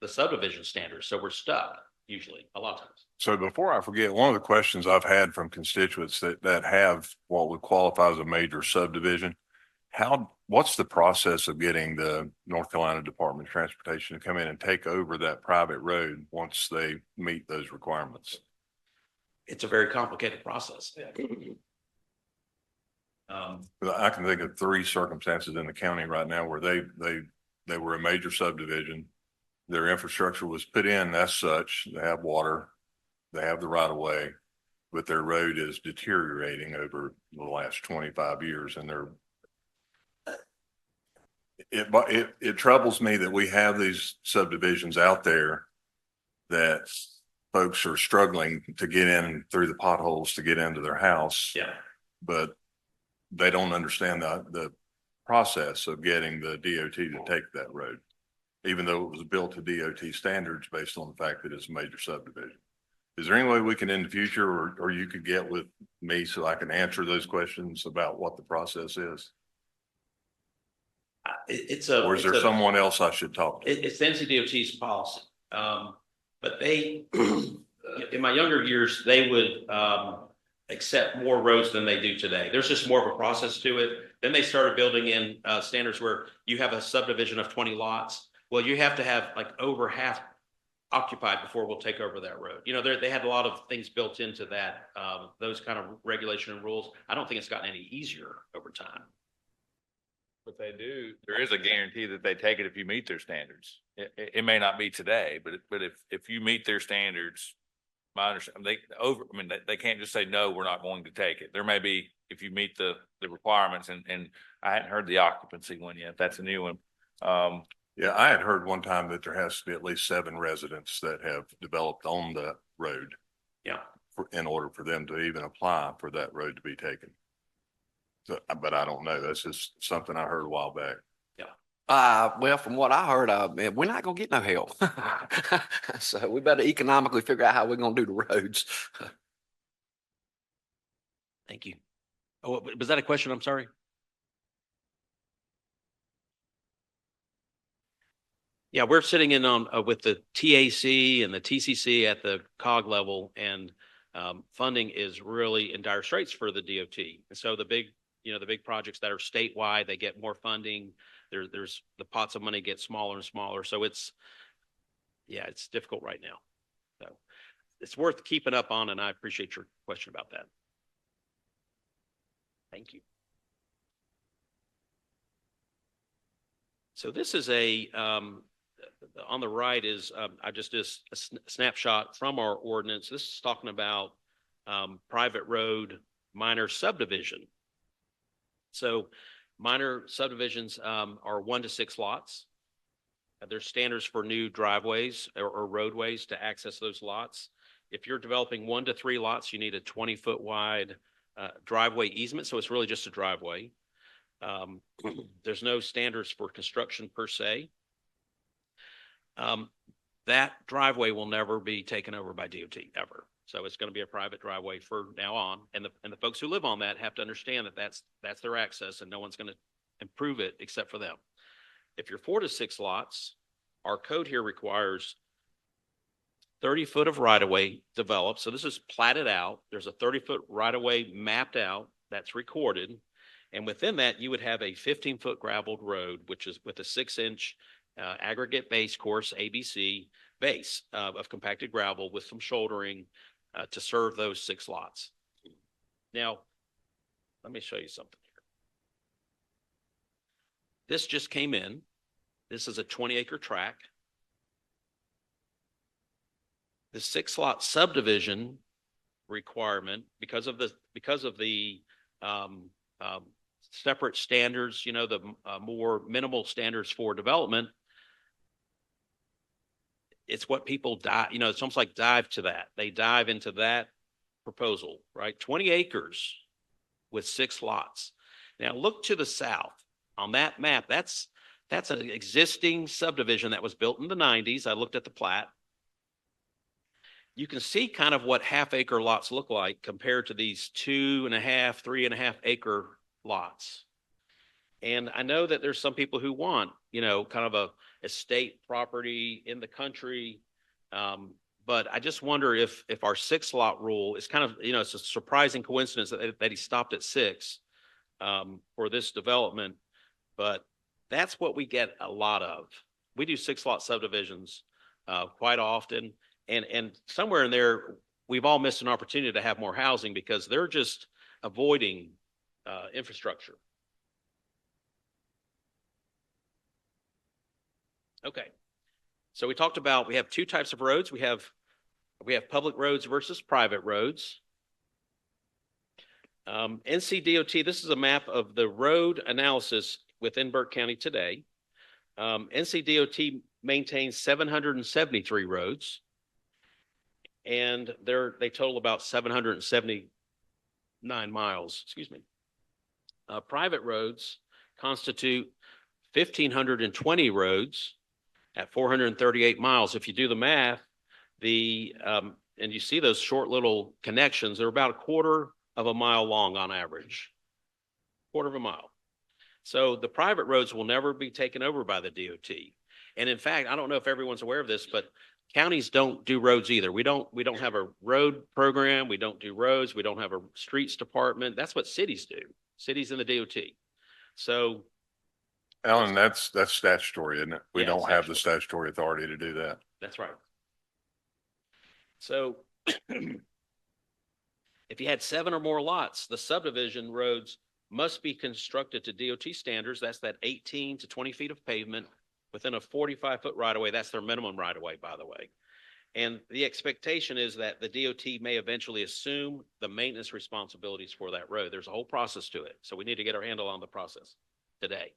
the subdivision standards. So we're stuck usually a lot of times. So before I forget, one of the questions I've had from constituents that have what would qualify as a major subdivision, what's the process of getting the North Carolina Department of Transportation to come in and take over that private road once they meet those requirements? It's a very complicated process. I can think of 3 circumstances in the county right now where they were a major subdivision. Their infrastructure was put in as such. They have water, they have the right of way, but their road is deteriorating over the last 25 years. And it troubles me that we have these subdivisions out there that folks are struggling to get in through the potholes to get into their house. Yeah. But they don't understand the process of getting the DOT to take that road, even though it was built to DOT standards based on the fact that it's a major subdivision. Is there any way we can in the future, or you could get with me so I can answer those questions about what the process is? Or is there someone else I should talk to? It's NCDOT's policy. But they, in my younger years, they would accept more roads than they do today. There's just more of a process to it. Then they started building in standards where you have a subdivision of 20 lots. Well, you have to have like over half occupied before we'll take over that road. They had a lot of things built into that, those kind of regulation and rules. I don't think it's gotten any easier over time. But there is a guarantee that they take it if you meet their standards. It may not be today, but if you meet their standards, my understanding, they can't just say, no, we're not going to take it. There may be, if you meet the requirements, and I hadn't heard the occupancy one yet. That's a new one. Yeah, I had heard one time that there has to be at least 7 residents that have developed on the road. Yeah. In order for them to even apply for that road to be taken. So, but I don't know. That's just something I heard a while back. Well, from what I heard, we're not gonna get no help. So we better economically figure out how we're gonna do the roads. Thank you. Oh, was that a question? I'm sorry. Yeah, we're sitting in on with the TAC and the TCC at the COG level, and funding is really in dire straits for the DOT. And so the big projects that are statewide, they get more funding. There's the pots of money get smaller and smaller. So it's difficult right now. So it's worth keeping up on, and I appreciate your question about that. Thank you. So this is on the right is, I just did a snapshot from our ordinance. This is talking about private road minor subdivision. So minor subdivisions are 1 to 6 lots. There's standards for new driveways or roadways to access those lots. If you're developing 1 to 3 lots, you need a 20-foot wide driveway easement. So it's really just a driveway. There's no standards for construction per se. That driveway will never be taken over by DOT ever. So it's going to be a private driveway for now on. And the folks who live on that have to understand that that's their access, and no one's going to improve it except for them. If you're 4 to 6 lots, our code here requires 30-foot of right-of-way developed. So this is platted out. There's a 30-foot right-of-way mapped out that's recorded. And within that, you would have a 15-foot graveled road, which is with a 6-inch aggregate base course, ABC base of compacted gravel with some shouldering to serve those 6 lots. Now, let me show you something here. This just came in. This is a 20-acre tract. The 6-lot subdivision requirement, because of the separate standards, you know, the more minimal standards for development, it's what people dive, you know, it's almost like dive to that. They dive into that proposal, right? 20 acres with 6 lots. Now look to the south on that map. That's an existing subdivision that was built in the 90s. I looked at the plat. You can see kind of what half-acre lots look like compared to these 2.5, 3.5 acre lots. And I know that there's some people who want, you know, kind of a estate property in the country. But I just wonder if our 6-lot rule is kind of, you know, it's a surprising coincidence that he stopped at 6 for this development. But that's what we get a lot of. We do 6-lot subdivisions quite often. And somewhere in there, we've all missed an opportunity to have more housing because they're just avoiding infrastructure. Okay. So we talked about, we have 2 types of roads. We have public roads versus private roads. NCDOT, this is a map of the road analysis within Burke County today. NCDOT maintains 773 roads. And they total about 779 miles, excuse me. Private roads constitute 1,520 roads at 438 miles. If you do the math, and you see those short little connections, they're about 1/4 of a mile long on average, 1/4 of a mile. So the private roads will never be taken over by the DOT. And in fact, I don't know if everyone's aware of this, but counties don't do roads either. We don't have a road program. We don't do roads. We don't have a streets department. That's what cities do. Cities and the DOT. So, Alan, that's statutory, isn't it? We Yeah, don't have the statutory authority to do that. that's right. So if you had 7 or more lots, the subdivision roads must be constructed to DOT standards. That's that 18 to 20 feet of pavement within a 45-foot right-of-way. That's their minimum right-of-way, by the way. And the expectation is that the DOT may eventually assume the maintenance responsibilities for that road. There's a whole process to it. So we need to get our handle on the process today.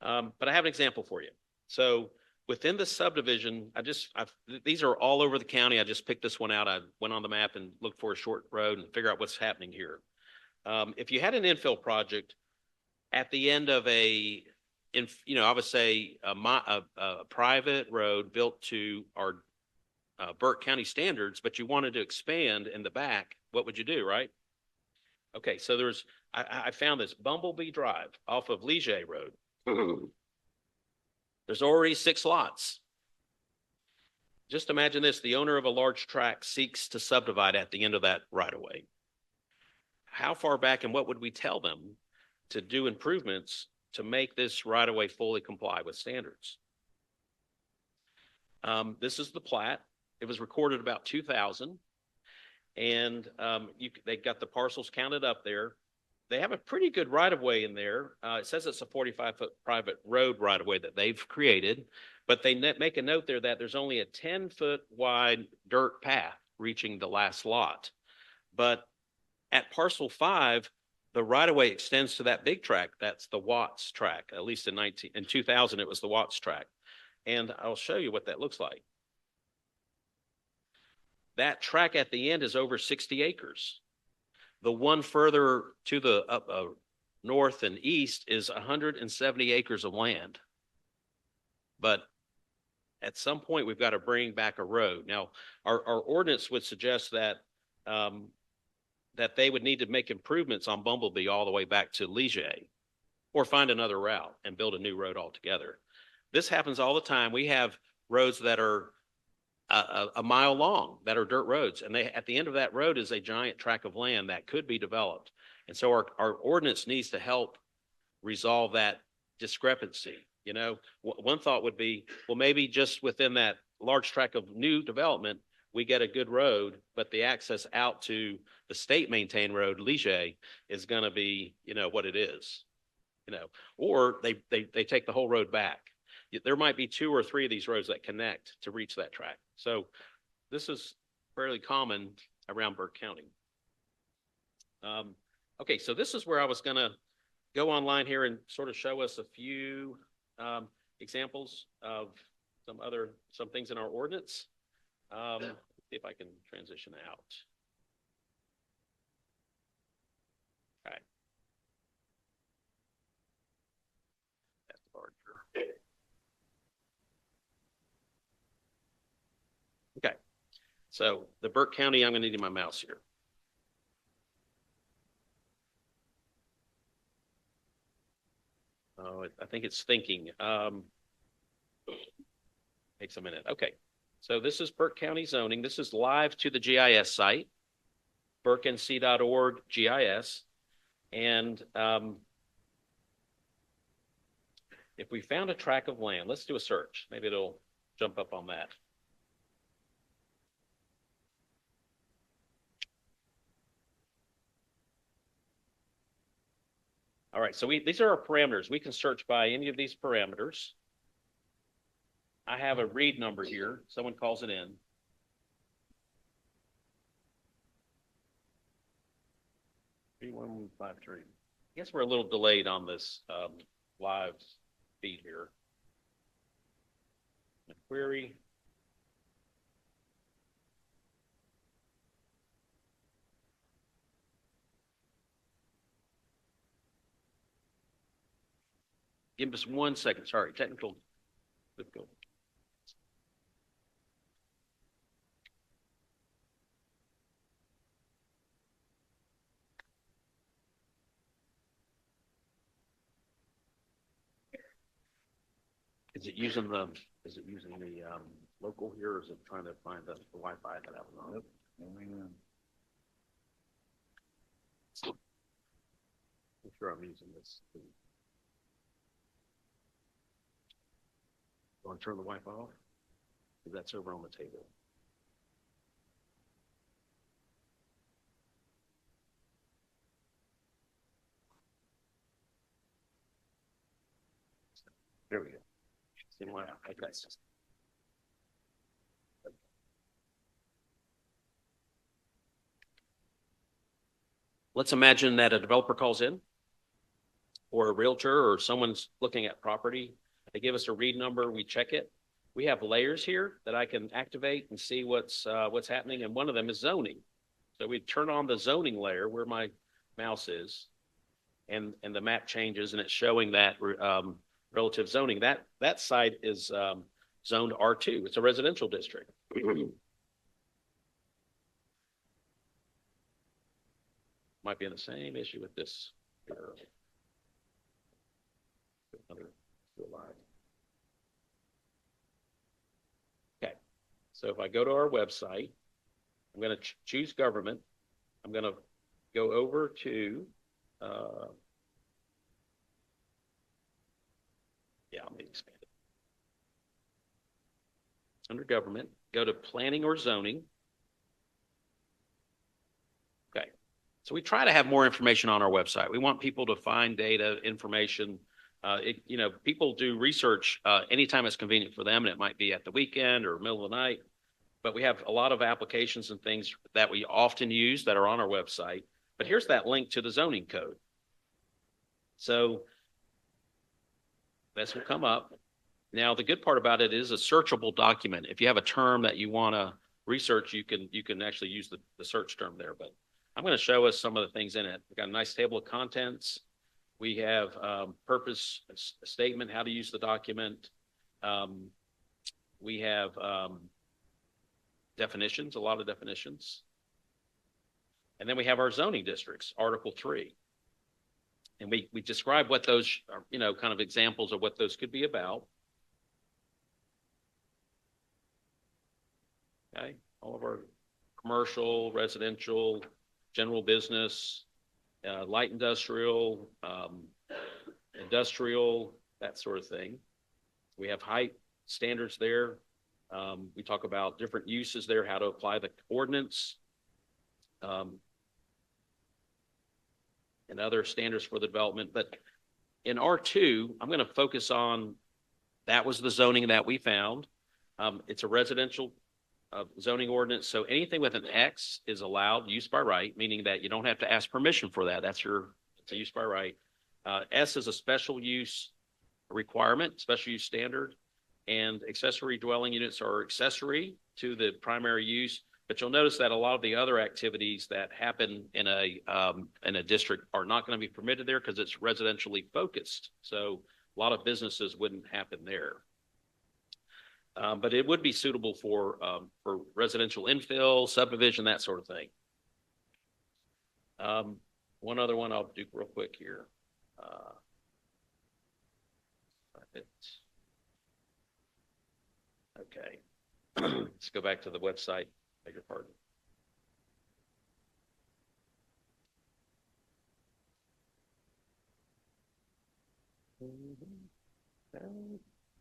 But I have an example for you. So within the subdivision, these are all over the county. I just picked this one out. I went on the map and looked for a short road and figure out what's happening here. If you had an infill project at the end of I would say a private road built to our Burke County standards, but you wanted to expand in the back, what would you do, right? Okay, so I found this Bumblebee Drive off of Ligier Road. There's already 6 lots. Just imagine this, the owner of a large tract seeks to subdivide at the end of that right of way. How far back and what would we tell them to do improvements to make this right of way fully comply with standards? This is the plat. It was recorded about 2000. And they got the parcels counted up there. They have a pretty good right of way in there. It says it's a 45-foot private road right of way that they've created, but they make a note there that there's only a 10-foot wide dirt path reaching the last lot. But at parcel 5, the right of way extends to that big tract. That's the Watts tract. At least in 2000, it was the Watts tract. And I'll show you what that looks like. That tract at the end is over 60 acres. The one further to the north and east is 170 acres of land. But at some point, we've got to bring back a road. Now, our ordinance would suggest that that they would need to make improvements on Bumblebee all the way back to Ligier. or find another route and build a new road altogether. This happens all the time. We have roads that are a mile long that are dirt roads, and at the end of that road is a giant tract of land that could be developed. And so our ordinance needs to help resolve that discrepancy. You know, one thought would be, well, maybe just within that large tract of new development, we get a good road, but the access out to the state maintained road, Lige, is going to be, you know, what it is, you know, or they take the whole road back. There might be 2 or 3 of these roads that connect to reach that track. So this is fairly common around Burke County. Okay, so this is where I was going to go online here and sort of show us a few examples of some things in our ordinance. See if I can transition out. All right. That's larger. Okay. So the Burke County, I'm going to need my mouse here. Oh, I think it's thinking. Takes a minute. Okay. So this is Burke County zoning. This is live to the GIS site, burkenc.org GIS. And if we found a tract of land, let's do a search. Maybe it'll jump up on that. All right, so these are our parameters. We can search by any of these parameters. I have a read number here. Someone calls it in. I guess we're a little delayed on this live feed here. Query. Give us 1 second. Sorry, technical difficulty. Is it using the local here, or is it trying to find the Wi-Fi that I was on? Nope. I'm sure I'm using this. Want to turn the Wi-Fi off? Because that's over on the table. There we go. See why? Okay. Let's imagine that a developer calls in, or a realtor, or someone's looking at property. They give us a read number, we check it. We have layers here that I can activate and see what's happening, and one of them is zoning. So we turn on the zoning layer where my mouse is, and the map changes, and it's showing that relative zoning. That site is zoned R2. It's a residential district. Might be in the same issue with this. Okay, so if I go to our website, I'm going to choose government. I'm going to go over to let me expand it. Under government, go to planning or zoning. Okay, so we try to have more information on our website. We want people to find data, information. People do research anytime it's convenient for them, and it might be at the weekend or middle of the night. But we have a lot of applications and things that we often use that are on our website. But here's that link to the zoning code. So this will come up. Now, the good part about it is a searchable document. If you have a term that you want to research, you can actually use the search term there. But I'm going to show us some of the things in it. We've got a nice table of contents. We have purpose statement, how to use the document. We have definitions, a lot of definitions. And then we have our zoning districts, Article 3. And we describe what those are, kind of examples of what those could be about. Okay, all of our commercial, residential, general business, light industrial, industrial, that sort of thing. We have height standards there. We talk about different uses there, how to apply the ordinance, and other standards for the development. But in R2, I'm going to focus on, that was the zoning that we found. It's a residential zoning ordinance. So anything with an X is allowed use by right, meaning that you don't have to ask permission for that. It's a use by right. S is a special use requirement, special use standard, and accessory dwelling units are accessory to the primary use. But you'll notice that a lot of the other activities that happen in a district are not going to be permitted there because it's residentially focused. So a lot of businesses wouldn't happen there. But it would be suitable for residential infill, subdivision, that sort of thing. One other one I'll do real quick here. Okay. Let's go back to the website. Beg your pardon.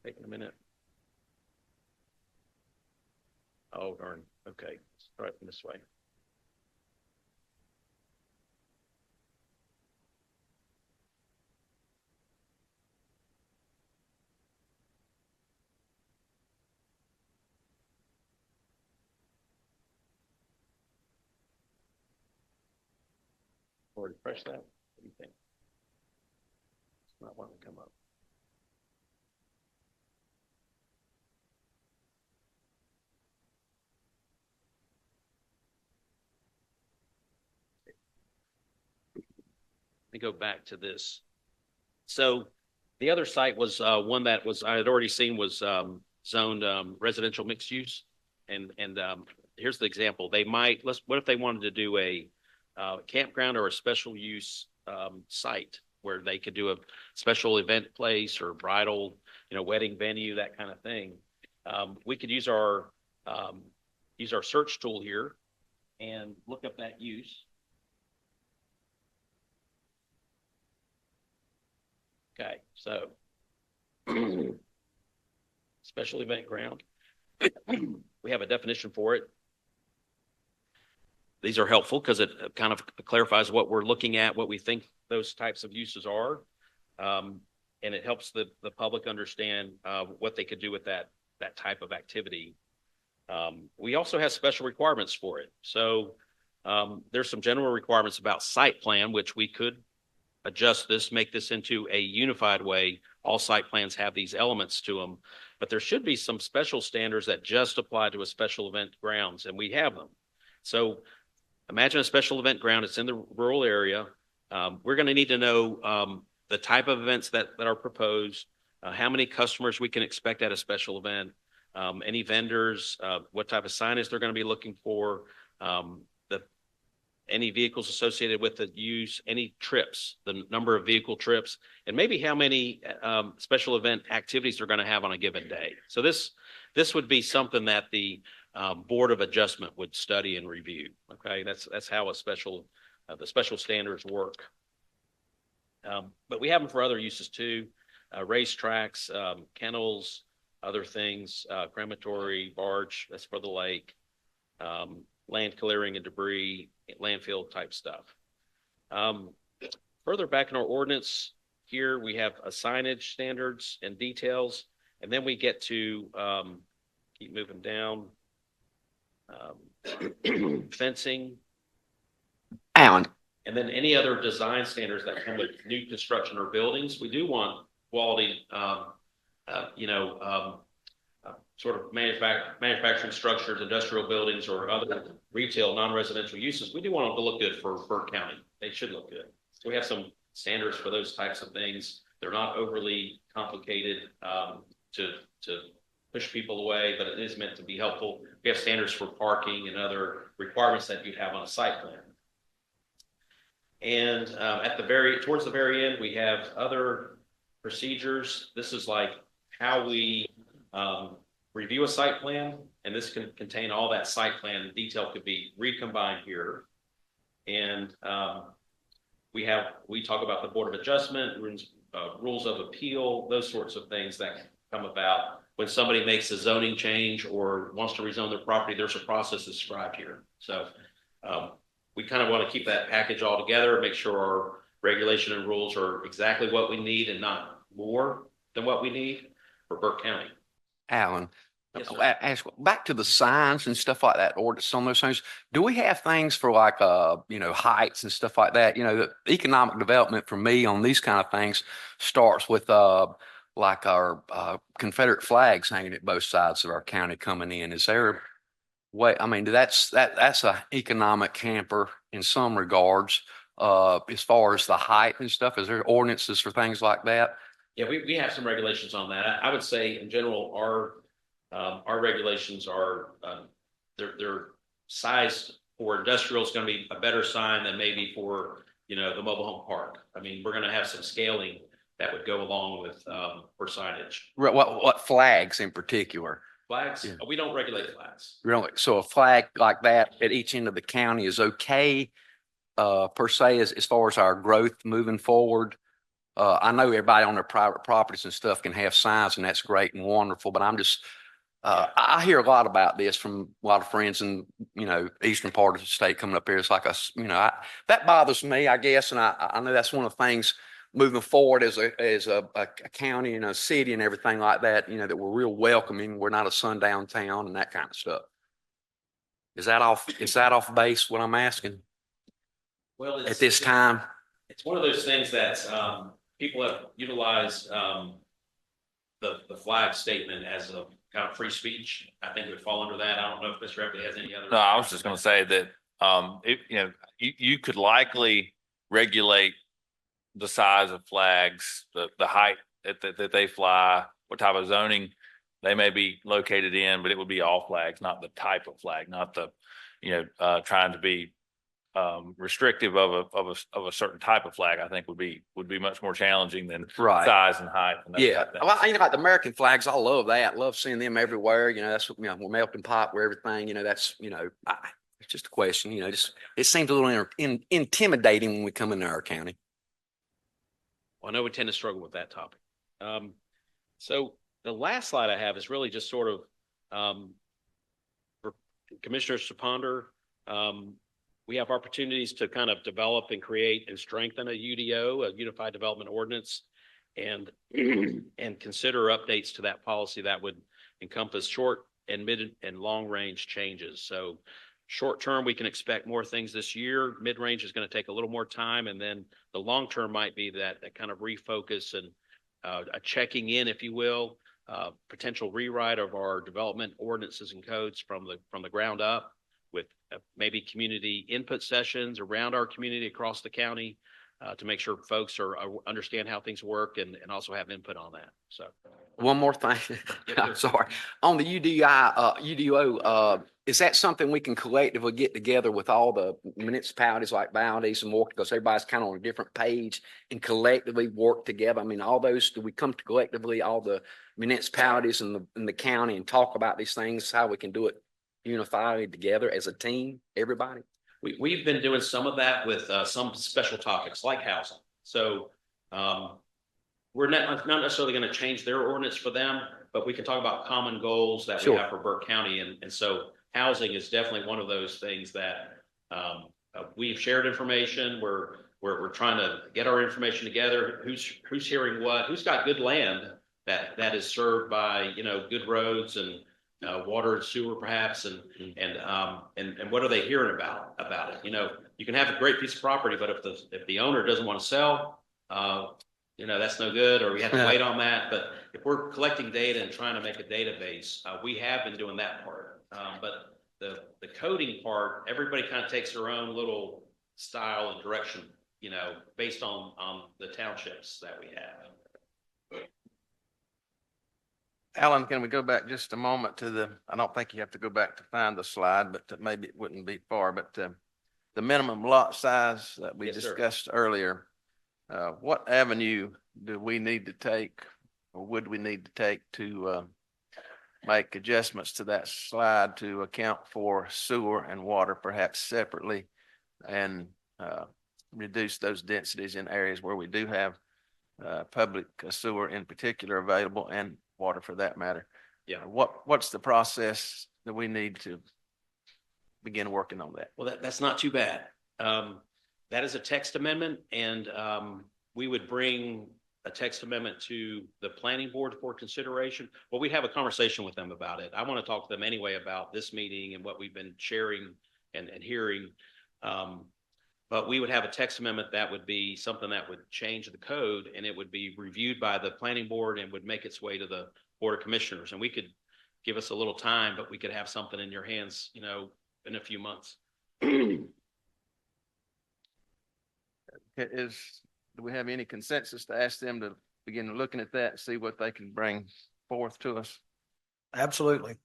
Taking a minute. Oh, darn. Okay. Let's try it from this way. Or refresh that? What do you think? It's not wanting to come up. Let me go back to this. So the other site was one that was I had already seen was zoned residential mixed use, and here's the example. They might what if they wanted to do a campground or a special use site where they could do a special event place or bridal, wedding venue, that kind of thing. We could use our search tool here and look up that use. Okay, so special event ground. We have a definition for it. These are helpful because it kind of clarifies what we're looking at, what we think those types of uses are. And it helps the public understand what they could do with that type of activity. We also have special requirements for it. So there's some general requirements about site plan, which we could adjust this, make this into a unified way. All site plans have these elements to them, but there should be some special standards that just apply to a special event grounds, and we have them. So imagine a special event ground. It's in the rural area. We're going to need to know the type of events that are proposed, how many customers we can expect at a special event, any vendors, what type of signage they're going to be looking for, any vehicles associated with the use, any trips, the number of vehicle trips, and maybe how many special event activities they're going to have on a given day. So this would be something that the Board of Adjustment would study and review. Okay, that's how the special standards work. But we have them for other uses too, racetracks, kennels, other things, crematory, barge, that's for the lake, land clearing and debris, landfill type stuff. Further back in our ordinance here, we have a signage standards and details, and then we get to keep moving down. Fencing. And then any other design standards that come with new construction or buildings. We do want quality, sort of manufacturing structures, industrial buildings, or other retail, non-residential uses. We do want them to look good for Burke County. They should look good. So we have some standards for those types of things. They're not overly complicated to push people away, but it is meant to be helpful. We have standards for parking and other requirements that you'd have on a site plan. And towards the very end, we have other procedures. This is like how we review a site plan, and this can contain all that site plan. The detail could be recombined here. And we talk about the Board of Adjustment, rules of appeal, those sorts of things that come about when somebody makes a zoning change or wants to rezone their property. There's a process described here. So we kind of want to keep that package all together, make sure our regulation and rules are exactly what we need and not more than what we need for Burke County. Alan, Yes, sir. ask back to the signs and stuff like that, or some of those things. Do we have things for like, heights and stuff like that? The economic development for me on these kind of things starts with, like our, Confederate flags hanging at both sides of our county coming in. Is there way, I mean, that's a economic camper in some regards. As far as the height and stuff, is there ordinances for things like that? Yeah, we have some regulations on that. I would say in general, our regulations are, they're sized for industrial is going to be a better sign than maybe for, the mobile home park. I mean, we're going to have some scaling that would go along with, for signage. What flags in particular? Flags, Yeah. we don't regulate flags. Really? So a flag like that at each end of the county is okay, per se, as far as our growth moving forward? I know everybody on their private properties and stuff can have signs, and that's great and wonderful, but I'm just, I hear a lot about this from a lot of friends in, eastern part of the state coming up here. It's like that bothers me, I guess. And I know that's one of the things moving forward as a county and a city and everything like that, that we're real welcoming. We're not a sundown town and that kind of stuff. Is that off base what I'm asking Well, at this time? It's one of those things that, people have utilized, the flag statement as a kind of free speech. I think it would fall under that. I don't know if Mr. Epley has any other. No, I was just going to say that, you could likely regulate the size of flags, the height that they fly, what type of zoning they may be located in, but it would be all flags, not the type of flag, not the, trying to be restrictive of a certain type of flag. I think would be much more challenging than Right. size and height. And that Yeah, type of thing. well, like the American flags, I love that. Love seeing them everywhere. That's what, we're melting pot, where everything. That's it's just a question. Just it seems a little intimidating when we come into our county. Well, I know we tend to struggle with that topic. So the last slide I have is really just sort of, for commissioners to ponder. We have opportunities to kind of develop and create and strengthen a UDO, a Unified Development Ordinance, and consider updates to that policy that would encompass short and mid and long range changes. So short term, we can expect more things this year. Mid range is going to take a little more time, and then the long term might be that kind of refocus and a checking in, if you will, potential rewrite of our development ordinances and codes from the ground up, with maybe community input sessions around our community across the county, to make sure folks understand how things work and also have input on that. So One more thing. I'm sorry. On the UDO, is that something we can collectively get together with all the municipalities like Valdez and Walker, because everybody's kind of on a different page, and collectively work together? I mean, all those, do we come to collectively, all the municipalities in the county, and talk about these things, how we can do it unified together as a team, everybody? We've been doing some of that with some special topics like housing. So we're not necessarily going to change their ordinance for them, but we can talk about common goals that we have for Burke County. And so housing is definitely one of those things that we've shared information. We're trying to get our information together. Who's hearing what? Who's got good land that is served by good roads and water and sewer perhaps, and what are they hearing about it? You can have a great piece of property, but if the owner doesn't want to sell, that's no good, or we have to wait on that. But if we're collecting data and trying to make a database, we have been doing that part. But the coding part, everybody kind of takes their own little style and direction, based on the townships that we have. Alan, can we go back just a moment to I don't think you have to go back to find the slide, but maybe it wouldn't be far, but the minimum lot size that we Yes, sir. discussed earlier, what avenue do we need to take or would we need to take to make adjustments to that slide to account for sewer and water perhaps separately and reduce those densities in areas where we do have public sewer in particular available and water for that matter? Yeah. What's the process that we need to begin working on that? Well, that's not too bad. That is a text amendment, and we would bring a text amendment to the planning board for consideration. Well, we'd have a conversation with them about it. I want to talk to them anyway about this meeting and what we've been sharing and hearing. But we would have a text amendment that would be something that would change the code, and it would be reviewed by the planning board and would make its way to the Board of Commissioners. And we could give us a little time, but we could have something in your hands, you know, in a few months. Do we have any consensus to ask them to begin looking at that, see what they can bring forth to us? Absolutely.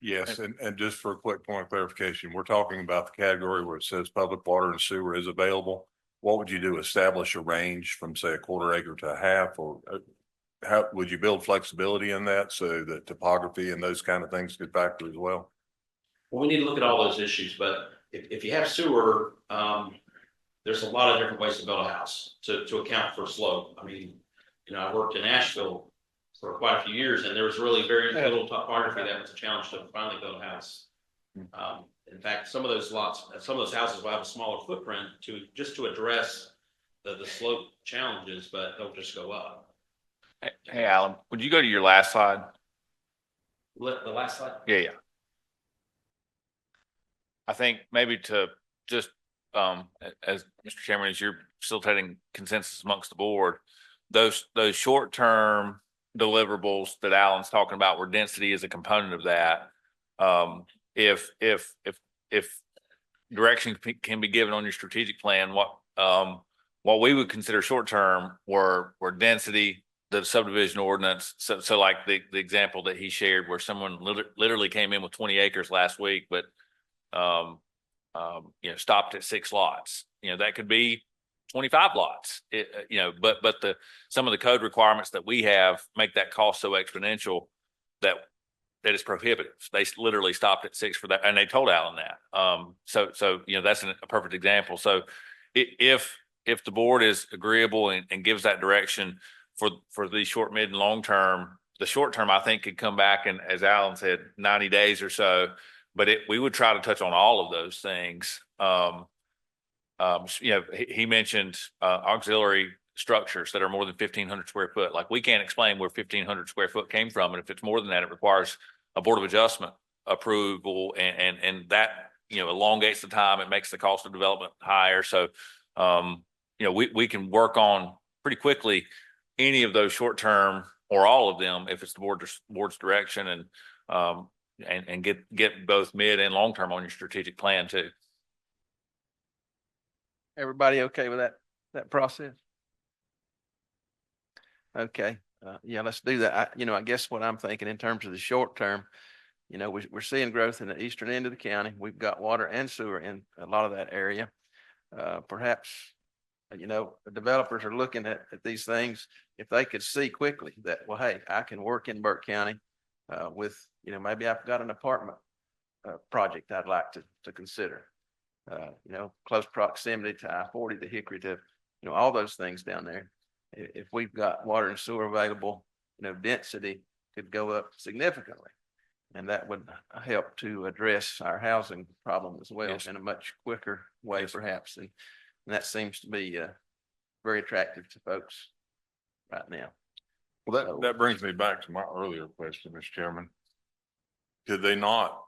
Yes, and just for a quick point of clarification, we're talking about the category where it says public water and sewer is available. What would you do? Establish a range from, say, a quarter acre to a half, or how would you build flexibility in that so that topography and those kind of things could factor as well? Well, we need to look at all those issues, but if you have sewer, there's a lot of different ways to build a house to account for slope. I mean, you know, I worked in Asheville for quite a few years, and there was really very little topography that was a challenge to finally build a house. In fact, some of those houses will have a smaller footprint to address the slope challenges, but they'll just go up. Hey, Alan, would you go to your last slide? The last slide. Yeah. I think maybe to just, as Mr. Chairman, as you're facilitating consensus amongst the board, those short-term deliverables that Alan's talking about, where density is a component of that. If direction can be given on your strategic plan, what we would consider short-term were density, the subdivision ordinance. So like the example that he shared, where someone literally came in with 20 acres last week, but you know, stopped at 6 lots. You know, that could be 25 lots. You know, but some of the code requirements that we have make that cost so exponential that is prohibitive. They literally stopped at 6 for that, and they told Alan that. So you know, that's a perfect example. So if the board is agreeable and gives that direction for the short, mid, and long term, the short term I think could come back and, as Alan said, 90 days or so. But we would try to touch on all of those things. You know, he mentioned auxiliary structures that are more than 1,500 square foot. Like, we can't explain where 1,500 square foot came from, and if it's more than that, it requires a Board of Adjustment approval, and that, you know, elongates the time. It makes the cost of development higher. So, you know, we can work on pretty quickly any of those short term or all of them if it's the board's direction, and get both mid and long term on your strategic plan too. Everybody okay with that process? Okay, yeah, let's do that. I guess what I'm thinking in terms of the short term, you know, we're seeing growth in the eastern end of the county. We've got water and sewer in a lot of that area. Perhaps, you know, the developers are looking at these things. If they could see quickly that, well, hey, I can work in Burke County with, you know, maybe I've got an apartment project I'd like to consider. You know, close proximity to I-40, to Hickory, to, you know, all those things down there. If we've got water and sewer available, you know, density could go up significantly. And that would help to address our housing problem as well. Yes. In a much quicker way, yes. Perhaps. And that seems to be very attractive to folks right now. Well, that brings me back to my earlier question, Mr. Chairman. Could they not,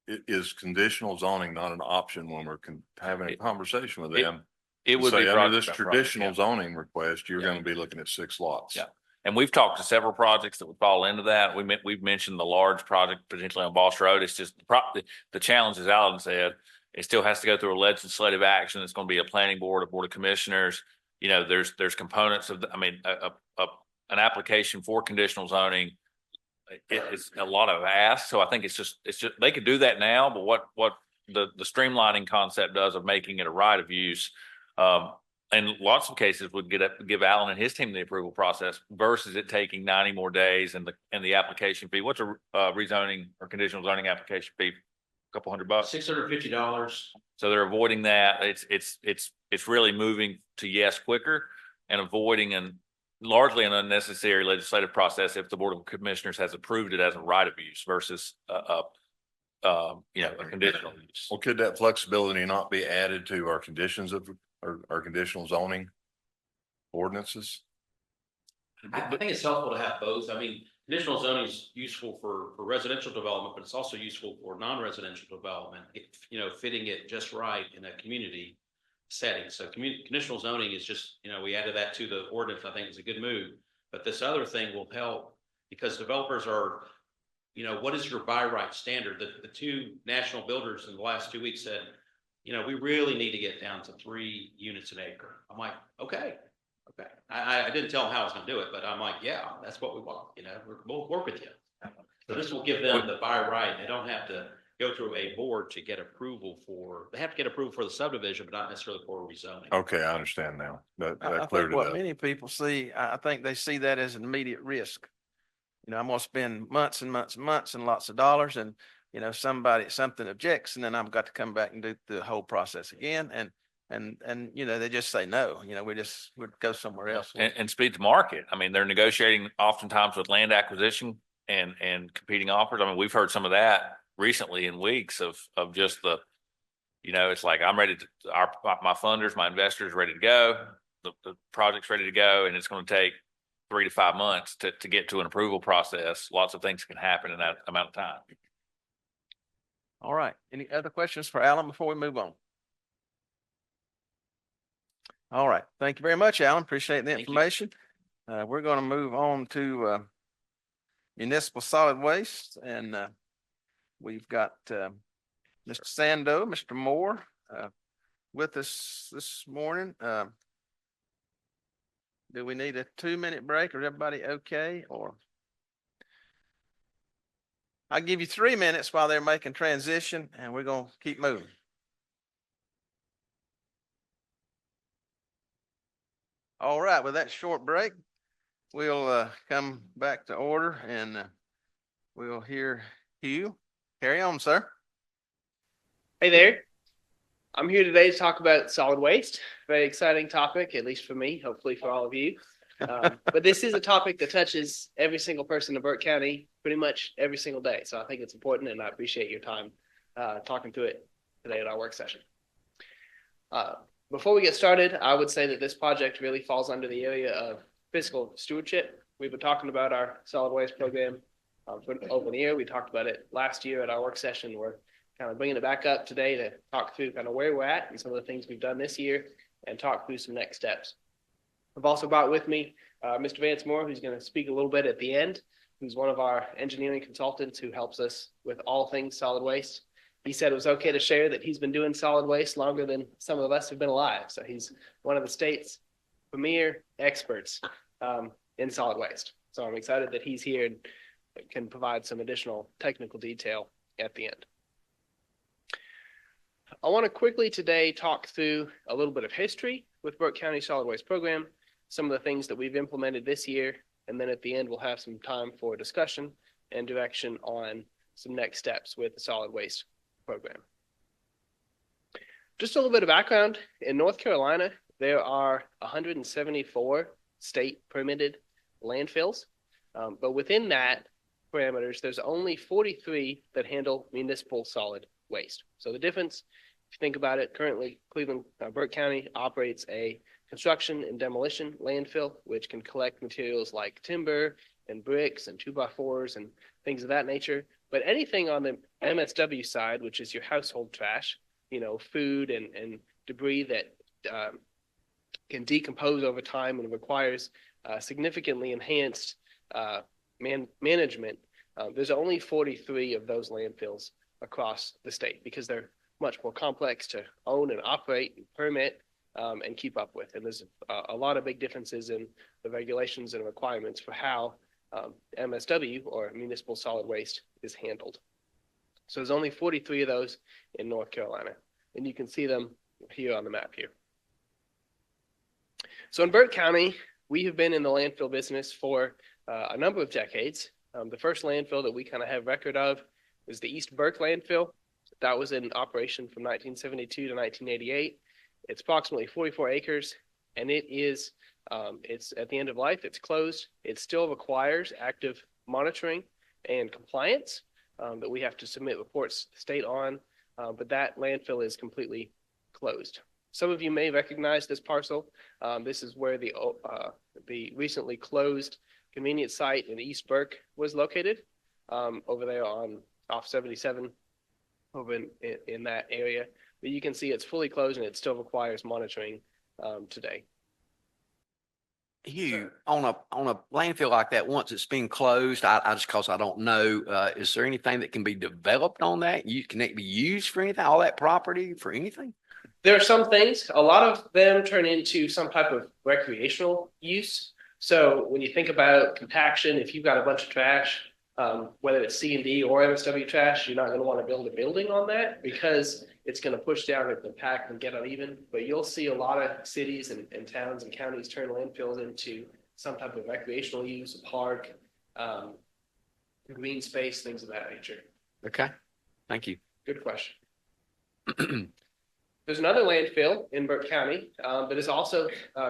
is conditional zoning not an option when we're having a conversation with them? It would be under this traditional zoning request, you're going to be looking at 6 lots. Yeah. And we've talked to several projects that would fall into that. We've mentioned the large project potentially on Boss Road. It's just the challenge, as Alan said, it still has to go through a legislative action. It's going to be a planning board, a board of commissioners. You know, there's components of an application for conditional zoning. It's a lot of ask. So I think it's just they could do that now, but what the streamlining concept does of making it a right of use. In lots of cases would give Alan and his team the approval process versus it taking 90 more days and the application fee. What's a rezoning or conditional zoning application fee? A couple $100. $650. So they're avoiding that. It's really moving to yes quicker and avoiding largely an unnecessary legislative process if the Board of Commissioners has approved it as a right of use versus a conditional use. Well, could that flexibility not be added to our conditions of our conditional zoning ordinances? I think it's helpful to have both. I mean, conditional zoning is useful for residential development, but it's also useful for non-residential development, fitting it just right in a community setting. So conditional zoning is just, we added that to the ordinance. I think it's a good move, but this other thing will help because developers are, what is your by right standard? The two national builders in the last 2 weeks said, we really need to get down to 3 units an acre. I'm like, okay. I didn't tell them how I was going to do it, but I'm like, yeah, that's what we want. We'll work with you. So this will give them the by right. They don't have to go through a board to get approval they have to get approval for the subdivision, but not necessarily for rezoning. Okay, I understand now. I That cleared think it what up. many people see, I think they see that as an immediate risk. I'm gonna spend months and months and months and lots of dollars and, something objects and then I've got to come back and do the whole process again. And they just say, no, we'd go somewhere else. And speed to market. I mean, they're negotiating oftentimes with land acquisition and competing offers. I mean, we've heard some of that recently in weeks of just it's like I'm ready to my funders, my investors ready to go. The project's ready to go, and it's going to take 3 to 5 months to get to an approval process. Lots of things can happen in that amount of time. All right. Any other questions for Alan before we move on? All right. Thank you very much, Alan. Appreciate the Thank you. information. We're going to move on to municipal solid waste, and we've got Mr. Sando, Mr. Moore with us this morning. Do we need a 2-minute break or is everybody okay? Or I'll give you 3 minutes while they're making transition and we're going to keep moving. All right, with that short break, we'll come back to order and we'll hear Hugh. Carry on, sir. Hey there. I'm here today to talk about solid waste. Very exciting topic, at least for me, hopefully for all of you. But this is a topic that touches every single person in Burke County pretty much every single day. So I think it's important and I appreciate your time talking through it today at our work session. Before we get started, I would say that this project really falls under the area of fiscal stewardship. We've been talking about our solid waste program for over the year. We talked about it last year at our work session. We're kind of bringing it back up today to talk through kind of where we're at and some of the things we've done this year and talk through some next steps. I've also brought with me Mr. Vance Moore, who's going to speak a little bit at the end, who's one of our engineering consultants who helps us with all things solid waste. He said it was okay to share that he's been doing solid waste longer than some of us have been alive. So he's one of the state's premier experts in solid waste. So I'm excited that he's here and can provide some additional technical detail at the end. I want to quickly today talk through a little bit of history with Burke County Solid Waste Program, some of the things that we've implemented this year, and then at the end we'll have some time for discussion and direction on some next steps with the solid waste program. Just a little bit of background. In North Carolina, there are 174 state permitted landfills, but within that parameters, there's only 43 that handle municipal solid waste. So the difference, if you think about it, currently Cleveland, Burke County operates a construction and demolition landfill, which can collect materials like timber and bricks and 2x4s and things of that nature. But anything on the MSW side, which is your household trash, food and debris that can decompose over time and requires significantly enhanced management, there's only 43 of those landfills across the state because they're much more complex to own and operate and permit and keep up with. And there's a lot of big differences in the regulations and requirements for how MSW or municipal solid waste is handled. So there's only 43 of those in North Carolina, and you can see them here on the map here. So in Burke County, we have been in the landfill business for a number of decades. The first landfill that we kind of have record of is the East Burke landfill. That was in operation from 1972 to 1988. It's approximately 44 acres, and it's at the end of life. It's closed. It still requires active monitoring and compliance that we have to submit reports to the state on, but that landfill is completely closed. Some of you may recognize this parcel. This is where the recently closed convenience site in East Burke was located, over there off 77, over in that area. But you can see it's fully closed and it still requires monitoring today. Hugh, on a landfill like that, once it's been closed, I just cause I don't know, is there anything that can be developed on that? Can it be used for anything, all that property for anything? There are some things, a lot of them turn into some type of recreational use. So when you think about compaction, if you've got a bunch of trash, whether it's C&D or MSW trash, you're not going to want to build a building on that because it's going to push down and compact and get uneven. But you'll see a lot of cities and towns and counties turn landfills into some type of recreational use, a park, green space, things of that nature. Okay, thank you. Good question. There's another landfill in Burke County that is also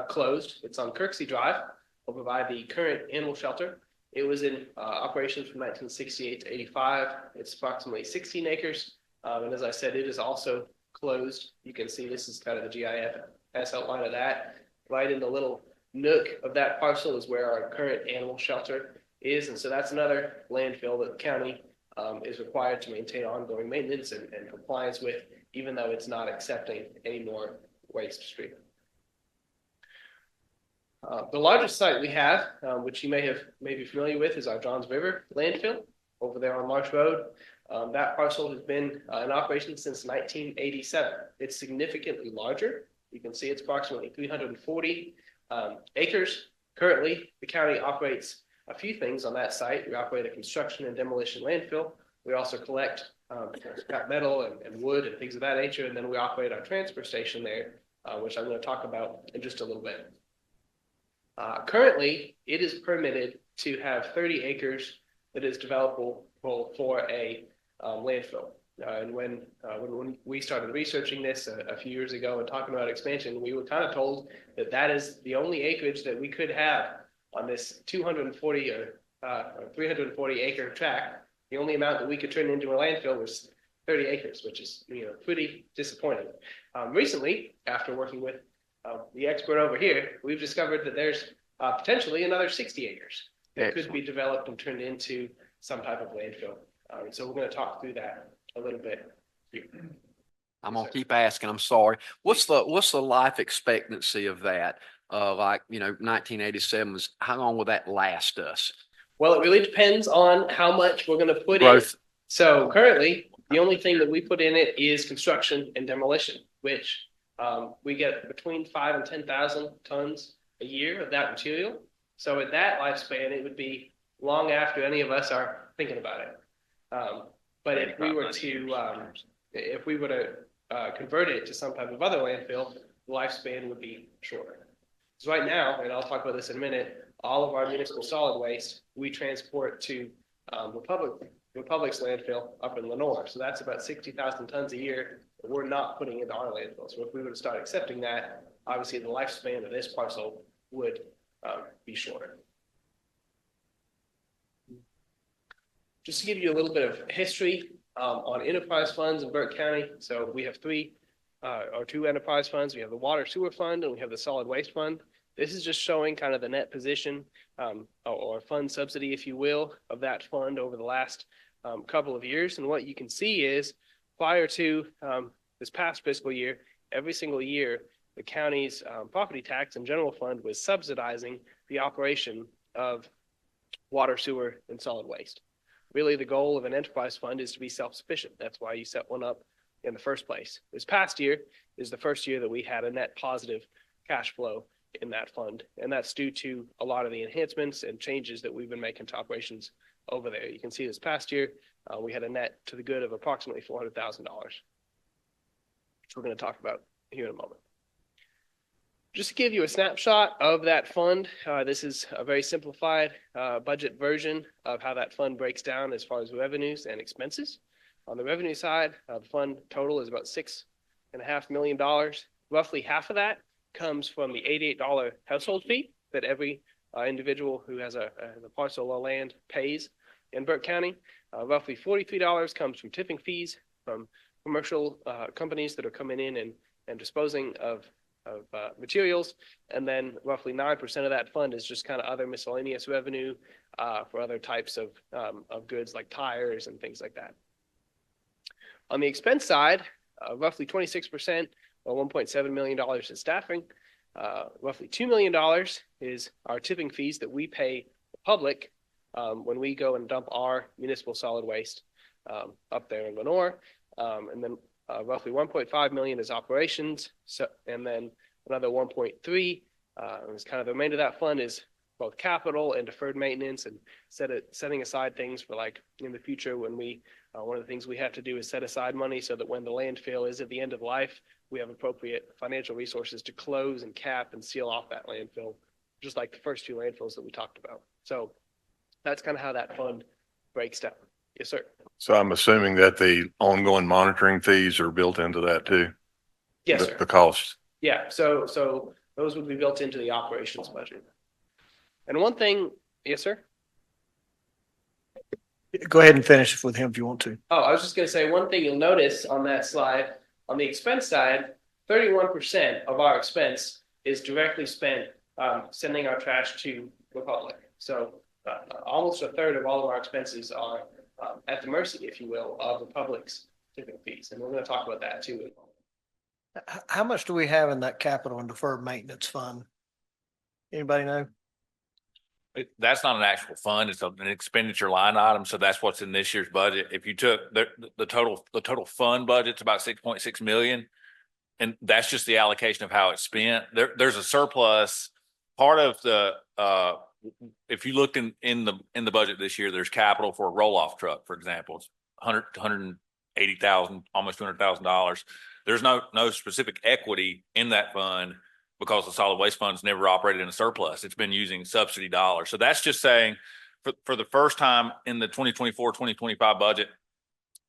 closed. It's on Kirksey Drive over by the current animal shelter. It was in operation from 1968 to 85. It's approximately 16 acres. And as I said, it is also closed. You can see this is kind of the GIS outline of that. Right in the little nook of that parcel is where our current animal shelter is. And so that's another landfill that the county is required to maintain ongoing maintenance and compliance with, even though it's not accepting any more waste stream. The largest site we have, which you may be familiar with, is our Johns River landfill over there on Marsh Road. That parcel has been in operation since 1987. It's significantly larger. You can see it's approximately 340 acres. Currently, the county operates a few things on that site. We operate a construction and demolition landfill. We also collect scrap metal and wood and things of that nature. And then we operate our transfer station there, which I'm going to talk about in just a little bit. Currently, it is permitted to have 30 acres that is developable for a landfill. And when we started researching this a few years ago and talking about expansion, we were kind of told that that is the only acreage that we could have on this 240 or 340 acre tract. The only amount that we could turn into a landfill was 30 acres, which is pretty disappointing. Recently, after working with the expert over here, we've discovered that there's potentially another 60 acres that could be developed and turned into some type of landfill. So we're going to talk through that a little bit here. I'm gonna keep asking. I'm sorry. What's the life expectancy of that? 1987 was, how long will that last us? Well, it really depends on how much we're going to put Growth. in. So currently, the only thing that we put in it is construction and demolition, which we get between 5,000 and 10,000 tons a year of that material. So at that lifespan, it would be long after any of us are thinking about it. But if we were to convert it to some type of other landfill, the lifespan would be shorter. So right now, and I'll talk about this in a minute, all of our municipal solid waste we transport to Republic's landfill up in Lenore. So that's about 60,000 tons a year that we're not putting into our landfill. So if we were to start accepting that, obviously the lifespan of this parcel would be shorter. Just to give you a little bit of history on enterprise funds in Burke County. So we have two enterprise funds. We have the water sewer fund and we have the solid waste fund. This is just showing kind of the net position or fund subsidy, if you will, of that fund over the last couple of years. And what you can see is prior to this past fiscal year, every single year, the county's property tax and general fund was subsidizing the operation of water, sewer, and solid waste. Really, the goal of an enterprise fund is to be self-sufficient. That's why you set one up in the first place. This past year is the first year that we had a net positive cash flow in that fund. And that's due to a lot of the enhancements and changes that we've been making to operations over there. You can see this past year, we had a net to the good of approximately $400,000, which we're going to talk about here in a moment. Just to give you a snapshot of that fund, this is a very simplified budget version of how that fund breaks down as far as revenues and expenses. On the revenue side, the fund total is about $6.5 million. Roughly half of that comes from the $88 household fee that every individual who has a parcel of land pays in Burke County. Roughly $43 comes from tipping fees from commercial companies that are coming in and disposing of materials. And then roughly 9% of that fund is just kind of other miscellaneous revenue for other types of goods like tires and things like that. On the expense side, roughly 26% or $1.7 million is staffing. Roughly $2 million is our tipping fees that we pay the public when we go and dump our municipal solid waste up there in Lenore. And then roughly 1.5 million is operations. So, and then another 1.3 is kind of the remainder of that fund is both capital and deferred maintenance, and setting aside things for like in the future when we one of the things we have to do is set aside money so that when the landfill is at the end of life, we have appropriate financial resources to close and cap and seal off that landfill, just like the first two landfills that we talked about. So that's kind of how that fund breaks down. Yes, sir. So I'm assuming that the ongoing monitoring fees are built into that too? Yes, sir. The costs? Yeah, so those would be built into the operations budget. And one thing, yes, sir? Go ahead and finish with him if you want to. Oh, I was just gonna say, one thing you'll notice on that slide, on the expense side, 31% of our expense is directly spent sending our trash to Republic. So almost a third of all of our expenses are at the mercy, if you will, of Republic's tipping fees. And we're gonna talk about that too. How much do we have in that capital and deferred maintenance fund? Anybody know? That's not an actual fund. It's an expenditure line item. So that's what's in this year's budget. If you took the total fund budget's about 6.6 million. And that's just the allocation of how it's spent. There's a surplus. Part of the, if you looked in the budget this year, there's capital for a roll-off truck, for example. It's 180,000, almost $200,000. There's no specific equity in that fund because the solid waste fund's never operated in a surplus. It's been using subsidy dollars. So that's just saying for the first time in the 2024-2025 budget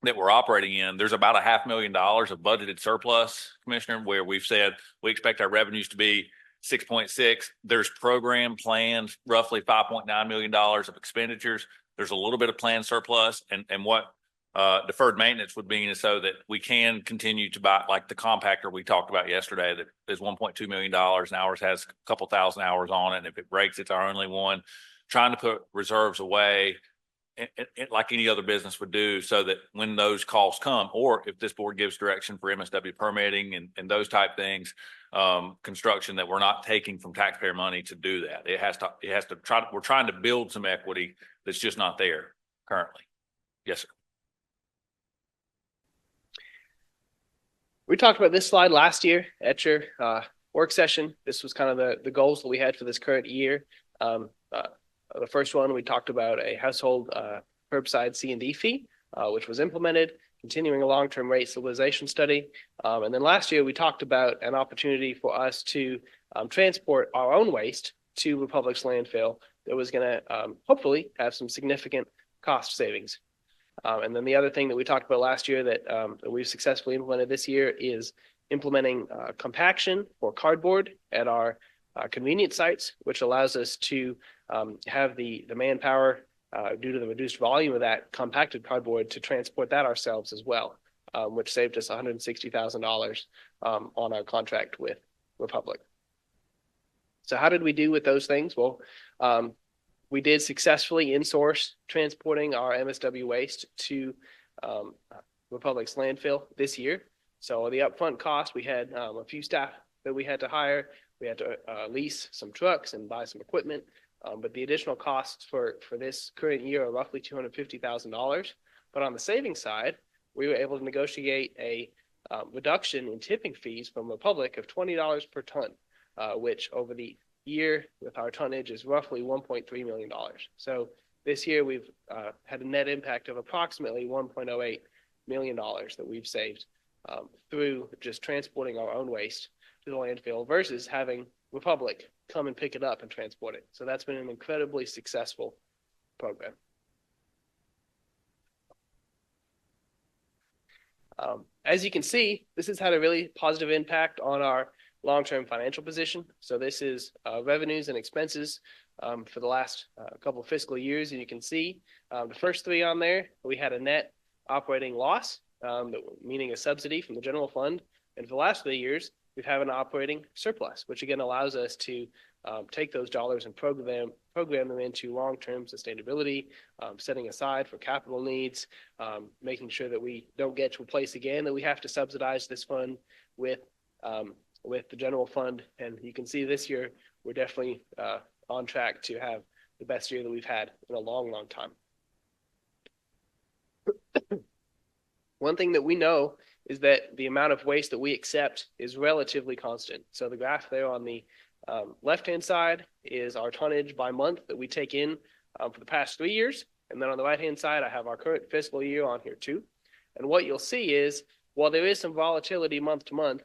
that we're operating in, there's about $500,000 of budgeted surplus, Commissioner, where we've said we expect our revenues to be 6.6. There's program planned roughly $5.9 million of expenditures. There's a little bit of planned surplus, and what deferred maintenance would mean is so that we can continue to buy, like the compactor we talked about yesterday that is $1.2 million and ours has a couple thousand hours on it. And if it breaks, it's our only one. Trying to put reserves away like any other business would do, so that when those costs come, or if this board gives direction for MSW permitting and those type things, construction, that we're not taking from taxpayer money to do that. It has to try. We're trying to build some equity that's just not there currently. Yes, sir. We talked about this slide last year at your work session. This was kind of the goals that we had for this current year. The first one, we talked about a household curbside C&D fee, which was implemented, continuing a long-term rate stabilization study. And then last year, we talked about an opportunity for us to transport our own waste to Republic's landfill that was going to hopefully have some significant cost savings. And then the other thing that we talked about last year that we've successfully implemented this year is implementing compaction for cardboard at our convenience sites, which allows us to have the manpower due to the reduced volume of that compacted cardboard to transport that ourselves as well, which saved us $160,000 on our contract with Republic. So how did we do with those things? Well, we did successfully insource transporting our MSW waste to Republic's landfill this year. So the upfront cost, we had a few staff that we had to hire. We had to lease some trucks and buy some equipment. But the additional costs for this current year are roughly $250,000. But on the savings side, we were able to negotiate a reduction in tipping fees from Republic of $20 per ton, which over the year with our tonnage is roughly $1.3 million. So this year we've had a net impact of approximately $1.08 million that we've saved through just transporting our own waste to the landfill versus having Republic come and pick it up and transport it. So that's been an incredibly successful program. As you can see, this has had a really positive impact on our long-term financial position. So this is revenues and expenses for the last couple of fiscal years. And you can see the first three on there, we had a net operating loss, meaning a subsidy from the general fund. And for the last 3 years, we've had an operating surplus, which again allows us to take those dollars and program them into long-term sustainability, setting aside for capital needs, making sure that we don't get to a place again that we have to subsidize this fund with the general fund. And you can see this year, we're definitely on track to have the best year that we've had in a long, long time. One thing that we know is that the amount of waste that we accept is relatively constant. So the graph there on the left-hand side is our tonnage by month that we take in for the past 3 years. And then on the right-hand side, I have our current fiscal year on here too. And what you'll see is, while there is some volatility month to month,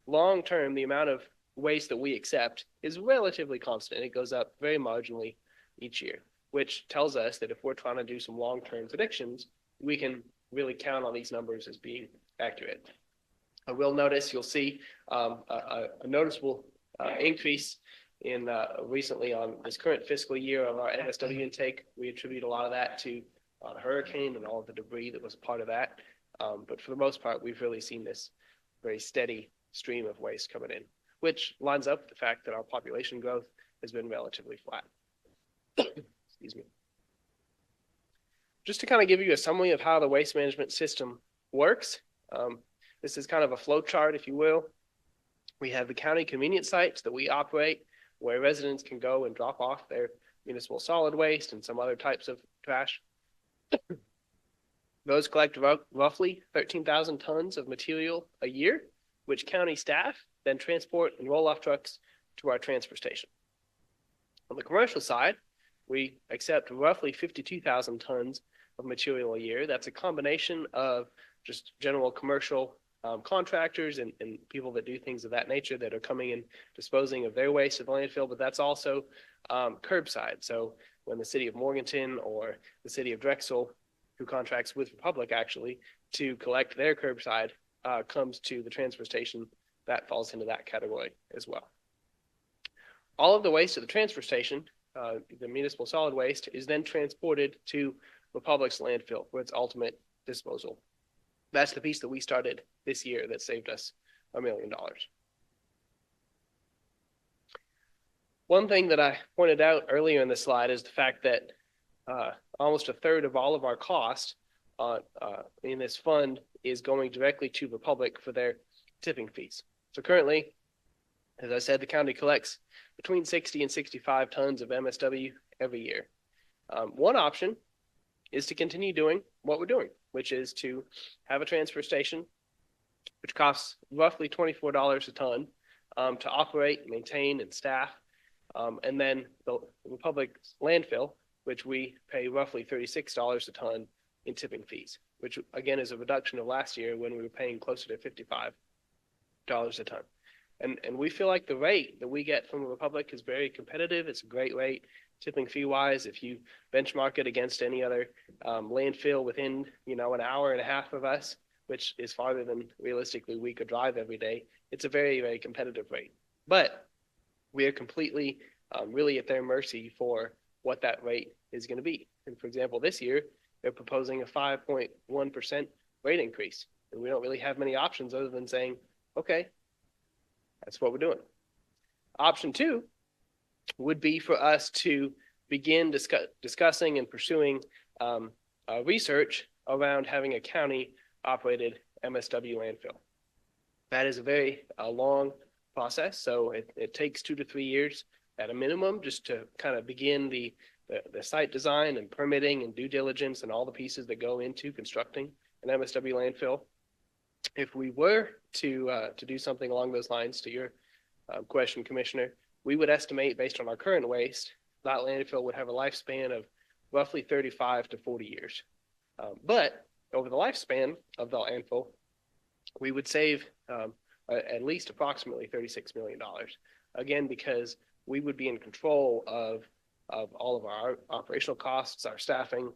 long-term, the amount of waste that we accept is relatively constant. It goes up very marginally each year, which tells us that if we're trying to do some long-term predictions, we can really count on these numbers as being accurate. I will notice, you'll see a noticeable increase in recently on this current fiscal year of our MSW intake. We attribute a lot of that to the hurricane and all of the debris that was a part of that. But for the most part, we've really seen this very steady stream of waste coming in, which lines up with the fact that our population growth has been relatively flat. Excuse me. Just to kind of give you a summary of how the waste management system works, this is kind of a flow chart, if you will. We have the county convenience sites that we operate where residents can go and drop off their municipal solid waste and some other types of trash. Those collect roughly 13,000 tons of material a year, which county staff then transport in roll-off trucks to our transfer station. On the commercial side, we accept roughly 52,000 tons of material a year. That's a combination of just general commercial contractors and people that do things of that nature that are coming and disposing of their waste at the landfill, but that's also curbside. So when the city of Morganton or the city of Drexel, who contracts with Republic actually to collect their curbside, comes to the transfer station, that falls into that category as well. All of the waste at the transfer station, the municipal solid waste, is then transported to Republic's landfill for its ultimate disposal. That's the piece that we started this year that saved us $1 million. One thing that I pointed out earlier in the slide is the fact that almost a third of all of our cost in this fund is going directly to Republic for their tipping fees. So currently, as I said, the county collects between 60 and 65 tons of MSW every year. One option is to continue doing what we're doing, which is to have a transfer station, which costs roughly $24 a ton to operate, maintain, and staff. And then the Republic landfill, which we pay roughly $36 a ton in tipping fees, which again is a reduction of last year when we were paying closer to $55 a ton. And we feel like the rate that we get from the Republic is very competitive. It's a great rate, tipping fee wise. If you benchmark it against any other landfill within, an hour and a half of us, which is farther than realistically we could drive every day, it's a very, very competitive rate. But we are completely really at their mercy for what that rate is going to be. And for example, this year, they're proposing a 5.1% rate increase. And we don't really have many options other than saying, okay, that's what we're doing. Option two would be for us to begin discussing and pursuing research around having a county-operated MSW landfill. That is a very long process, so it takes 2 to 3 years at a minimum just to kind of begin the site design and permitting and due diligence and all the pieces that go into constructing an MSW landfill. If we were to do something along those lines, to your question, Commissioner, we would estimate, based on our current waste, that landfill would have a lifespan of roughly 35 to 40 years. But over the lifespan of the landfill, we would save at least approximately $36 million. Again, because we would be in control of all of our operational costs, our staffing.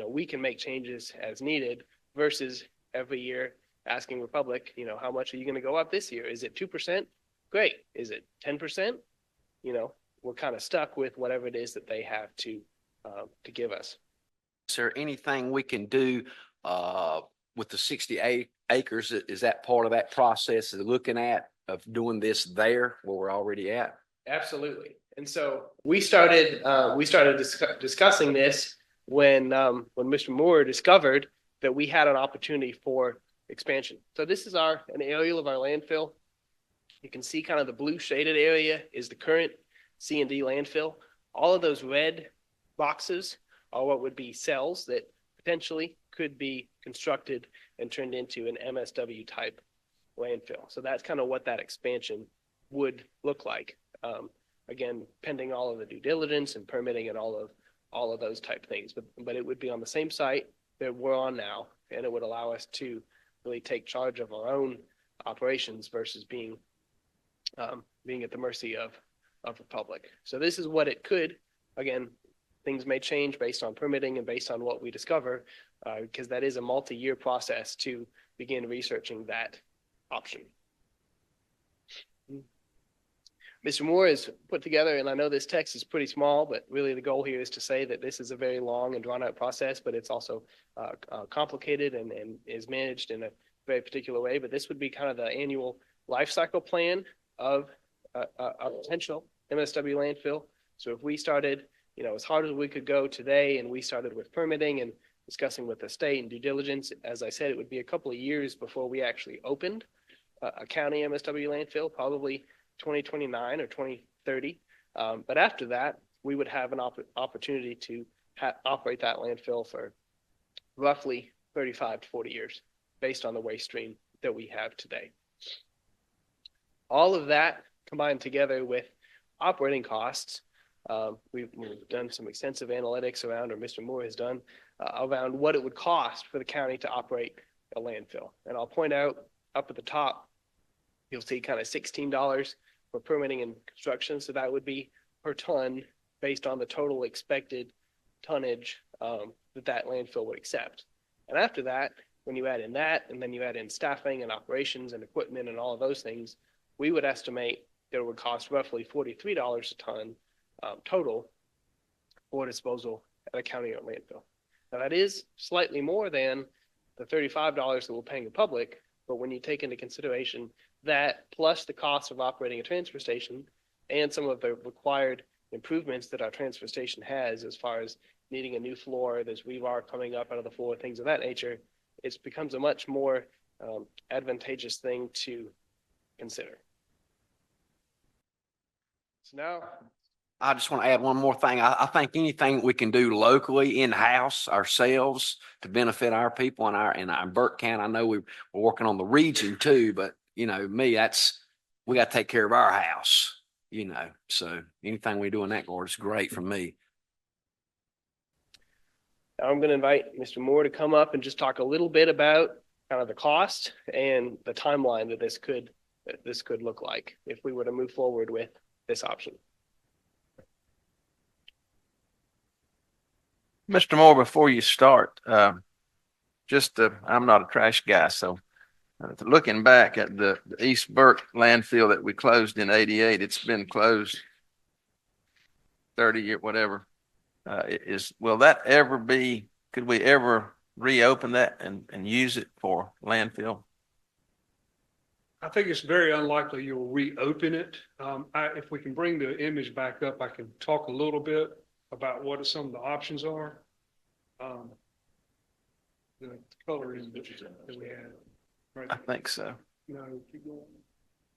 We can make changes as needed versus every year asking Republic, how much are you going to go up this year? Is it 2%? Great. Is it 10%? We're kind of stuck with whatever it is that they have to give us. Is there anything we can do with the 68 acres? Is that part of that process of looking at of doing this there where we're already at? Absolutely. And so we started discussing this when Mr. Moore discovered that we had an opportunity for expansion. So this is an aerial of our landfill. You can see kind of the blue shaded area is the current C&D landfill. All of those red boxes are what would be cells that potentially could be constructed and turned into an MSW type landfill. So that's kind of what that expansion would look like. Again, pending all of the due diligence and permitting and all of those type things. But it would be on the same site that we're on now, and it would allow us to really take charge of our own operations versus being at the mercy of Republic. So this is what it could. Again, things may change based on permitting and based on what we discover, because that is a multi-year process to begin researching that option. Mr. Moore has put together, and I know this text is pretty small, but really the goal here is to say that this is a very long and drawn out process, but it's also complicated and is managed in a very particular way. But this would be kind of the annual life cycle plan of a potential MSW landfill. So if we started, as hard as we could go today, and we started with permitting and discussing with the state and due diligence, as I said, it would be a couple of years before we actually opened a county MSW landfill, probably 2029 or 2030. But after that, we would have an opportunity to operate that landfill for roughly 35 to 40 years based on the waste stream that we have today. All of that combined together with operating costs, we've done some extensive analytics around, or Mr. Moore has done, around what it would cost for the county to operate a landfill. And I'll point out up at the top, you'll see kind of $16 for permitting and construction. So that would be per ton based on the total expected tonnage that landfill would accept. And after that, when you add in that, and then you add in staffing and operations and equipment and all of those things, we would estimate that it would cost roughly $43 a ton total for disposal at a county owned landfill. Now that is slightly more than the $35 that we're paying the public, but when you take into consideration that plus the cost of operating a transfer station and some of the required improvements that our transfer station has as far as needing a new floor, there's rebar coming up out of the floor, things of that nature, it becomes a much more advantageous thing to consider. So now, I just want to add one more thing. I think anything we can do locally in-house ourselves to benefit our people in our Burke County. I know we're working on the region too, but we got to take care of our house, so anything we do in that regard is great for me. now I'm going to invite Mr. Moore to come up and just talk a little bit about kind of the cost and the timeline that this could look like if we were to move forward with this option. Mr. Moore, before you start, I'm not a trash guy, so looking back at the East Burke landfill that we closed in '88, it's been closed 30 years, whatever. Will that ever be, could we ever reopen that and use it for landfill? I think it's very unlikely you'll reopen it. If we can bring the image back up, I can talk a little bit about what some of the options are. The color is that we had. Right. I think so. No, keep going.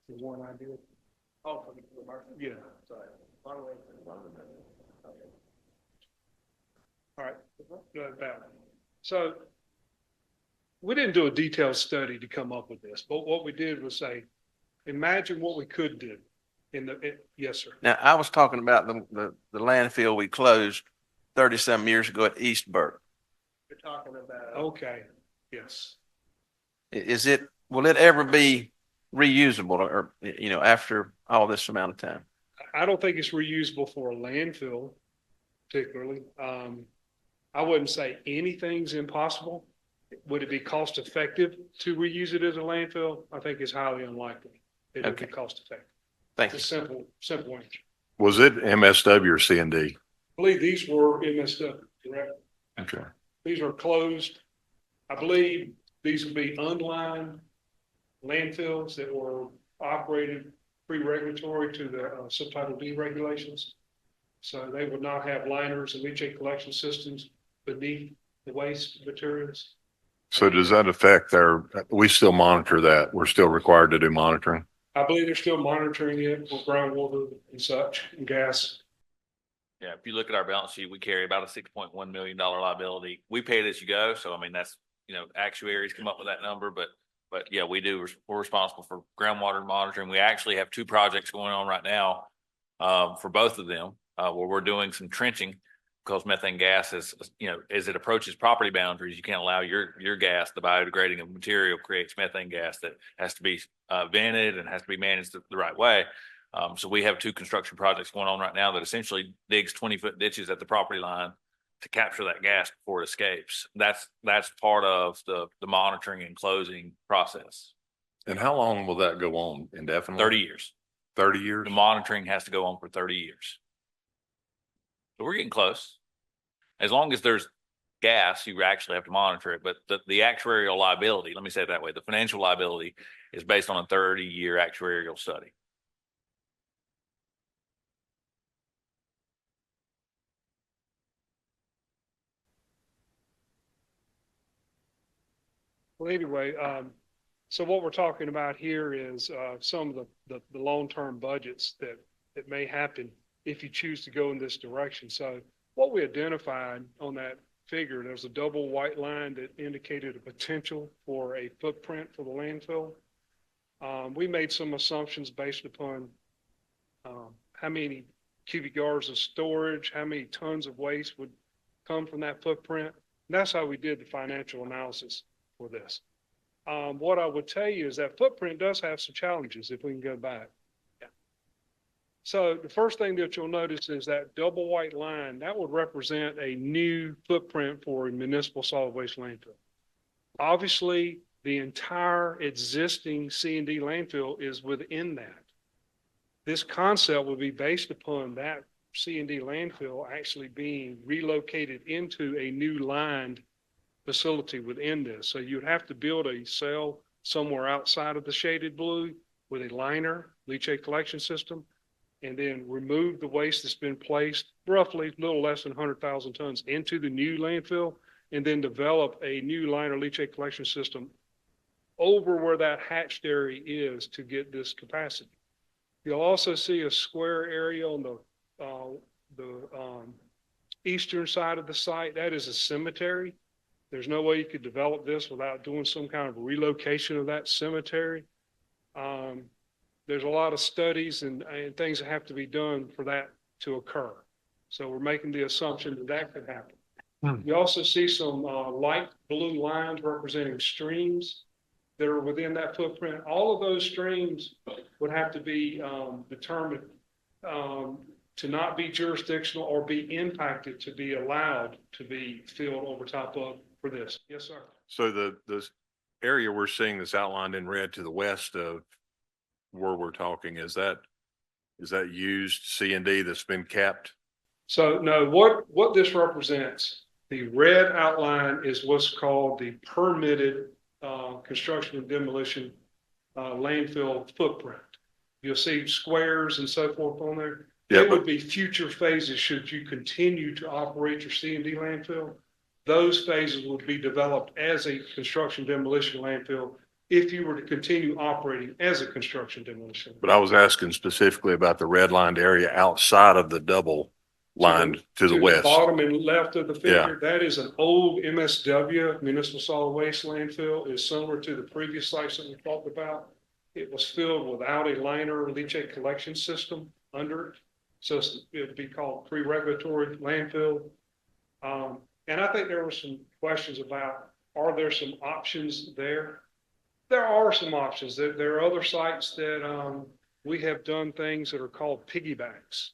The one I did. Oh, yeah. Sorry. All right. So we didn't do a detailed study to come up with this, but what we did was say, imagine what we could do yes, sir. Now, I was talking about the landfill we closed 30-some years ago at East Burke. You're talking about. Okay, yes. Is it, will it ever be reusable or, after all this amount of time? I don't think it's reusable for a landfill particularly. I wouldn't say anything's impossible. Would it be cost effective to reuse it as a landfill? I think it's highly unlikely. It would be Okay. cost effective. Thank It's you. a simple answer. Was it MSW or C&D? I believe these were MSW, correct? Okay. These are closed. I believe these would be unlined landfills that were operated pre-regulatory to the subtitle D regulations. So they would not have liners and leachate collection systems beneath the waste materials. So does that affect we still monitor that? We're still required to do monitoring? I believe they're still monitoring it for groundwater and such and gas. Yeah, if you look at our balance sheet, we carry about a $6.1 million liability. We pay it as you go. So I mean, that's, actuaries come up with that number, but yeah, we're responsible for groundwater monitoring. We actually have 2 projects going on right now for both of them where we're doing some trenching because methane gas is, as it approaches property boundaries, you can't allow your gas, the biodegrading material creates methane gas that has to be vented and has to be managed the right way. So we have 2 construction projects going on right now that essentially digs 20-foot ditches at the property line to capture that gas before it escapes. That's part of the monitoring and closing process. And how long will that go on indefinitely? 30 years. 30 years? The monitoring has to go on for 30 years. So we're getting close. As long as there's gas, you actually have to monitor it. But the actuarial liability, let me say it that way, the financial liability is based on a 30-year actuarial study. Well, anyway, so what we're talking about here is some of the long-term budgets that may happen if you choose to go in this direction. So what we identified on that figure, there's a double white line that indicated a potential for a footprint for the landfill. We made some assumptions based upon how many cubic yards of storage, how many tons of waste would come from that footprint. And that's how we did the financial analysis for this. What I would tell you is that footprint does have some challenges if we can go back. So the first thing that you'll notice is that double white line, that would represent a new footprint for a municipal solid waste landfill. Obviously, the entire existing C&D landfill is within that. This concept would be based upon that C&D landfill actually being relocated into a new lined facility within this. So you'd have to build a cell somewhere outside of the shaded blue with a liner, leachate collection system, and then remove the waste that's been placed roughly a little less than 100,000 tons into the new landfill, and then develop a new liner leachate collection system over where that hatched area is to get this capacity. You'll also see a square area on the eastern side of the site. That is a cemetery. There's no way you could develop this without doing some kind of relocation of that cemetery. There's a lot of studies and things that have to be done for that to occur. So we're making the assumption that that could happen. You also see some light blue lines representing streams that are within that footprint. All of those streams would have to be determined to not be jurisdictional or be impacted to be allowed to be filled over top of for this. Yes, sir. So the area we're seeing that's outlined in red to the west of where we're talking, is that used C&D that's been capped? So no, what this represents, the red outline is what's called the permitted construction and demolition landfill footprint. You'll see squares and so forth on there. Yeah, It would be future phases should you continue to operate your C&D landfill. Those phases would be developed as a construction demolition landfill if you were to continue operating as a construction demolition. but I was asking specifically about the redlined area outside of the double line to the west. Bottom and left of the figure, that is an old MSW, municipal solid waste landfill. Is similar to the previous sites that we talked about. It was filled without a liner or leachate collection system under it. So it would be called pre-regulatory landfill. And I think there were some questions about, are there some options there? There are some options. There are other sites that we have done things that are called piggybacks,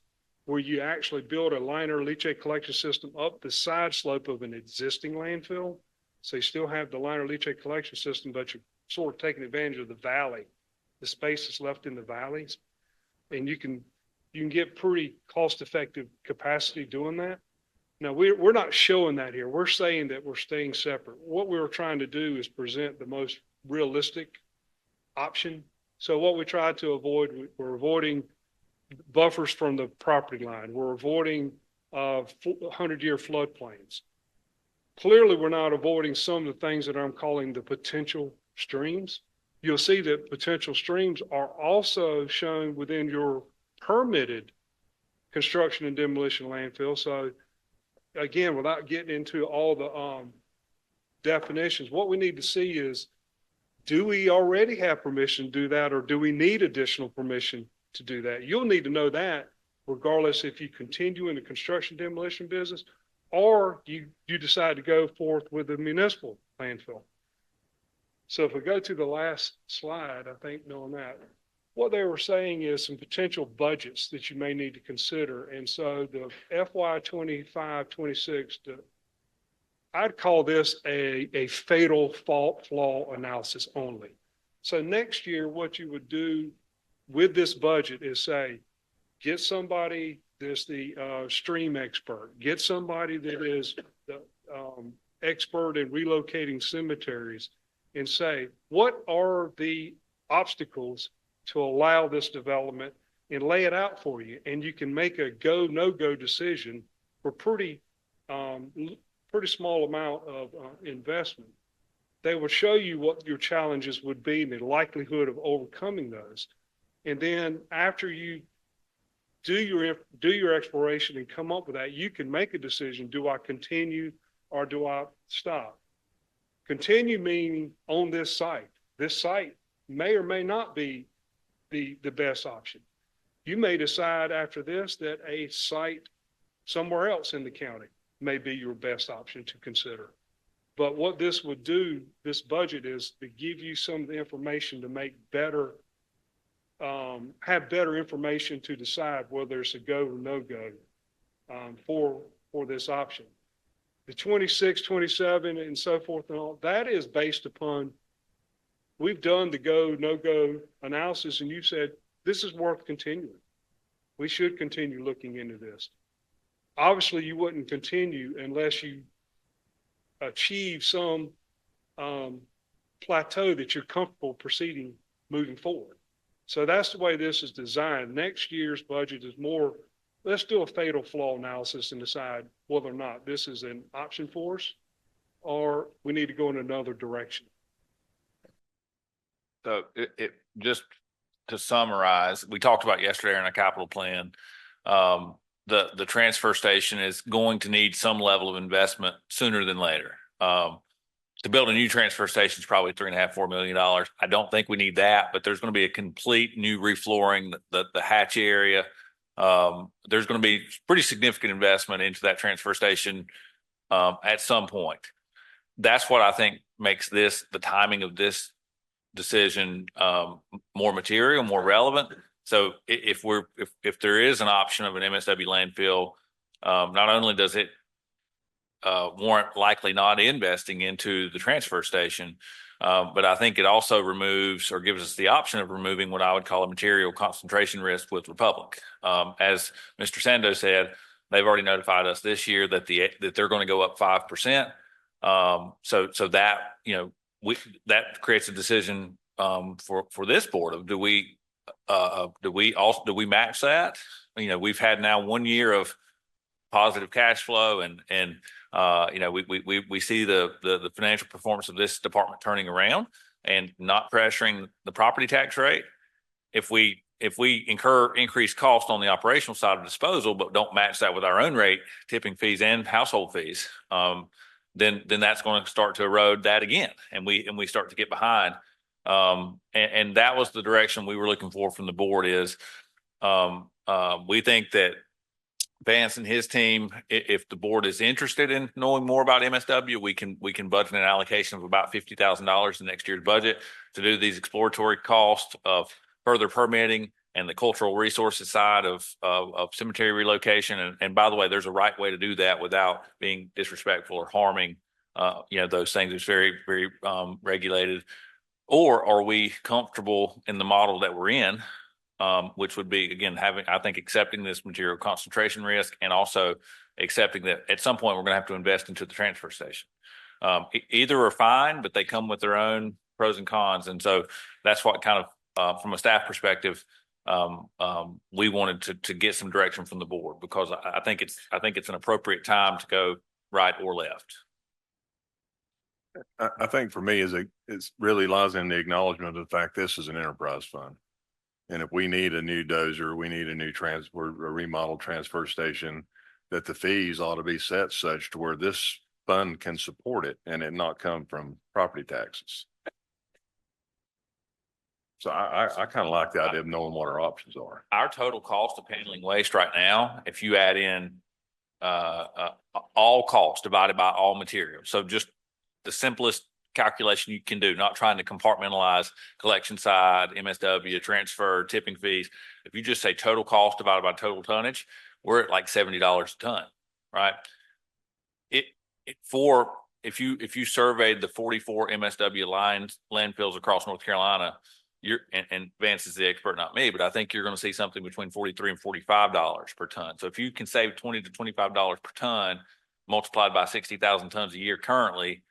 where you actually build a liner leachate collection system up the side slope of an existing landfill. So you still have the liner leachate collection system, but you're sort of taking advantage of the valley, the space that's left in the valleys. And you can get pretty cost-effective capacity doing that. Now, we're not showing that here. We're saying that we're staying separate. What we were trying to do is present the most realistic option. So what we tried to avoid, we're avoiding buffers from the property line. We're avoiding 100-year floodplains. Clearly, we're not avoiding some of the things that I'm calling the potential streams. You'll see that potential streams are also shown within your permitted construction and demolition landfill. So again, without getting into all the definitions, what we need to see is, do we already have permission to do that, or do we need additional permission to do that? You'll need to know that regardless if you continue in the construction demolition business or you decide to go forth with a municipal landfill. So if we go to the last slide, I think knowing that, what they were saying is some potential budgets that you may need to consider. And so the FY 25-26, I'd call this a fatal fault flaw analysis only. So next year, what you would do with this budget is say, get somebody that's the stream expert, get somebody that is the expert in relocating cemeteries, and say, what are the obstacles to allow this development, and lay it out for you. And you can make a go, no-go decision for pretty small amount of investment. They will show you what your challenges would be and the likelihood of overcoming those. And then after you do your exploration and come up with that, you can make a decision. Do I continue or do I stop? Continue meaning on this site. This site may or may not be the best option. You may decide after this that a site somewhere else in the county may be your best option to consider. But what this would do, this budget, is to give you some of the information to make better, have better information to decide whether it's a go or no go for this option. The 26, 27, and so forth and all, that is based upon, we've done the go, no go analysis, and you said, this is worth continuing. We should continue looking into this. Obviously, you wouldn't continue unless you achieve some plateau that you're comfortable proceeding, moving forward. So that's the way this is designed. Next year's budget is more, let's do a fatal flaw analysis and decide whether or not this is an option for us or we need to go in another direction. So it just to summarize, we talked about yesterday in our capital plan, the transfer station is going to need some level of investment sooner than later. To build a new transfer station is probably $3.5–4 million. I don't think we need that, but there's going to be a complete new reflooring, the hatch area. There's going to be pretty significant investment into that transfer station at some point. That's what I think makes this, the timing of this decision, more material, more relevant. So if there is an option of an MSW landfill, not only does it warrant likely not investing into the transfer station, but I think it also removes or gives us the option of removing what I would call a material concentration risk with Republic. As Mr. Sando said, they've already notified us this year that they're going to go up 5%. So that, you know, that creates a decision for this board of do we match that? You know, we've had now 1 year of positive cash flow and you know, we see the financial performance of this department turning around and not pressuring the property tax rate. If we incur increased cost on the operational side of disposal, but don't match that with our own rate, tipping fees and household fees, then that's going to start to erode that again. And we start to get behind. And that was the direction we were looking for from the board is, we think that Vance and his team, if the board is interested in knowing more about MSW, we can budget an allocation of about $50,000 in next year's budget to do these exploratory costs of further permitting and the cultural resources side of cemetery relocation. And by the way, there's a right way to do that without being disrespectful or harming, those things. It's very, very regulated. Or are we comfortable in the model that we're in? Which would be, again, accepting this material concentration risk and also accepting that at some point we're going to have to invest into the transfer station. Either are fine, but they come with their own pros and cons. And so that's what kind of, from a staff perspective, we wanted to get some direction from the board, because I think it's an appropriate time to go right or left. I think for me it's really lies in the acknowledgement of the fact this is an enterprise fund. And if we need a new dozer, we need a new a remodeled transfer station, that the fees ought to be set such to where this fund can support it and it not come from property taxes. So I kind of like the idea of knowing what our options are. Our total cost of handling waste right now, if you add in all costs divided by all materials, so just the simplest calculation you can do, not trying to compartmentalize collection side, MSW, transfer, tipping fees. If you just say total cost divided by total tonnage, we're at like $70 a ton, right? If you surveyed the 44 MSW landfills across North Carolina, and Vance is the expert, not me, but I think you're going to see something between $43 and $45 per ton. So if you can save $20 to $25 per ton multiplied by 60,000 tons a year currently,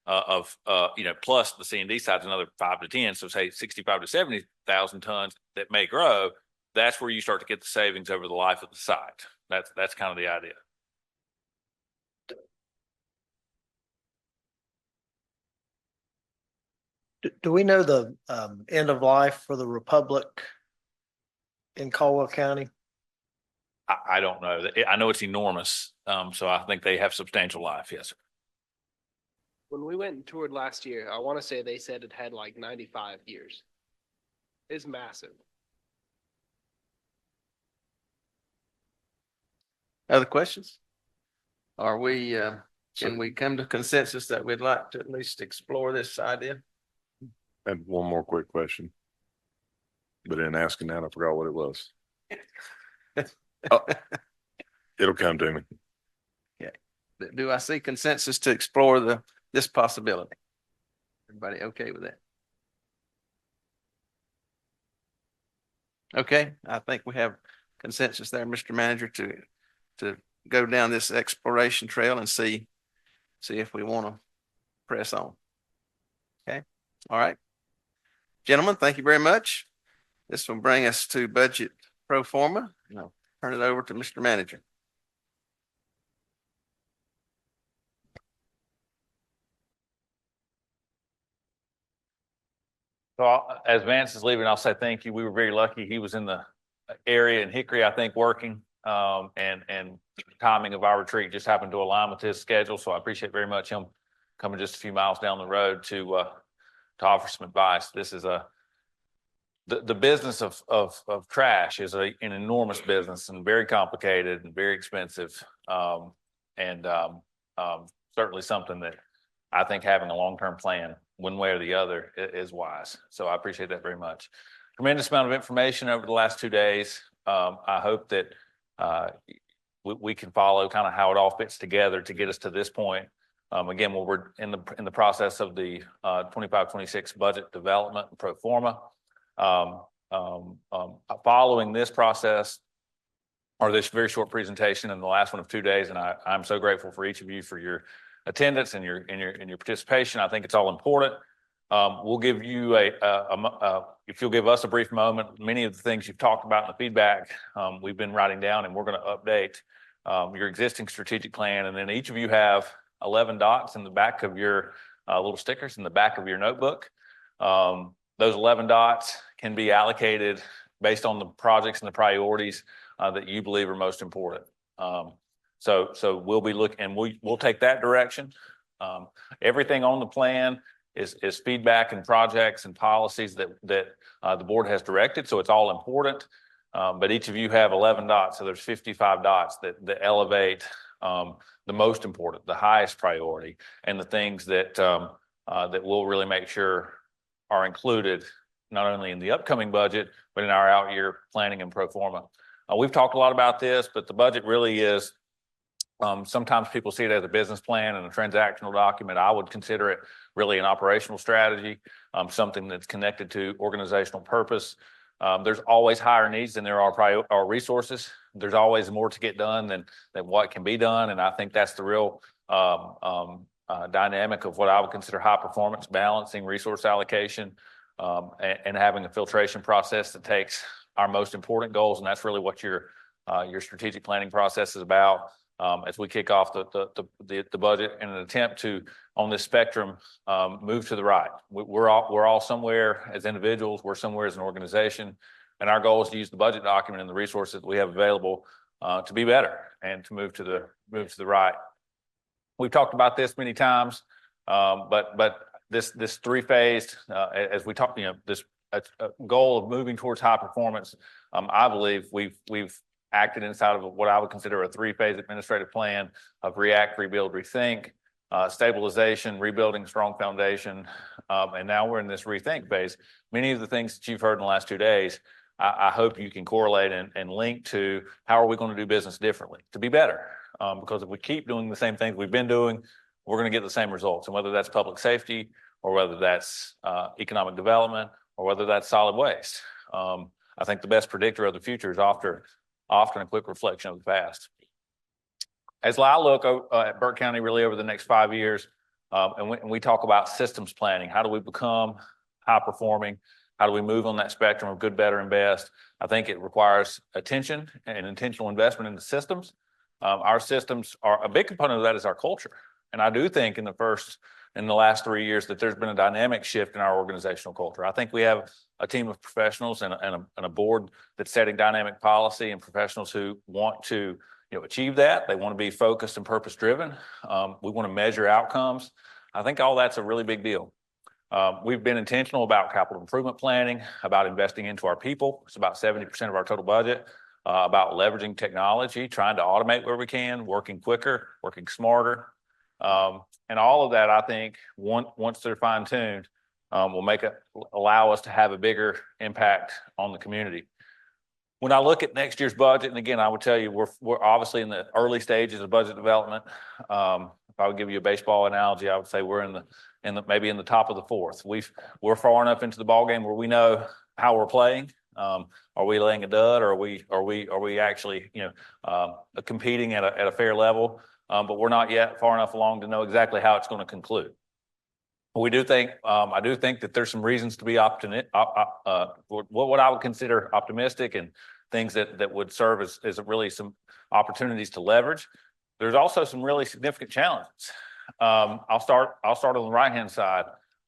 plus the C&D side is another 5 to 10. So say 65 to 70,000 tons that may grow. That's where you start to get the savings over the life of the site. That's kind of the idea. Do we know the end of life for the Republic in Caldwell County? I don't know. I know it's enormous. So I think they have substantial life. Yes, sir. When we went and toured last year, I want to say they said it had like 95 years. It's massive. Other questions? Can we come to consensus that we'd like to at least explore this idea? And one more quick question. But in asking that, I forgot what it was. It'll come to me. Okay. Do I see consensus to explore this possibility? Everybody okay with that? Okay, I think we have consensus there, Mr. Manager, to go down this exploration trail and see if we want to press on. Okay, all right. Gentlemen, thank you very much. This will bring us to budget pro forma. I'll turn it over to Mr. Manager. So as Vance is leaving, I'll say thank you. We were very lucky. He was in the area in Hickory, I think, working, and timing of our retreat just happened to align with his schedule. So I appreciate very much him coming just a few miles down the road to offer some advice. This is the business of trash is an enormous business and very complicated and very expensive. And certainly something that I think having a long-term plan one way or the other is wise. So I appreciate that very much. Tremendous amount of information over the last 2 days. I hope that we can follow kind of how it all fits together to get us to this point. Again, we're in the process of the 25-26 budget development and pro forma. Following this process, or this very short presentation and the last one of 2 days, and I'm so grateful for each of you for your attendance and your participation. I think it's all important. We'll give you if you'll give us a brief moment, many of the things you've talked about in the feedback, we've been writing down, and we're going to update your existing strategic plan. And then each of you have 11 dots in the back of your little stickers in the back of your notebook. Those 11 dots can be allocated based on the projects and the priorities that you believe are most important. So we'll be looking, and we'll take that direction. Everything on the plan is feedback and projects and policies that the board has directed. So it's all important. But each of you have 11 dots, so there's 55 dots that elevate the most important, the highest priority, and the things that that we'll really make sure are included not only in the upcoming budget, but in our out year planning and pro forma. We've talked a lot about this, but the budget really is, sometimes people see it as a business plan and a transactional document. I would consider it really an operational strategy, something that's connected to organizational purpose. There's always higher needs than there are resources. There's always more to get done than what can be done. And I think that's the real dynamic of what I would consider high performance, balancing resource allocation, and having a filtration process that takes our most important goals. And that's really what your strategic planning process is about. As we kick off the budget in an attempt to, on this spectrum, move to the right. We're all somewhere as individuals, we're somewhere as an organization, and our goal is to use the budget document and the resources that we have available to be better and to move to the right. We've talked about this many times, but this three-phased, as we talked, this goal of moving towards high performance, I believe we've acted inside of what I would consider a three-phase administrative plan of react, rebuild, rethink, stabilization, rebuilding strong foundation, and now we're in this rethink phase. Many of the things that you've heard in the last 2 days, I hope you can correlate and link to how are we going to do business differently to be better, because if we keep doing the same things we've been doing, we're going to get the same results. And whether that's public safety or whether that's economic development or whether that's solid waste, I think the best predictor of the future is often a quick reflection of the past. As I look at Burke County really over the next 5 years, and we talk about systems planning, how do we become high performing? How do we move on that spectrum of good, better, and best? I think it requires attention and intentional investment in the systems. Our systems are a big component of that is our culture. And I do think in the last 3 years that there's been a dynamic shift in our organizational culture. I think we have a team of professionals and a board that's setting dynamic policy and professionals who want to achieve that. They want to be focused and purpose driven. We want to measure outcomes. I think all that's a really big deal. We've been intentional about capital improvement planning, about investing into our people. It's about 70% of our total budget, about leveraging technology, trying to automate where we can, working quicker, working smarter. And all of that, I think, once they're fine tuned, will allow us to have a bigger impact on the community. When I look at next year's budget, and again, I would tell you, we're obviously in the early stages of budget development. If I would give you a baseball analogy, I would say we're maybe in the top of the fourth. We're far enough into the ball game where we know how we're playing. Are we laying a dud, or are we actually competing at a fair level? But we're not yet far enough along to know exactly how it's going to conclude. I do think that there's some reasons to be optimistic, what I would consider optimistic, and things that would serve as really some opportunities to leverage. There's also some really significant challenges. I'll start on the right-hand side.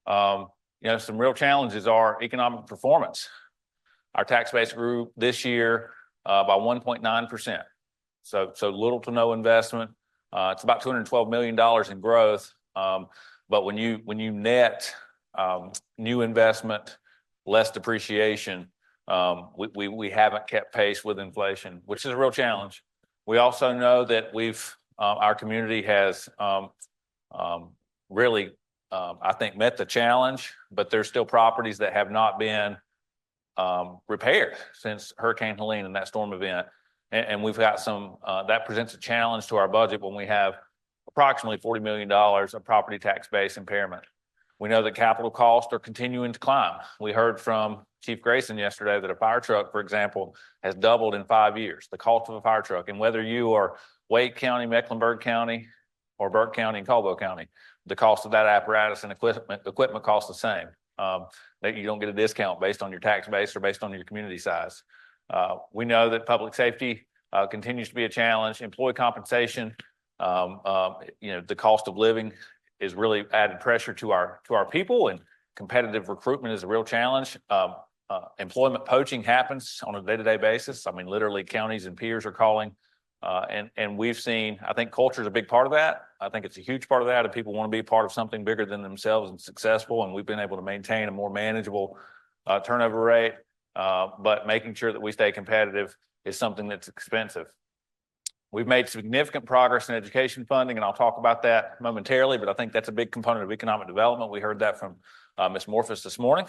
Some real challenges are economic performance. Our tax base grew this year by 1.9%. So little to no investment. It's about $212 million in growth. But when you net new investment, less depreciation, we haven't kept pace with inflation, which is a real challenge. We also know that our community has really, I think, met the challenge, but there's still properties that have not been repaired since Hurricane Helene and that storm event. And we've got that presents a challenge to our budget when we have approximately $40 million of property tax base impairment. We know that capital costs are continuing to climb. We heard from Chief Grayson yesterday that a fire truck, for example, has doubled in 5 years, the cost of a fire truck. And whether you are Wake County, Mecklenburg County, or Burke County and Caldwell County, the cost of that apparatus and equipment costs the same. That you don't get a discount based on your tax base or based on your community size. We know that public safety continues to be a challenge. Employee compensation, the cost of living is really added pressure to our people, and competitive recruitment is a real challenge. Employment poaching happens on a day-to-day basis. I mean, literally counties and peers are calling. And we've seen, I think culture is a big part of that. I think it's a huge part of that, and people want to be part of something bigger than themselves and successful. And we've been able to maintain a more manageable turnover rate. but making sure that we stay competitive is something that's expensive. We've made significant progress in education funding, and I'll talk about that momentarily, but I think that's a big component of economic development. We heard that from Ms. Morphus this morning.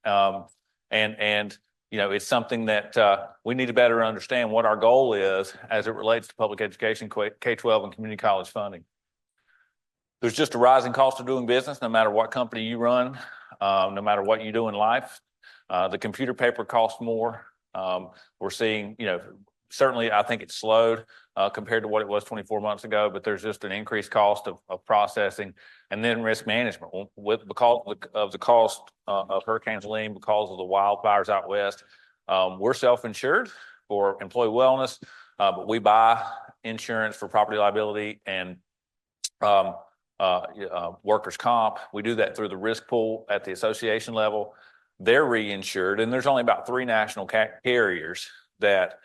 And you know, it's something that we need to better understand what our goal is as it relates to public education, K-12 and community college funding. There's just a rising cost of doing business, no matter what company you run, no matter what you do in life. The computer paper costs more. We're seeing, you know, certainly I think it's slowed compared to what it was 24 months ago, but there's just an increased cost of processing, and then risk management because of the cost of Hurricane Helene, because of the wildfires out west. We're self-insured for employee wellness, but we buy insurance for property liability and workers' comp. We do that through the risk pool at the association level. They're reinsured, and there's only about 3 national carriers that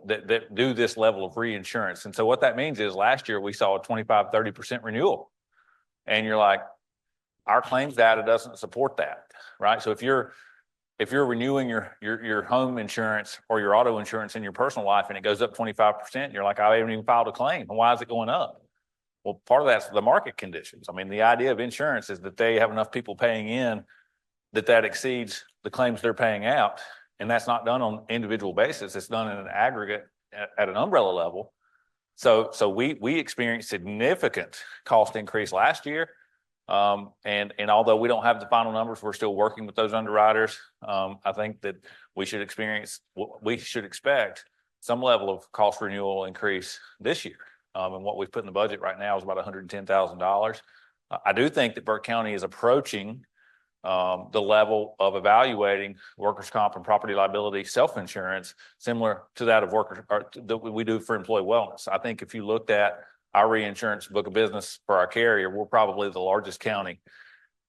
that do this level of reinsurance. And so what that means is last year we saw a 25-30% renewal, and you're like, our claims data doesn't support that, right? So if you're renewing your home insurance or your auto insurance in your personal life and it goes up 25%, you're like, I haven't even filed a claim. Why is it going up? Well, part of that's the market conditions. I mean, the idea of insurance is that they have enough people paying in that exceeds the claims they're paying out. And that's not done on an individual basis. It's done in an aggregate at an umbrella level. So we experienced significant cost increase last year. And although we don't have the final numbers, we're still working with those underwriters. I think that we should expect some level of cost renewal increase this year. And what we've put in the budget right now is about $110,000. I do think that Burke County is approaching the level of evaluating workers' comp and property liability self-insurance similar to that of that we do for employee wellness. I think if you looked at our reinsurance book of business for our carrier, we're probably the largest county.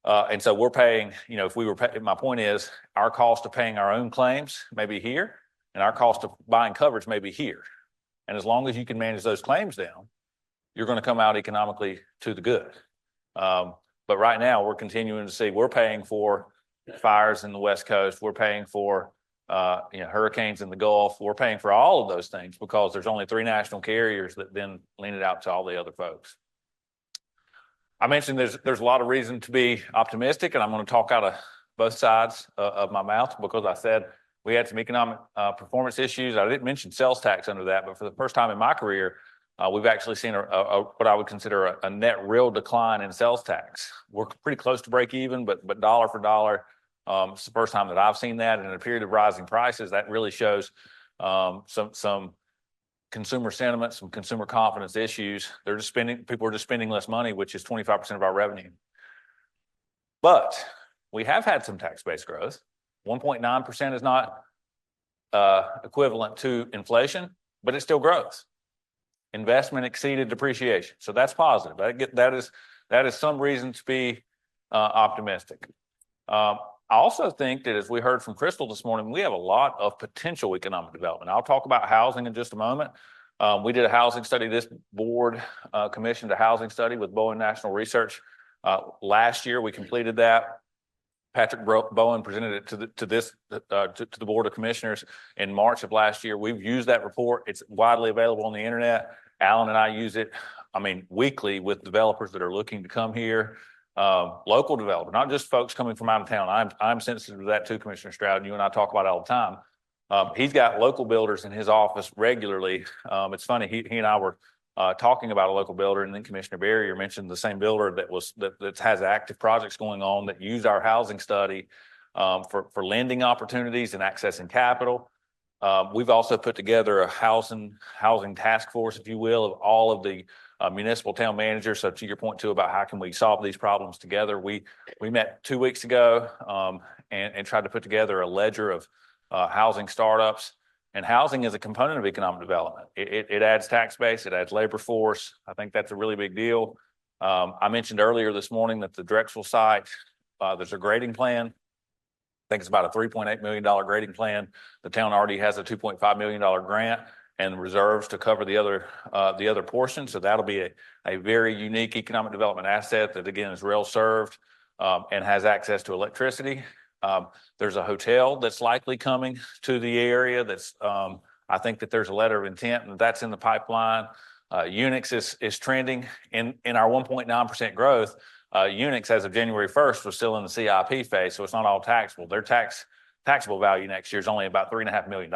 And so we're paying, you know, if we were my point is our cost of paying our own claims may be here, and our cost of buying coverage may be here. And as long as you can manage those claims down, you're going to come out economically to the good. But right now we're continuing to see, we're paying for fires in the West Coast. We're paying for, hurricanes in the Gulf. We're paying for all of those things because there's only 3 national carriers that then lean it out to all the other folks. I mentioned there's a lot of reason to be optimistic, and I'm going to talk out of both sides of my mouth because I said we had some economic performance issues. I didn't mention sales tax under that, but for the first time in my career, we've actually seen what I would consider a net real decline in sales tax. We're pretty close to break even, but dollar for dollar, it's the first time that I've seen that in a period of rising prices. That really shows some consumer sentiment, some consumer confidence issues. People are just spending less money, which is 25% of our revenue. But we have had some tax-based growth. 1.9% is not equivalent to inflation, but it's still growth. Investment exceeded depreciation. So that's positive. That is some reason to be optimistic. I also think that, as we heard from Crystal this morning, we have a lot of potential economic development. I'll talk about housing in just a moment. We did a housing study. This board commissioned a housing study with Bowen National Research. Last year, we completed that. Patrick Bowen presented it to the Board of Commissioners in March of last year. We've used that report. It's widely available on the internet. Alan and I use it, weekly with developers that are looking to come here. Local developers, not just folks coming from out of town. I'm sensitive to that too, Commissioner Stroud, and you and I talk about it all the time. He's got local builders in his office regularly. It's funny, he and I were talking about a local builder, and then Commissioner Barrier mentioned the same builder that has active projects going on that use our housing study for lending opportunities and accessing capital. We've also put together a housing task force, if you will, of all of the municipal town managers. So to your point too about how can we solve these problems together, we met 2 weeks ago and tried to put together a ledger of housing startups. And housing is a component of economic development. It adds tax base, it adds labor force. I think that's a really big deal. I mentioned earlier this morning that the Drexel site, there's a grading plan. I think it's about a $3.8 million grading plan. The town already has a $2.5 million grant and reserves to cover the other portion. So that'll be a very unique economic development asset that, again, is rail served and has access to electricity. There's a hotel that's likely coming to the area that's, I think that there's a letter of intent and that's in the pipeline. Unix is trending in our 1.9% growth. Unix as of January 1st was still in the CIP phase, so it's not all taxable. Their taxable value next year is only about $3.5 million,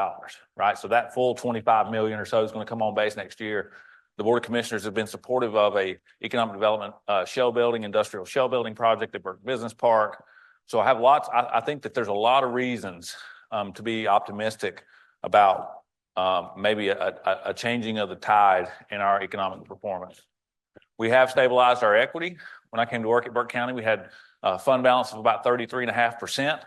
right? So that full 25 million or so is going to come on base next year. The Board of Commissioners have been supportive of a economic development shell building, industrial shell building project at Burke Business Park. So I have lots. I think that there's a lot of reasons to be optimistic about maybe a changing of the tide in our economic performance. We have stabilized our equity. When I came to work at Burke County, we had a fund balance of about 33.5%.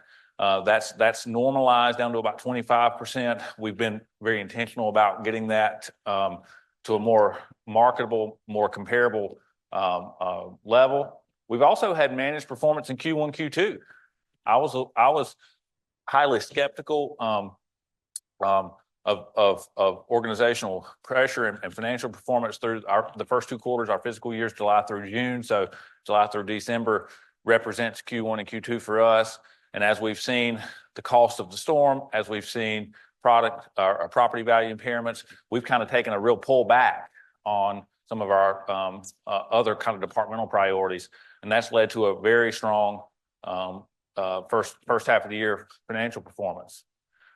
That's normalized down to about 25%. We've been very intentional about getting that to a more marketable, more comparable level. We've also had managed performance in Q1, Q2. I was highly skeptical of organizational pressure and financial performance through the first 2 quarters, our fiscal years, July through June. So July through December represents Q1 and Q2 for us. And as we've seen the cost of the storm, as we've seen property value impairments, we've kind of taken a real pull back on some of our other kind of departmental priorities. And that's led to a very strong first half of the year financial performance.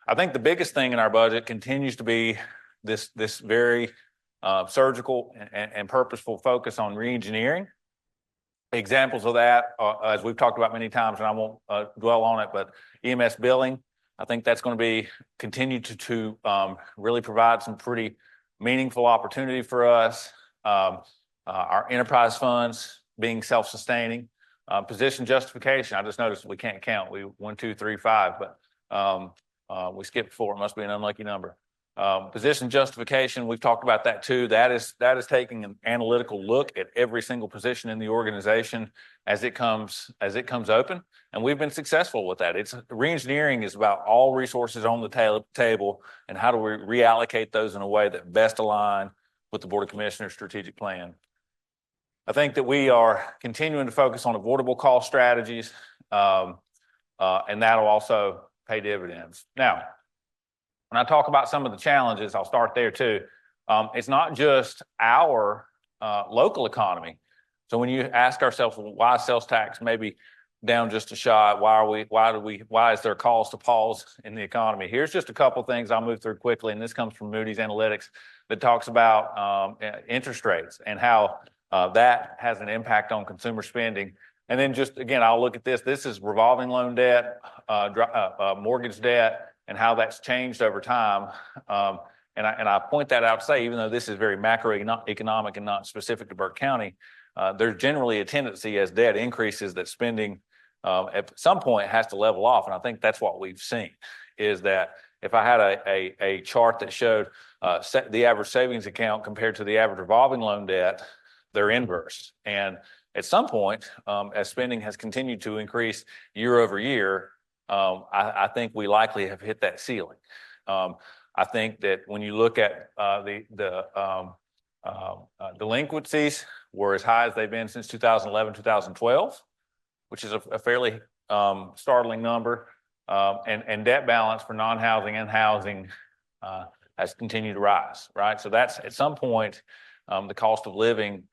I think the biggest thing in our budget continues to be this very surgical and purposeful focus on reengineering. Examples of that, as we've talked about many times, and I won't dwell on it, but EMS billing, I think that's going to be continue to really provide some pretty meaningful opportunity for us. Our enterprise funds being self-sustaining, position justification. I just noticed we can't count. We 1, 2, 3, 5, but we skipped 4. It must be an unlucky number. Position justification, we've talked about that too. That is taking an analytical look at every single position in the organization as it comes open, and we've been successful with that. Reengineering is about all resources on the table and how do we reallocate those in a way that best align with the Board of Commissioners' strategic plan. I think that we are continuing to focus on avoidable cost strategies, and that'll also pay dividends. Now, when I talk about some of the challenges, I'll start there too. It's not just our local economy. So when you ask ourselves, well, why is sales tax maybe down just a shot? Why is there cause to pause in the economy? Here's just a couple of things I'll move through quickly, and this comes from Moody's Analytics that talks about interest rates and how that has an impact on consumer spending. And then just again, I'll look at this. This is revolving loan debt, mortgage debt, and how that's changed over time. And I point that out to say, even though this is very macroeconomic and not specific to Burke County, there's generally a tendency as debt increases that spending at some point has to level off. And I think that's what we've seen is that if I had a chart that showed the average savings account compared to the average revolving loan debt, they're inverse. And at some point, as spending has continued to increase year over year, I think we likely have hit that ceiling. I think that when you look at the delinquencies were as high as they've been since 2011, 2012, which is a fairly startling number. And debt balance for non-housing and housing has continued to rise, right? So that's at some point, the cost of living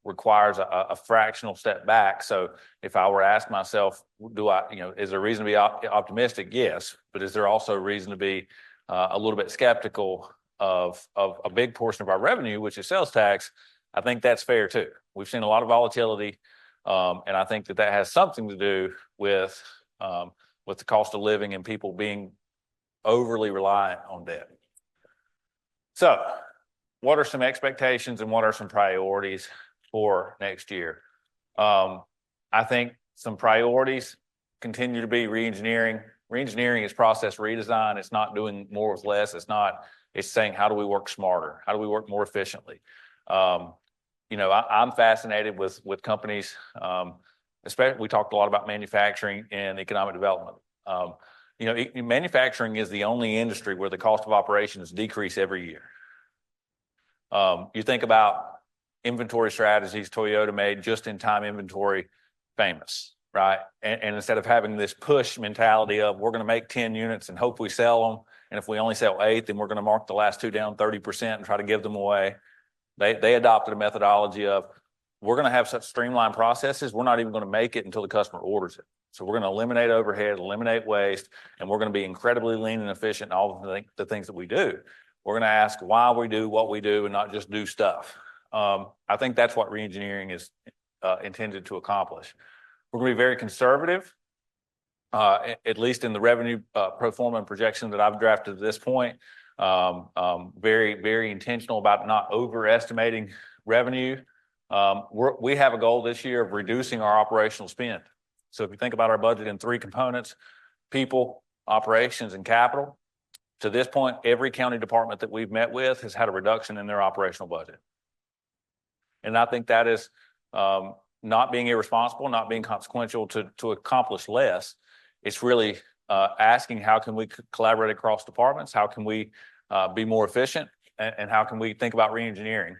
requires a fractional step back. So if I were to ask myself, is there reason to be optimistic? Yes. But is there also reason to be a little bit skeptical of a big portion of our revenue, which is sales tax? I think that's fair too. We've seen a lot of volatility. And I think that has something to do with the cost of living and people being overly reliant on debt. So what are some expectations and what are some priorities for next year? I think some priorities continue to be reengineering. Reengineering is process redesign. It's not doing more with less. It's saying, how do we work smarter? How do we work more efficiently? I'm fascinated with companies, especially we talked a lot about manufacturing and economic development. Manufacturing is the only industry where the cost of operations decrease every year. You think about inventory strategies. Toyota made just-in-time inventory famous. right? And instead of having this push mentality of we're going to make 10 units and hope we sell them. And if we only sell 8, then we're going to mark the last 2 down 30% and try to give them away. They adopted a methodology of we're going to have such streamlined processes. We're not even going to make it until the customer orders it. So we're going to eliminate overhead, eliminate waste, and we're going to be incredibly lean and efficient in all of the things that we do. We're going to ask why we do what we do and not just do stuff. I think that's what reengineering is intended to accomplish. We're going to be very conservative, at least in the revenue pro forma and projection that I've drafted at this point. Very, very intentional about not overestimating revenue. We have a goal this year of reducing our operational spend. So if you think about our budget in 3 components, people, operations, and capital, to this point, every county department that we've met with has had a reduction in their operational budget. And I think that is not being irresponsible, not being consequential to accomplish less. It's really asking how can we collaborate across departments? How can we be more efficient? And how can we think about reengineering?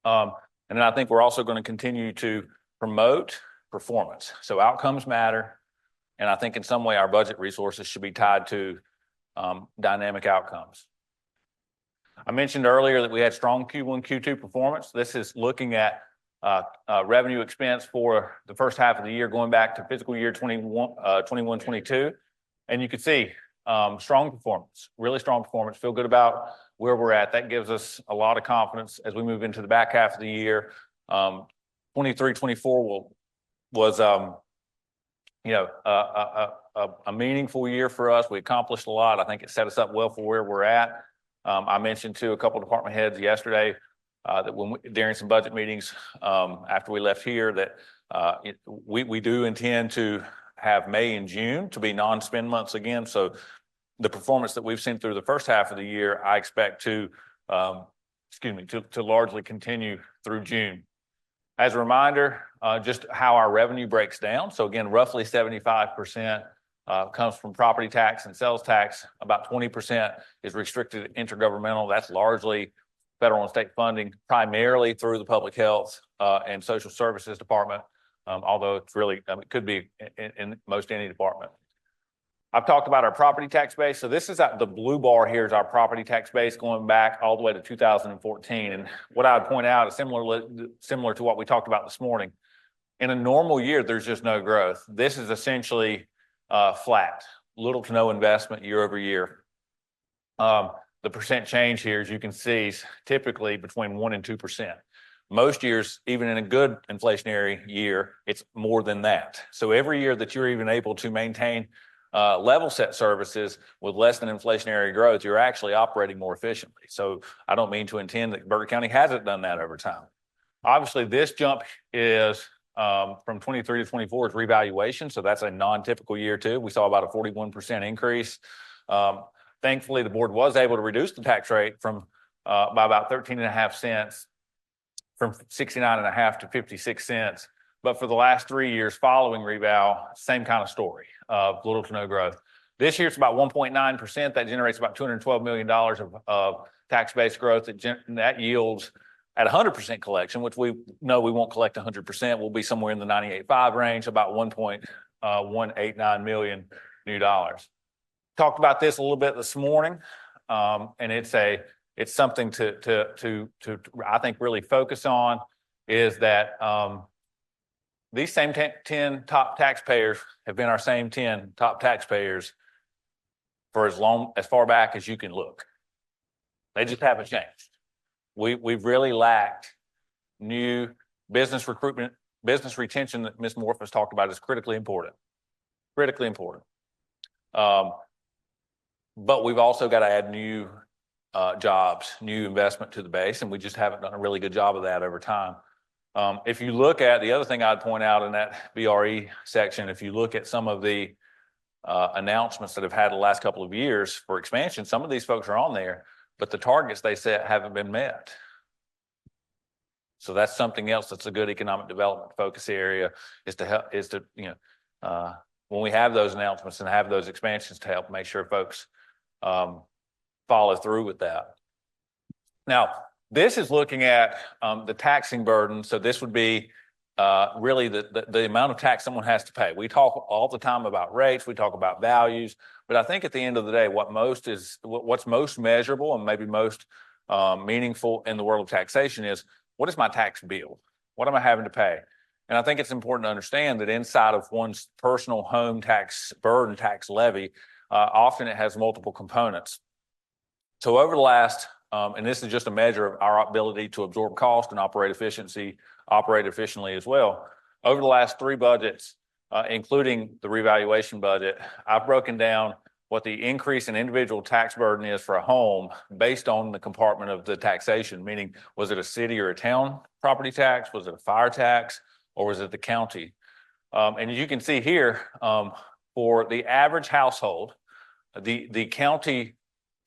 And then I think we're also going to continue to promote performance. So outcomes matter. And I think in some way our budget resources should be tied to dynamic outcomes. I mentioned earlier that we had strong Q1, Q2 performance. This is looking at revenue expense for the first half of the year, going back to fiscal year 21-22. And you can see strong performance, really strong performance, feel good about where we're at. That gives us a lot of confidence as we move into the back half of the year. 23-24 was a meaningful year for us. We accomplished a lot. I think it set us up well for where we're at. I mentioned to a couple of department heads yesterday that during some budget meetings after we left here that we do intend to have May and June to be non-spend months again. So the performance that we've seen through the first half of the year, I expect to largely continue through June. As a reminder, just how our revenue breaks down. So again, roughly 75% comes from property tax and sales tax. About 20% is restricted intergovernmental. That's largely federal and state funding, primarily through the public health and social services department, although it's really, it could be in most any department. I've talked about our property tax base. So this is the blue bar here is our property tax base going back all the way to 2014. And what I would point out is similar to what we talked about this morning. In a normal year, there's just no growth. This is essentially flat, little to no investment year over year. The percent change here, as you can see, is typically between 1% and 2%. Most years, even in a good inflationary year, it's more than that. So every year that you're even able to maintain level set services with less than inflationary growth, you're actually operating more efficiently. So I don't mean to intend that Burke County hasn't done that over time. Obviously, this jump is from 23 to 24 is revaluation. So that's a non-typical year too. We saw about a 41% increase. Thankfully, the board was able to reduce the tax rate from by about 13.5 cents from 69.5 to 56 cents. But for the last 3 years following reval, same kind of story of little to no growth. This year it's about 1.9%. That generates about $212 million of tax-based growth. That yields at 100% collection, which we know we won't collect 100%. We'll be somewhere in the 98.5 range, about $1.189 million new dollars. Talked about this a little bit this morning, and it's something to I think really focus on is that these same 10 top taxpayers have been our same 10 top taxpayers for as far back as you can look. They just haven't changed. We've really lacked new business recruitment, business retention that Ms. Morph has talked about is critically important. Critically important. But we've also got to add new jobs, new investment to the base, and we just haven't done a really good job of that over time. If you look at the other thing I'd point out in that BRE section, if you look at some of the announcements that have had the last couple of years for expansion, some of these folks are on there, but the targets they set haven't been met. So that's something else that's a good economic development focus area is to help, when we have those announcements and have those expansions to help make sure folks follow through with that. Now, this is looking at the taxing burden. So this would be really the amount of tax someone has to pay. We talk all the time about rates, we talk about values, but I think at the end of the day, what's most measurable and maybe most meaningful in the world of taxation is, what is my tax bill? What am I having to pay? And I think it's important to understand that inside of one's personal home tax burden, tax levy, often it has multiple components. So over the last, and this is just a measure of our ability to absorb cost and operate efficiently as well. Over the last 3 budgets, including the revaluation budget, I've broken down what the increase in individual tax burden is for a home based on the compartment of the taxation, meaning was it a city or a town property tax? Was it a fire tax? Or was it the county? And as you can see here, for the average household, the county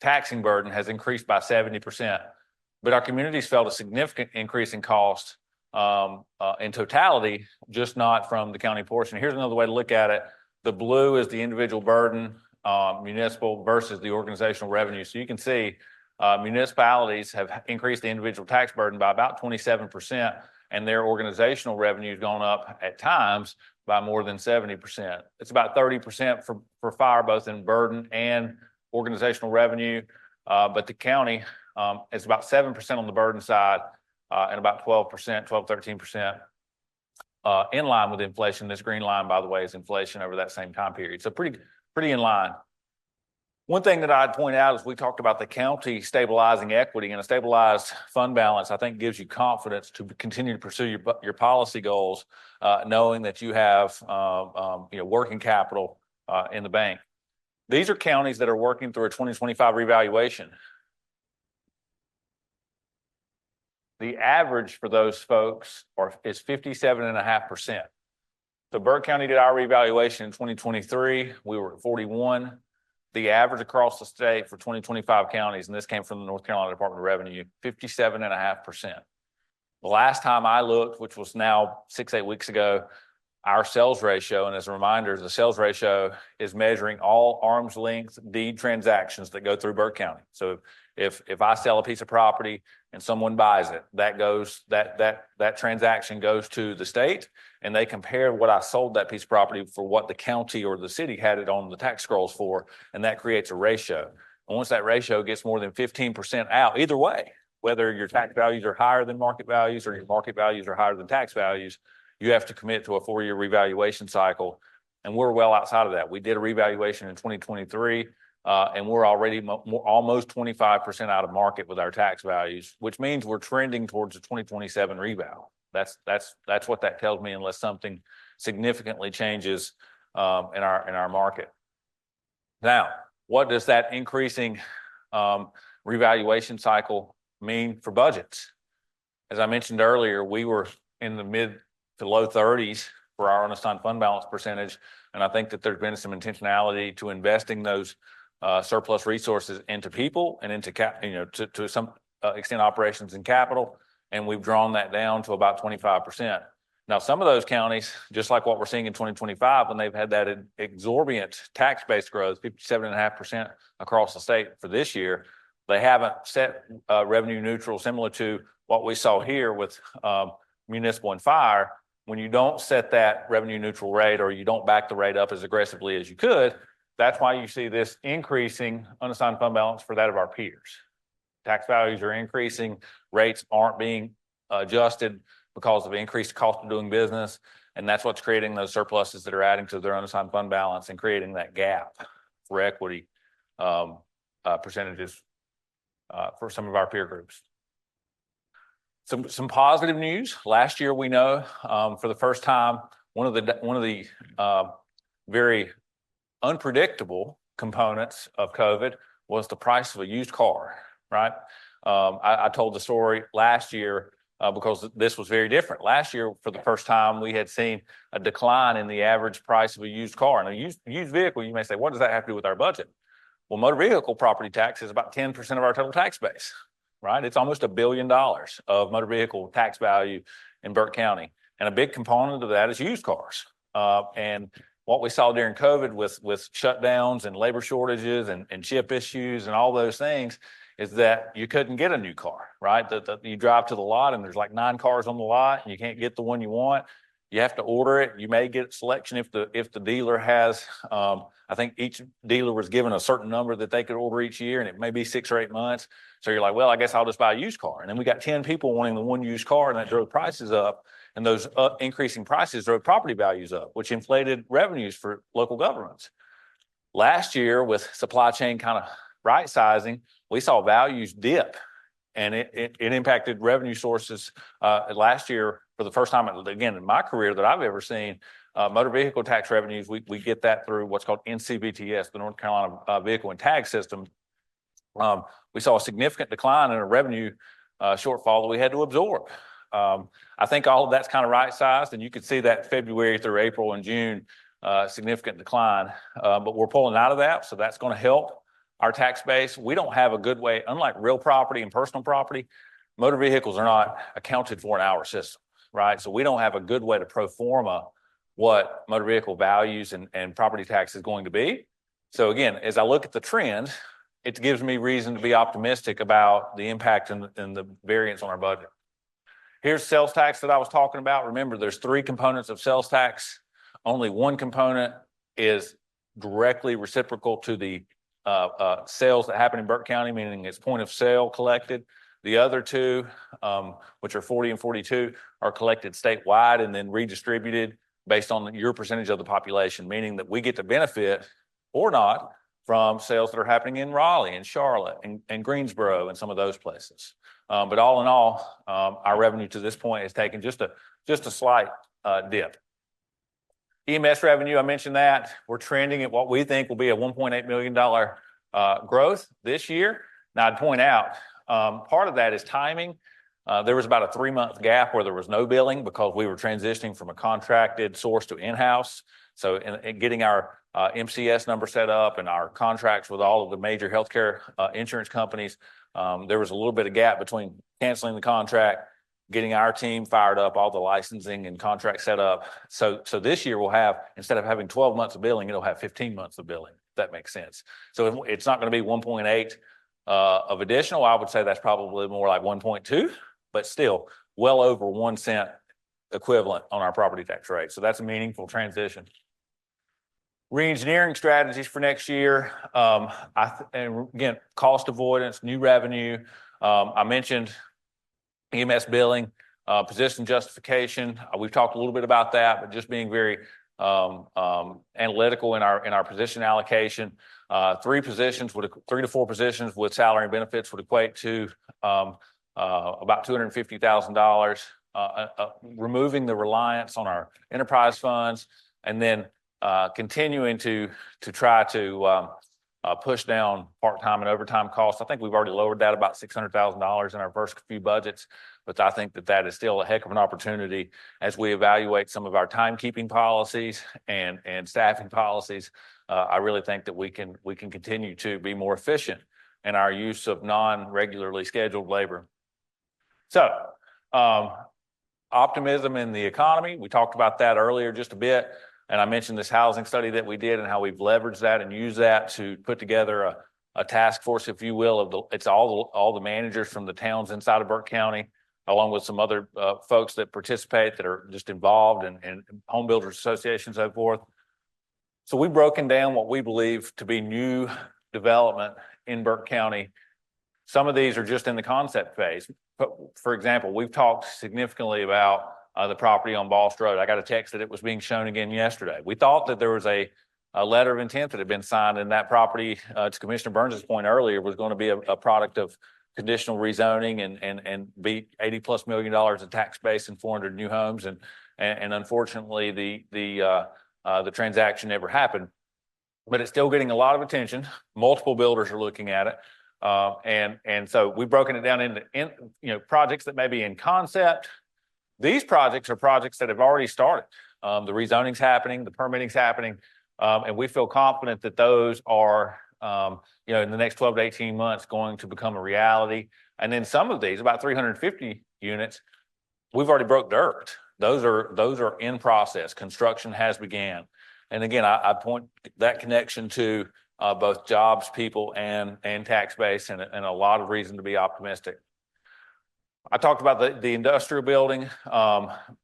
taxing burden has increased by 70%, but our communities felt a significant increase in cost in totality, just not from the county portion. Here's another way to look at it. The blue is the individual burden, municipal versus the organizational revenue. So you can see municipalities have increased the individual tax burden by about 27%, and their organizational revenue has gone up at times by more than 70%. It's about 30% for fire, both in burden and organizational revenue, but the county is about 7% on the burden side and about 13% in line with inflation. This green line, by the way, is inflation over that same time period. So pretty in line. One thing that I'd point out is we talked about the county stabilizing equity, and a stabilized fund balance, I think, gives you confidence to continue to pursue your policy goals, knowing that you have working capital in the bank. These are counties that are working through a 2025 revaluation. The average for those folks is 57.5%. So Burke County did our revaluation in 2023. We were at 41. The average across the state for 2025 counties, and this came from the North Carolina Department of Revenue, 57.5%. The last time I looked, which was now 6-8 weeks ago, our sales ratio, and as a reminder, the sales ratio is measuring all arm's length deed transactions that go through Burke County. So if I sell a piece of property and someone buys it, that transaction goes to the state, and they compare what I sold that piece of property for what the county or the city had it on the tax scrolls for, and that creates a ratio. And once that ratio gets more than 15% out, either way, whether your tax values are higher than market values or your market values are higher than tax values, you have to commit to a 4-year revaluation cycle. And we're well outside of that. We did a revaluation in 2023, and we're already almost 25% out of market with our tax values, which means we're trending towards a 2027 reval. That's what that tells me, unless something significantly changes in our market. Now, what does that increasing revaluation cycle mean for budgets? As I mentioned earlier, we were in the mid to low 30s for our unassigned fund balance percentage, and I think that there's been some intentionality to investing those surplus resources into people and into to some extent operations and capital, and we've drawn that down to about 25%. Now, some of those counties, just like what we're seeing in 2025, when they've had that exorbitant tax-based growth, 57.5% across the state for this year, they haven't set revenue neutral, similar to what we saw here with municipal and fire. When you don't set that revenue neutral rate, or you don't back the rate up as aggressively as you could, that's why you see this increasing unassigned fund balance for that of our peers. Tax values are increasing, rates aren't being adjusted because of increased cost of doing business, and that's what's creating those surpluses that are adding to their unassigned fund balance and creating that gap for equity percentages for some of our peer groups. Some positive news. Last year, we know for the first time, one of the very unpredictable components of COVID was the price of a used car. Right? I told the story last year because this was very different. Last year, for the first time, we had seen a decline in the average price of a used car. And a used vehicle, you may say, what does that have to do with our budget? Well, motor vehicle property tax is about 10% of our total tax base. Right? It's almost $1 billion of motor vehicle tax value in Burke County. And a big component of that is used cars. And what we saw during COVID with shutdowns and labor shortages and chip issues and all those things is that you couldn't get a new car, right? That you drive to the lot and there's like 9 cars on the lot and you can't get the one you want. You have to order it. You may get selection if the dealer has, I think each dealer was given a certain number that they could order each year, and it may be 6 or 8 months. So you're like, well, I guess I'll just buy a used car. And then we got 10 people wanting the one used car, and that drove prices up. And those increasing prices drove property values up, which inflated revenues for local governments. Last year, with supply chain kind of right sizing, we saw values dip, and it impacted revenue sources. Last year, for the first time, again, in my career that I've ever seen, motor vehicle tax revenues, we get that through what's called NCVTS, the North Carolina Vehicle and Tag System. We saw a significant decline in a revenue shortfall that we had to absorb. I think all of that's kind of right sized, and you could see that February through April and June, significant decline. But we're pulling out of that, so that's going to help our tax base. We don't have a good way, unlike real property and personal property, motor vehicles are not accounted for in our system, right? So we don't have a good way to pro forma what motor vehicle values and property tax is going to be. So again, as I look at the trend, it gives me reason to be optimistic about the impact and the variance on our budget. Here's sales tax that I was talking about. Remember, there's 3 components of sales tax. Only one component is directly reciprocal to the sales that happen in Burke County, meaning it's point of sale collected. The other 2, which are 40 and 42, are collected statewide and then redistributed based on your percentage of the population, meaning that we get to benefit or not from sales that are happening in Raleigh and Charlotte and Greensboro and some of those places. But all in all, our revenue to this point has taken just a slight dip. EMS revenue, I mentioned that. We're trending at what we think will be a $1.8 million growth this year. Now, I'd point out, part of that is timing. There was about a 3-month gap where there was no billing because we were transitioning from a contracted source to in-house. So in getting our MCS number set up and our contracts with all of the major healthcare insurance companies, there was a little bit of gap between canceling the contract, getting our team fired up, all the licensing and contract set up. So this year we'll have, instead of having 12 months of billing, it'll have 15 months of billing, if that makes sense. So it's not going to be 1.8 of additional. I would say that's probably more like 1.2, but still well over 1 cent equivalent on our property tax rate. So that's a meaningful transition. Re-engineering strategies for next year. And again, cost avoidance, new revenue. I mentioned EMS billing, position justification. We've talked a little bit about that, but just being very analytical in our position allocation. 3 to 4 positions with salary and benefits would equate to about $250,000. Removing the reliance on our enterprise funds, and then continuing to try to push down part-time and overtime costs. I think we've already lowered that about $600,000 in our first few budgets, but I think that is still a heck of an opportunity as we evaluate some of our timekeeping policies and staffing policies. I really think that we can continue to be more efficient in our use of non-regularly scheduled labor. So, optimism in the economy. We talked about that earlier just a bit. And I mentioned this housing study that we did and how we've leveraged that and used that to put together a task force, if you will, it's all the managers from the towns inside of Burke County, along with some other folks that participate that are just involved in home builders associations and so forth. So we've broken down what we believe to be new development in Burke County. Some of these are just in the concept phase. For example, we've talked significantly about the property on Boss Road. I got a text that it was being shown again yesterday. We thought that there was a letter of intent that had been signed in that property, to Commissioner Burns's point earlier, was going to be a product of conditional rezoning and be $80+ million in tax base and 400 new homes. And unfortunately, the transaction never happened. But it's still getting a lot of attention. Multiple builders are looking at it. And so we've broken it down into projects that may be in concept. These projects are projects that have already started. The rezoning's happening, the permitting's happening, and we feel confident that those are, in the next 12 to 18 months going to become a reality. And then some of these, about 350 units, we've already broke dirt. Those are in process. Construction has began. And again, I point that connection to both jobs, people, and tax base, and a lot of reason to be optimistic. I talked about the industrial building.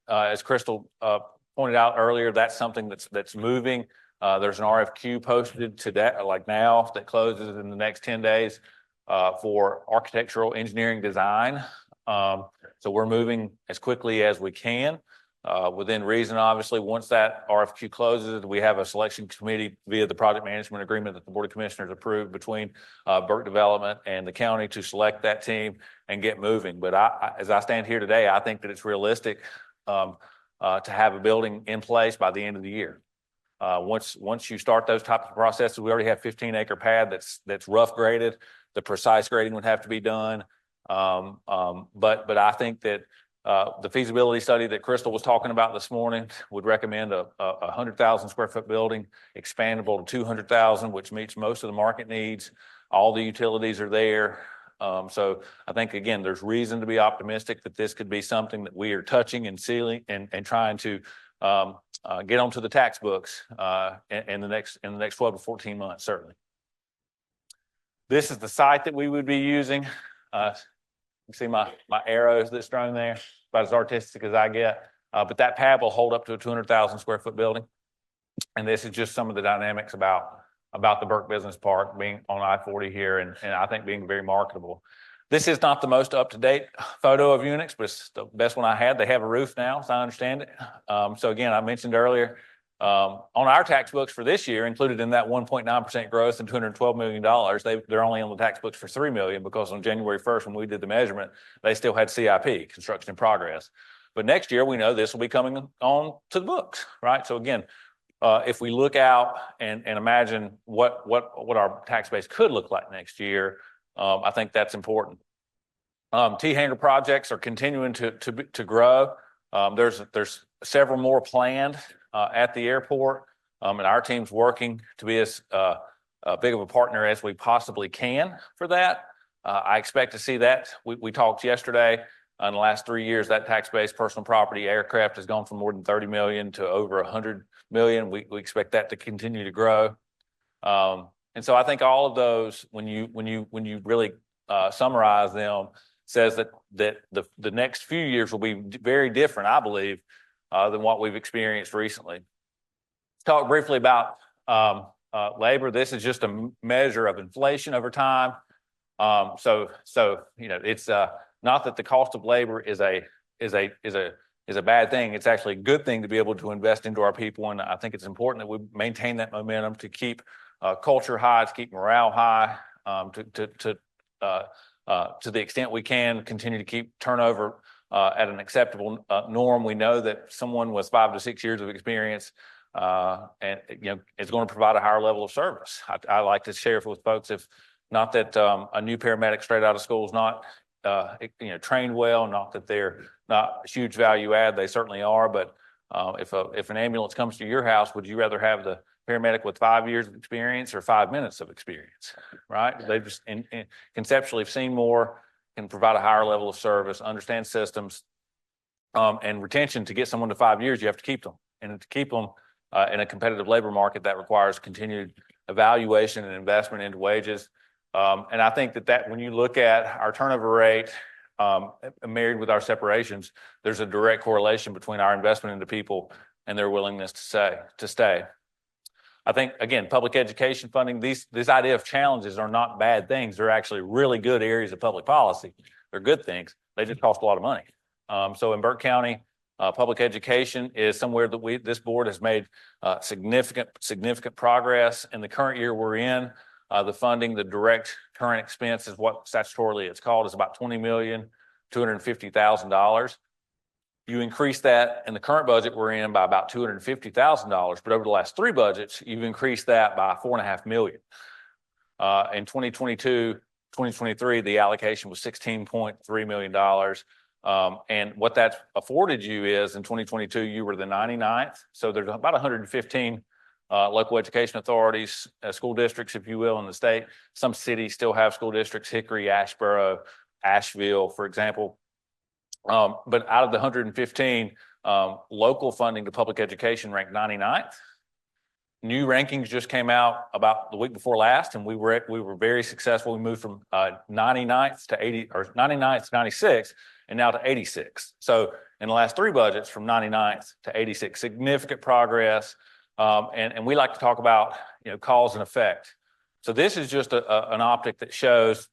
As Crystal pointed out earlier, that's something that's moving. There's an RFQ posted today, like now, that closes in the next 10 days for architectural engineering design. So we're moving as quickly as we can. Within reason, obviously, once that RFQ closes, we have a selection committee via the project management agreement that the Board of Commissioners approved between Burke Development and the county to select that team and get moving. But as I stand here today, I think that it's realistic to have a building in place by the end of the year. Once you start those types of processes, we already have 15-acre pad that's rough graded. The precise grading would have to be done. But I think that the feasibility study that Crystal was talking about this morning would recommend a 100,000 square foot building, expandable to 200,000, which meets most of the market needs. All the utilities are there. So I think, again, there's reason to be optimistic that this could be something that we are touching and sealing and trying to get onto the tax books in the next 12 to 14 months, certainly. This is the site that we would be using. You see my arrows that's drawn there, about as artistic as I get. But that pad will hold up to a 200,000 square foot building. And this is just some of the dynamics about the Burke Business Park being on I-40 here, and I think being very marketable. This is not the most up-to-date photo of Unix, but it's the best one I had. They have a roof now, as I understand it. So again, I mentioned earlier, on our tax books for this year, included in that 1.9% growth and $212 million, they're only on the tax books for $3 million, because on January 1st, when we did the measurement, they still had CIP, construction in progress. But next year, we know this will be coming on to the books, right? So again, if we look out and imagine what our tax base could look like next year, I think that's important. T-hangar projects are continuing to grow. There's several more planned at the airport, and our team's working to be as big of a partner as we possibly can for that. I expect to see that. We talked yesterday. In the last 3 years, that tax-based personal property aircraft has gone from more than 30 million to over 100 million. We expect that to continue to grow. And so I think all of those, when you really summarize them, says that the next few years will be very different, I believe, than what we've experienced recently. Let's talk briefly about labor. This is just a measure of inflation over time. So you know, it's not that the cost of labor is a bad thing. It's actually a good thing to be able to invest into our people, and I think it's important that we maintain that momentum to keep culture high, to keep morale high, to the extent we can continue to keep turnover at an acceptable norm. We know that someone with 5 to 6 years of experience and is going to provide a higher level of service. I like to share with folks, if not that a new paramedic straight out of school is not trained well, not that they're not a huge value add, they certainly are. But if an ambulance comes to your house, would you rather have the paramedic with 5 years of experience or 5 minutes of experience, right? They just conceptually have seen more, can provide a higher level of service, understand systems, and retention. To get someone to 5 years, you have to keep them. And to keep them in a competitive labor market, that requires continued evaluation and investment into wages. And I think that when you look at our turnover rate, married with our separations, there's a direct correlation between our investment into people and their willingness to stay. I think, again, public education funding, this idea of challenges are not bad things. They're actually really good areas of public policy. They're good things. They just cost a lot of money. So in Burke County, public education is somewhere that this board has made significant progress. In the current year we're in, the funding, the direct current expense is what statutorily it's called, is about $20,250,000. You increase that in the current budget we're in by about $250,000, but over the last 3 budgets, you've increased that by $4.5 million. In 2022, 2023, the allocation was $16.3 million. And what that's afforded you is, in 2022, you were the 99th. So there's about 115 local education authorities, school districts, if you will, in the state. Some cities still have school districts: Hickory, Asheboro, Asheville, for example. But out of the 115, local funding to public education ranked 99th. new rankings just came out about the week before last, and we were very successful. We moved from 99th to 80, or 99th to 96, and now to 86. So in the last 3 budgets, from 99th to 86, significant progress. And we like to talk about, cause and effect. So this is just an optic that shows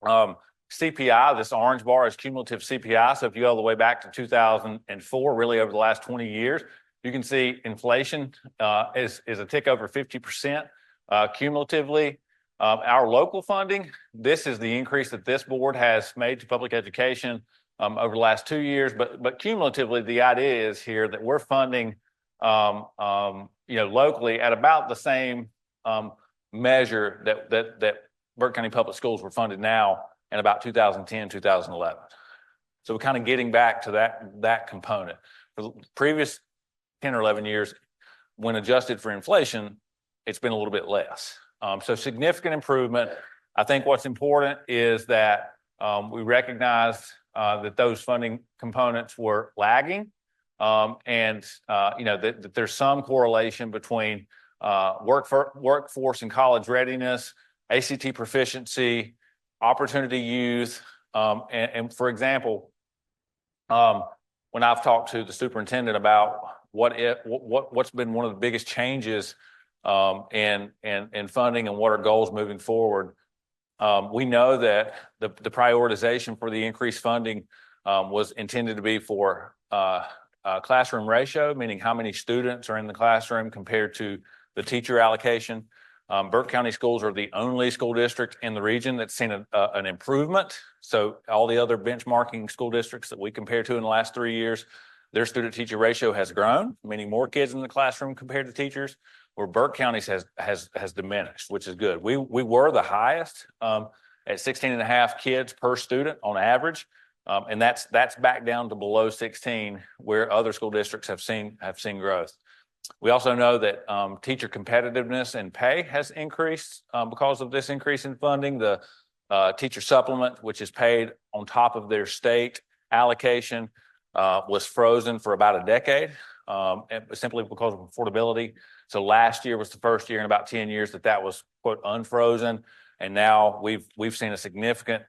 CPI. This orange bar is cumulative CPI. So if you go all the way back to 2004, really over the last 20 years, you can see inflation is a tick over 50% cumulatively. Our local funding, this is the increase that this board has made to public education over the last 2 years. But cumulatively, the idea is here that we're funding locally at about the same measure that Burke County Public Schools were funded now in about 2010, 2011. So we're kind of getting back to that component. For the previous 10 or 11 years, when adjusted for inflation, it's been a little bit less. So significant improvement. I think what's important is that we recognize that those funding components were lagging, and that there's some correlation between workforce and college readiness, ACT proficiency, opportunity youth, and for example, when I've talked to the superintendent about what's been one of the biggest changes in funding and what are goals moving forward, we know that the prioritization for the increased funding was intended to be for classroom ratio, meaning how many students are in the classroom compared to the teacher allocation. Burke County Schools are the only school district in the region that's seen an improvement. So all the other benchmarking school districts that we compare to in the last 3 years, their student-teacher ratio has grown, meaning more kids in the classroom compared to teachers, where Burke County's has diminished, which is good. We were the highest at 16.5 kids per student on average, and that's back down to below 16, where other school districts have seen growth. We also know that teacher competitiveness and pay has increased because of this increase in funding. The teacher supplement, which is paid on top of their state allocation, was frozen for about a decade, simply because of affordability. So last year was the first year in about 10 years that was, quote, unfrozen. And now we've seen a significant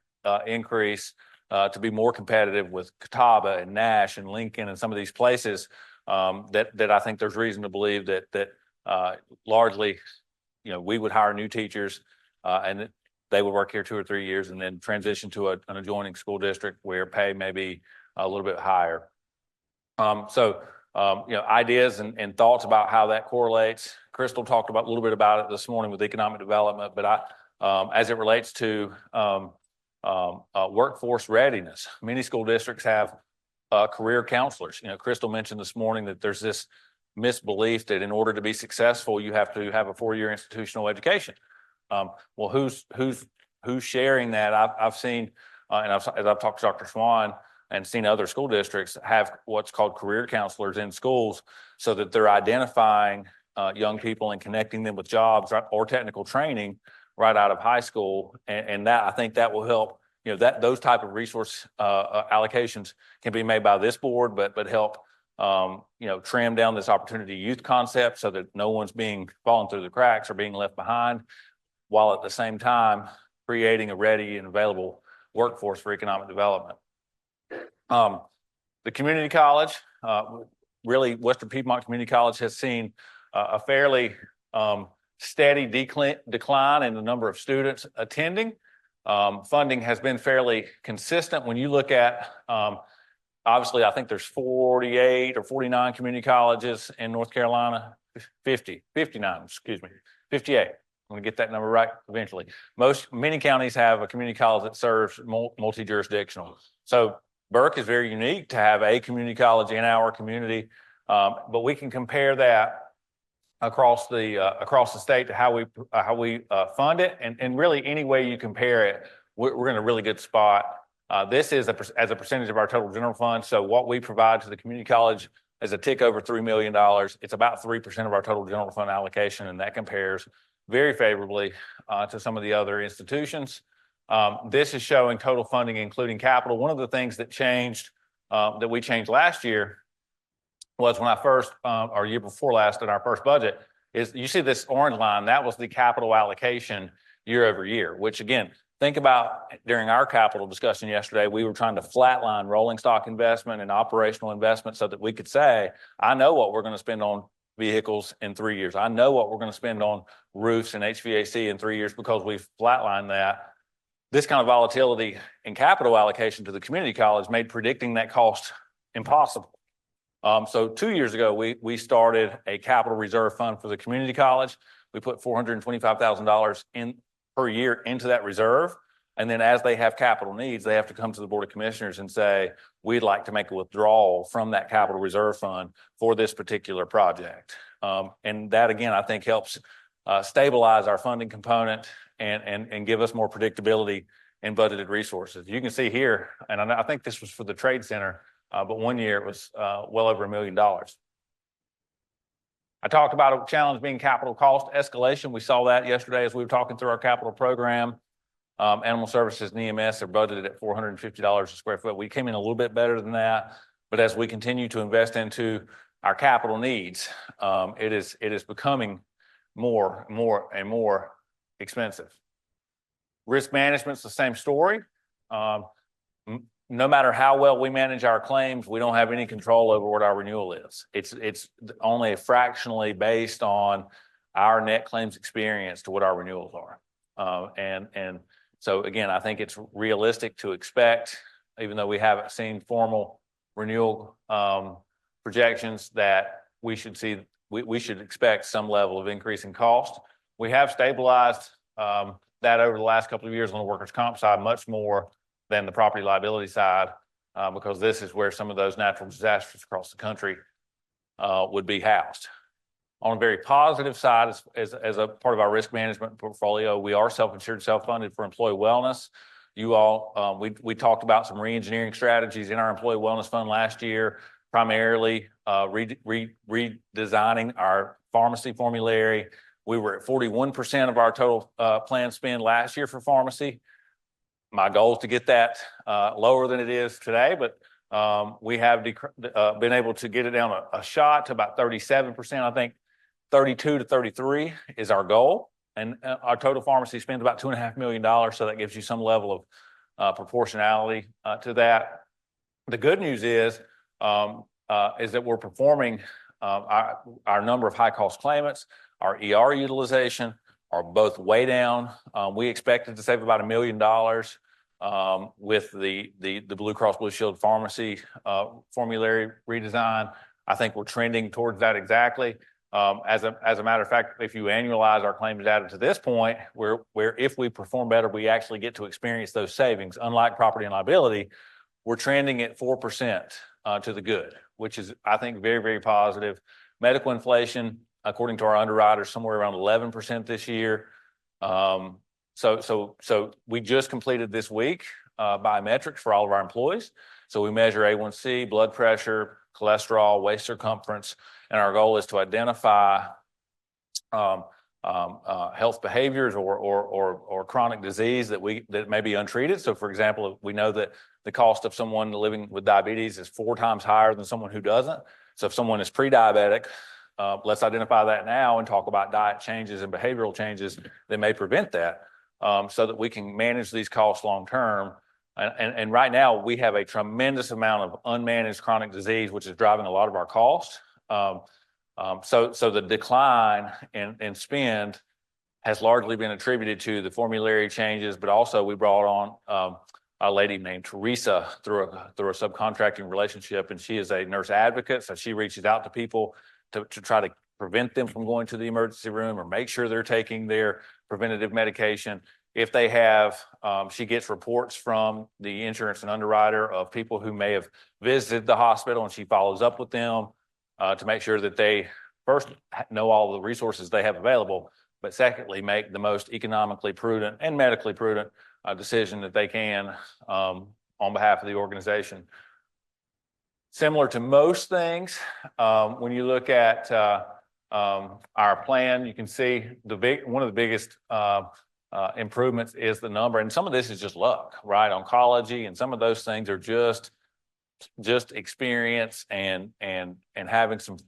increase to be more competitive with Catawba and Nash and Lincoln and some of these places that I think there's reason to believe that largely, we would hire new teachers and they would work here 2 or 3 years and then transition to an adjoining school district where pay may be a little bit higher. Ideas and thoughts about how that correlates. Crystal talked a little bit about it this morning with economic development, but as it relates to workforce readiness, many school districts have career counselors. Crystal mentioned this morning that there's this misbelief that in order to be successful, you have to have a 4-year institutional education. Well, who's sharing that? I've seen, as I've talked to Dr. Swan and seen other school districts have what's called career counselors in schools, so that they're identifying young people and connecting them with jobs or technical training right out of high school, and that I think that will help. That those type of resource allocations can be made by this board, but help trim down this opportunity youth concept so that no one's falling through the cracks or being left behind, while at the same time creating a ready and available workforce for economic development. The community college, really Western Piedmont Community College has seen a fairly steady decline in the number of students attending. Funding has been fairly consistent. When you look at, obviously, I think there's 48 or 49 community colleges in North Carolina, 58. I'm going to get that number right eventually. Many counties have a community college that serves multi-jurisdictional. So Burke is very unique to have a community college in our community, but we can compare that across the state to how we fund it, and really any way you compare it, we're in a really good spot. This is as a percentage of our total general fund. So what we provide to the community college is a tick over $3 million. It's about 3% of our total general fund allocation, and that compares very favorably to some of the other institutions. This is showing total funding, including capital. One of the things that that we changed last year was when I first, or year before last in our first budget, is you see this orange line, that was the capital allocation year over year, which again, think about during our capital discussion yesterday, we were trying to flatline rolling stock investment and operational investment so that we could say, I know what we're going to spend on vehicles in 3 years. I know what we're going to spend on roofs and HVAC in 3 years because we've flatlined that. This kind of volatility in capital allocation to the community college made predicting that cost impossible. So 2 years ago, we started a capital reserve fund for the community college. We put $425,000 in per year into that reserve. And then as they have capital needs, they have to come to the Board of Commissioners and say, we'd like to make a withdrawal from that capital reserve fund for this particular project. And that, again, I think helps stabilize our funding component and give us more predictability in budgeted resources. You can see here, and I think this was for the Trade Center, but 1 year it was well over $1 million. I talked about a challenge being capital cost escalation. We saw that yesterday as we were talking through our capital program. Animal services and EMS are budgeted at $450 a square foot. We came in a little bit better than that, but as we continue to invest into our capital needs, it is becoming more and more expensive. Risk management's the same story. No matter how well we manage our claims, we don't have any control over what our renewal is. It's only fractionally based on our net claims experience to what our renewals are. And so again, I think it's realistic to expect, even though we haven't seen formal renewal projections, that we should expect some level of increase in cost. We have stabilized that over the last couple of years on the workers' comp side, much more than the property liability side, because this is where some of those natural disasters across the country would be housed. On a very positive side, as a part of our risk management portfolio, we are self-insured, self-funded for employee wellness. You all, we talked about some re-engineering strategies in our employee wellness fund last year, primarily redesigning our pharmacy formulary. We were at 41% of our total plan spend last year for pharmacy. My goal is to get that lower than it is today, but we have been able to get it down a shot to about 37%. I think 32 to 33 is our goal. And our total pharmacy spends about $2.5 million. So that gives you some level of proportionality to that. The good news is that we're performing our number of high cost claimants, our ER utilization are both way down. We expected to save about $1 million with the Blue Cross Blue Shield pharmacy formulary redesign. I think we're trending towards that exactly. As a matter of fact, if you annualize our claims data to this point, where if we perform better, we actually get to experience those savings. Unlike property and liability, we're trending at 4% to the good, which is, I think, very, very positive. Medical inflation, according to our underwriters, somewhere around 11% this year. So we just completed this week biometrics for all of our employees. So we measure A1C, blood pressure, cholesterol, waist circumference, and our goal is to identify health behaviors or chronic disease that may be untreated. So, for example, we know that the cost of someone living with diabetes is 4 times higher than someone who doesn't. So, if someone is pre-diabetic, let's identify that now and talk about diet changes and behavioral changes that may prevent that, so that we can manage these costs long term. And right now we have a tremendous amount of unmanaged chronic disease, which is driving a lot of our costs. So the decline in spend has largely been attributed to the formulary changes, but also we brought on a lady named Teresa through a subcontracting relationship, and she is a nurse advocate. So she reaches out to people to try to prevent them from going to the emergency room or make sure they're taking their preventative medication. If they have, she gets reports from the insurance and underwriter of people who may have visited the hospital, and she follows up with them to make sure that they first know all the resources they have available, but secondly, make the most economically prudent and medically prudent decision that they can on behalf of the organization. Similar to most things, when you look at our plan, you can see one of the biggest improvements is the number, and some of this is just luck, right? Oncology and some of those things are just experience and having some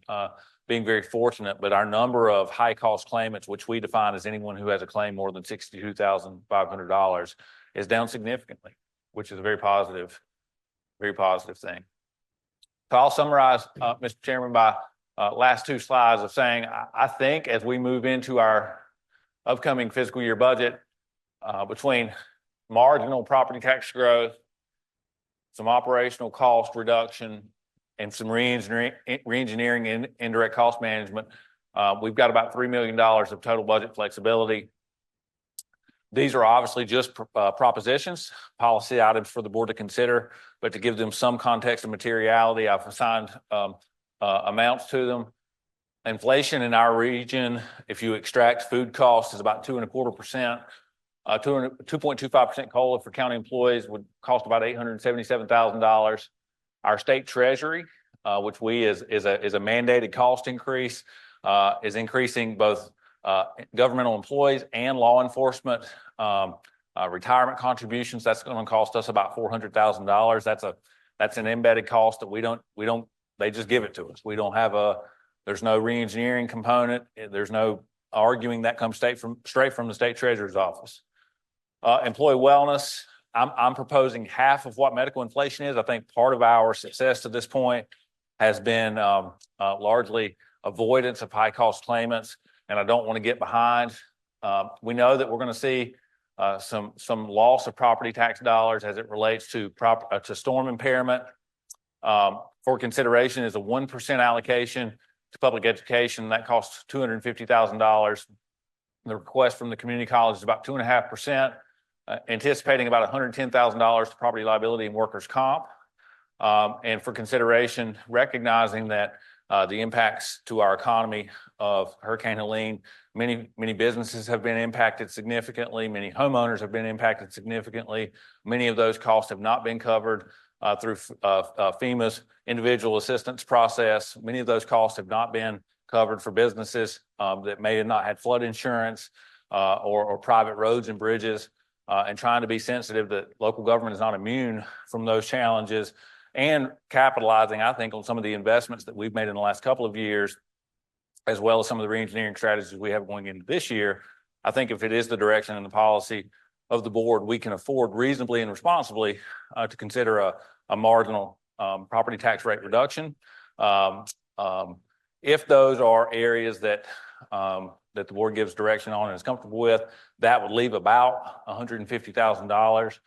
being very fortunate, but our number of high cost claimants, which we define as anyone who has a claim more than $62,500, is down significantly, which is a very positive thing. So I'll summarize, Mr. Chairman, by last two slides of saying, I think as we move into our upcoming fiscal year budget, between marginal property tax growth, some operational cost reduction, and some re-engineering and indirect cost management, we've got about $3 million of total budget flexibility. These are obviously just propositions, policy items for the board to consider, but to give them some context and materiality, I've assigned amounts to them. Inflation in our region, if you extract food costs, is about 2.25%. 2.25% COLA for county employees would cost about $877,000. Our state treasury, which is a mandated cost increase, is increasing both governmental employees and law enforcement retirement contributions. That's going to cost us about $400,000. That's an embedded cost that we don't. They just give it to us. We don't have there's no re-engineering component. There's no arguing. That comes straight from the state treasurer's office. Employee wellness, I'm proposing half of what medical inflation is. I think part of our success to this point has been largely avoidance of high cost claimants, and I don't want to get behind. We know that we're going to see some loss of property tax dollars as it relates to storm impairment. For consideration is a 1% allocation to public education. That costs $250,000. The request from the community college is about 2.5%, anticipating about $110,000 to property liability and workers' comp. And for consideration, recognizing that the impacts to our economy of Hurricane Helene, many businesses have been impacted significantly. Many homeowners have been impacted significantly. Many of those costs have not been covered through FEMA's individual assistance process. Many of those costs have not been covered for businesses that may have not had flood insurance or private roads and bridges, and trying to be sensitive that local government is not immune from those challenges, and capitalizing, I think, on some of the investments that we've made in the last couple of years, as well as some of the re-engineering strategies we have going into this year. I think if it is the direction and the policy of the board, we can afford reasonably and responsibly to consider a marginal property tax rate reduction. If those are areas that the board gives direction on and is comfortable with, that would leave about $150,000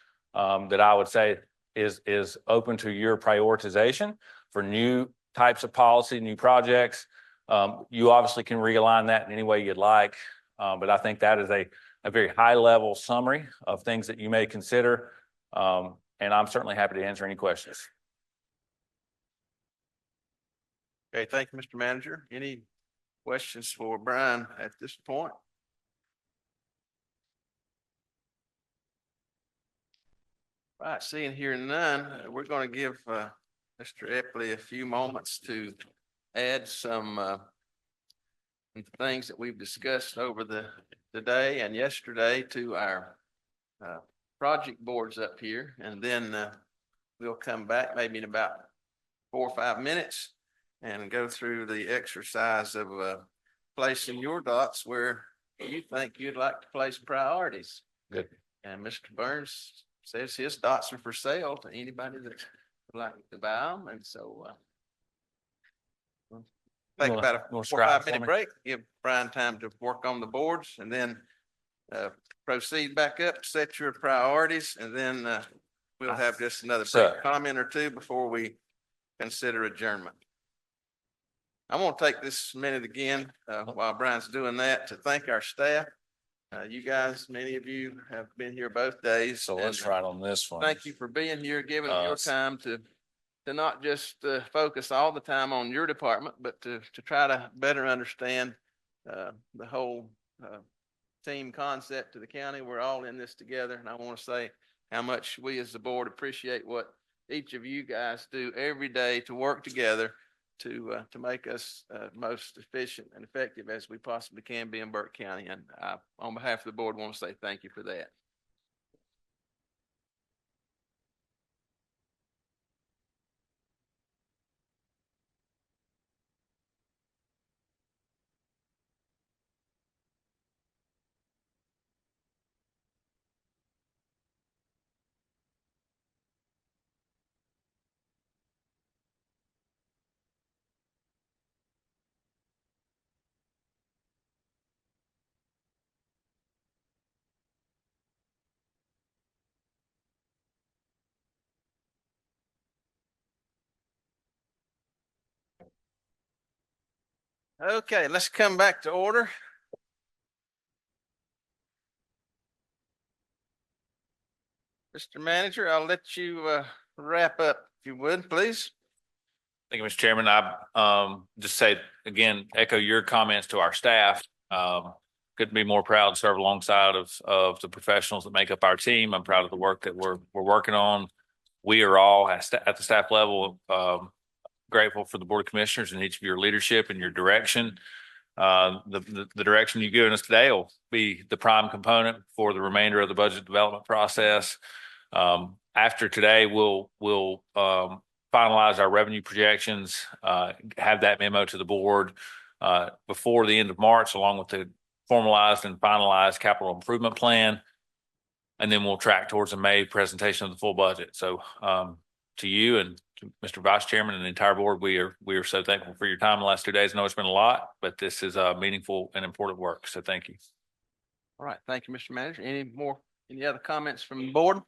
that I would say is open to your prioritization for new types of policy, new projects. You obviously can realign that in any way you'd like, but I think that is a very high level summary of things that you may consider. And I'm certainly happy to answer any questions. Okay, thank you, Mr. Manager. Any questions for Brian at this point? All right, seeing here none, we're going to give Mr. Epley a few moments to add some things that we've discussed over the day and yesterday to our project boards up here, and then we'll come back maybe in about 4 or 5 minutes and go through the exercise of placing your dots where you think you'd like to place priorities. Good. And Mr. Burns says his dots are for sale to anybody that would like to buy them. And so take about a 4 or 5 minute break, give Brian time to work on the boards, and then proceed back up, set your priorities, and then we'll have just another brief comment or two before we consider adjournment. I want to take this minute again while Brian's doing that to thank our staff. You guys, many of you have been here both days. So let's write on this one. Thank you for being here, giving your time to not just focus all the time on your department, but to try to better understand the whole team concept to the county. We're all in this together, and I want to say how much we as the board appreciate what each of you guys do every day to work together to make us most efficient and effective as we possibly can be in Burke County. And I, on behalf of the board, want to say thank you for that. Okay, let's come back to order. Mr. Manager, I'll let you wrap up if you would, please. Thank you, Mr. Chairman. Just say again, echo your comments to our staff. Couldn't be more proud to serve alongside of the professionals that make up our team. I'm proud of the work that we're working on. We are all at the staff level, grateful for the Board of Commissioners and each of your leadership and your direction. The direction you've given us today will be the prime component for the remainder of the budget development process. After today, we'll finalize our revenue projections, have that memo to the board before the end of March, along with the formalized and finalized capital improvement plan. And then we'll track towards a May presentation of the full budget. So to you and to Mr. Vice Chairman and the entire board, we are so thankful for your time the last 2 days. I know it's been a lot, but this is meaningful and important work. So thank you. All right. Thank you, Mr. Manager. Any other comments from the board?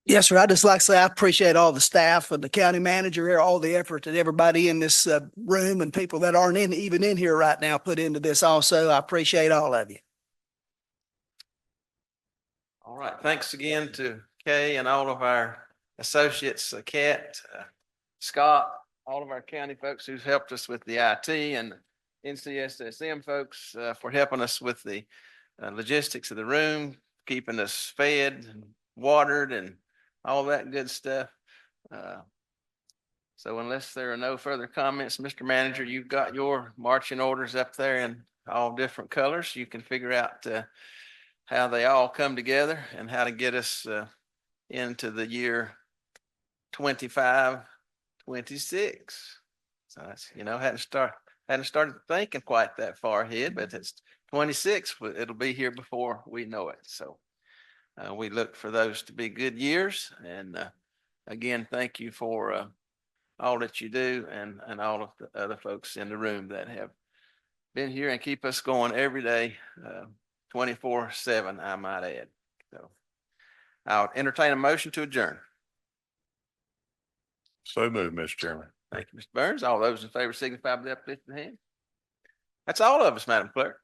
Yes, sir. I just like to say I appreciate all the staff and the county manager here, all the effort that everybody in this room and people that aren't even in here right now put into this also. I appreciate all of you. All right. Thanks again to Kay and all of our associates, Kat, Scott, all of our county folks who've helped us with the IT, and NCSSM folks for helping us with the logistics of the room, keeping us fed and watered and all that good stuff. So unless there are no further comments, Mr. Manager, you've got your marching orders up there in all different colors. You can figure out how they all come together and how to get us into the year 25, 26. So that's, hadn't started thinking quite that far ahead, but it's 26. It'll be here before we know it. So we look for those to be good years. And again, thank you for all that you do and all of the other folks in the room that have been here and keep us going every day, 24/7, I might add. So I'll entertain a motion to adjourn. So moved, Mr. Chairman. Thank you, Mr. Burns. All those in favor signify by the uplifted hand. That's all of us, Madam Clerk.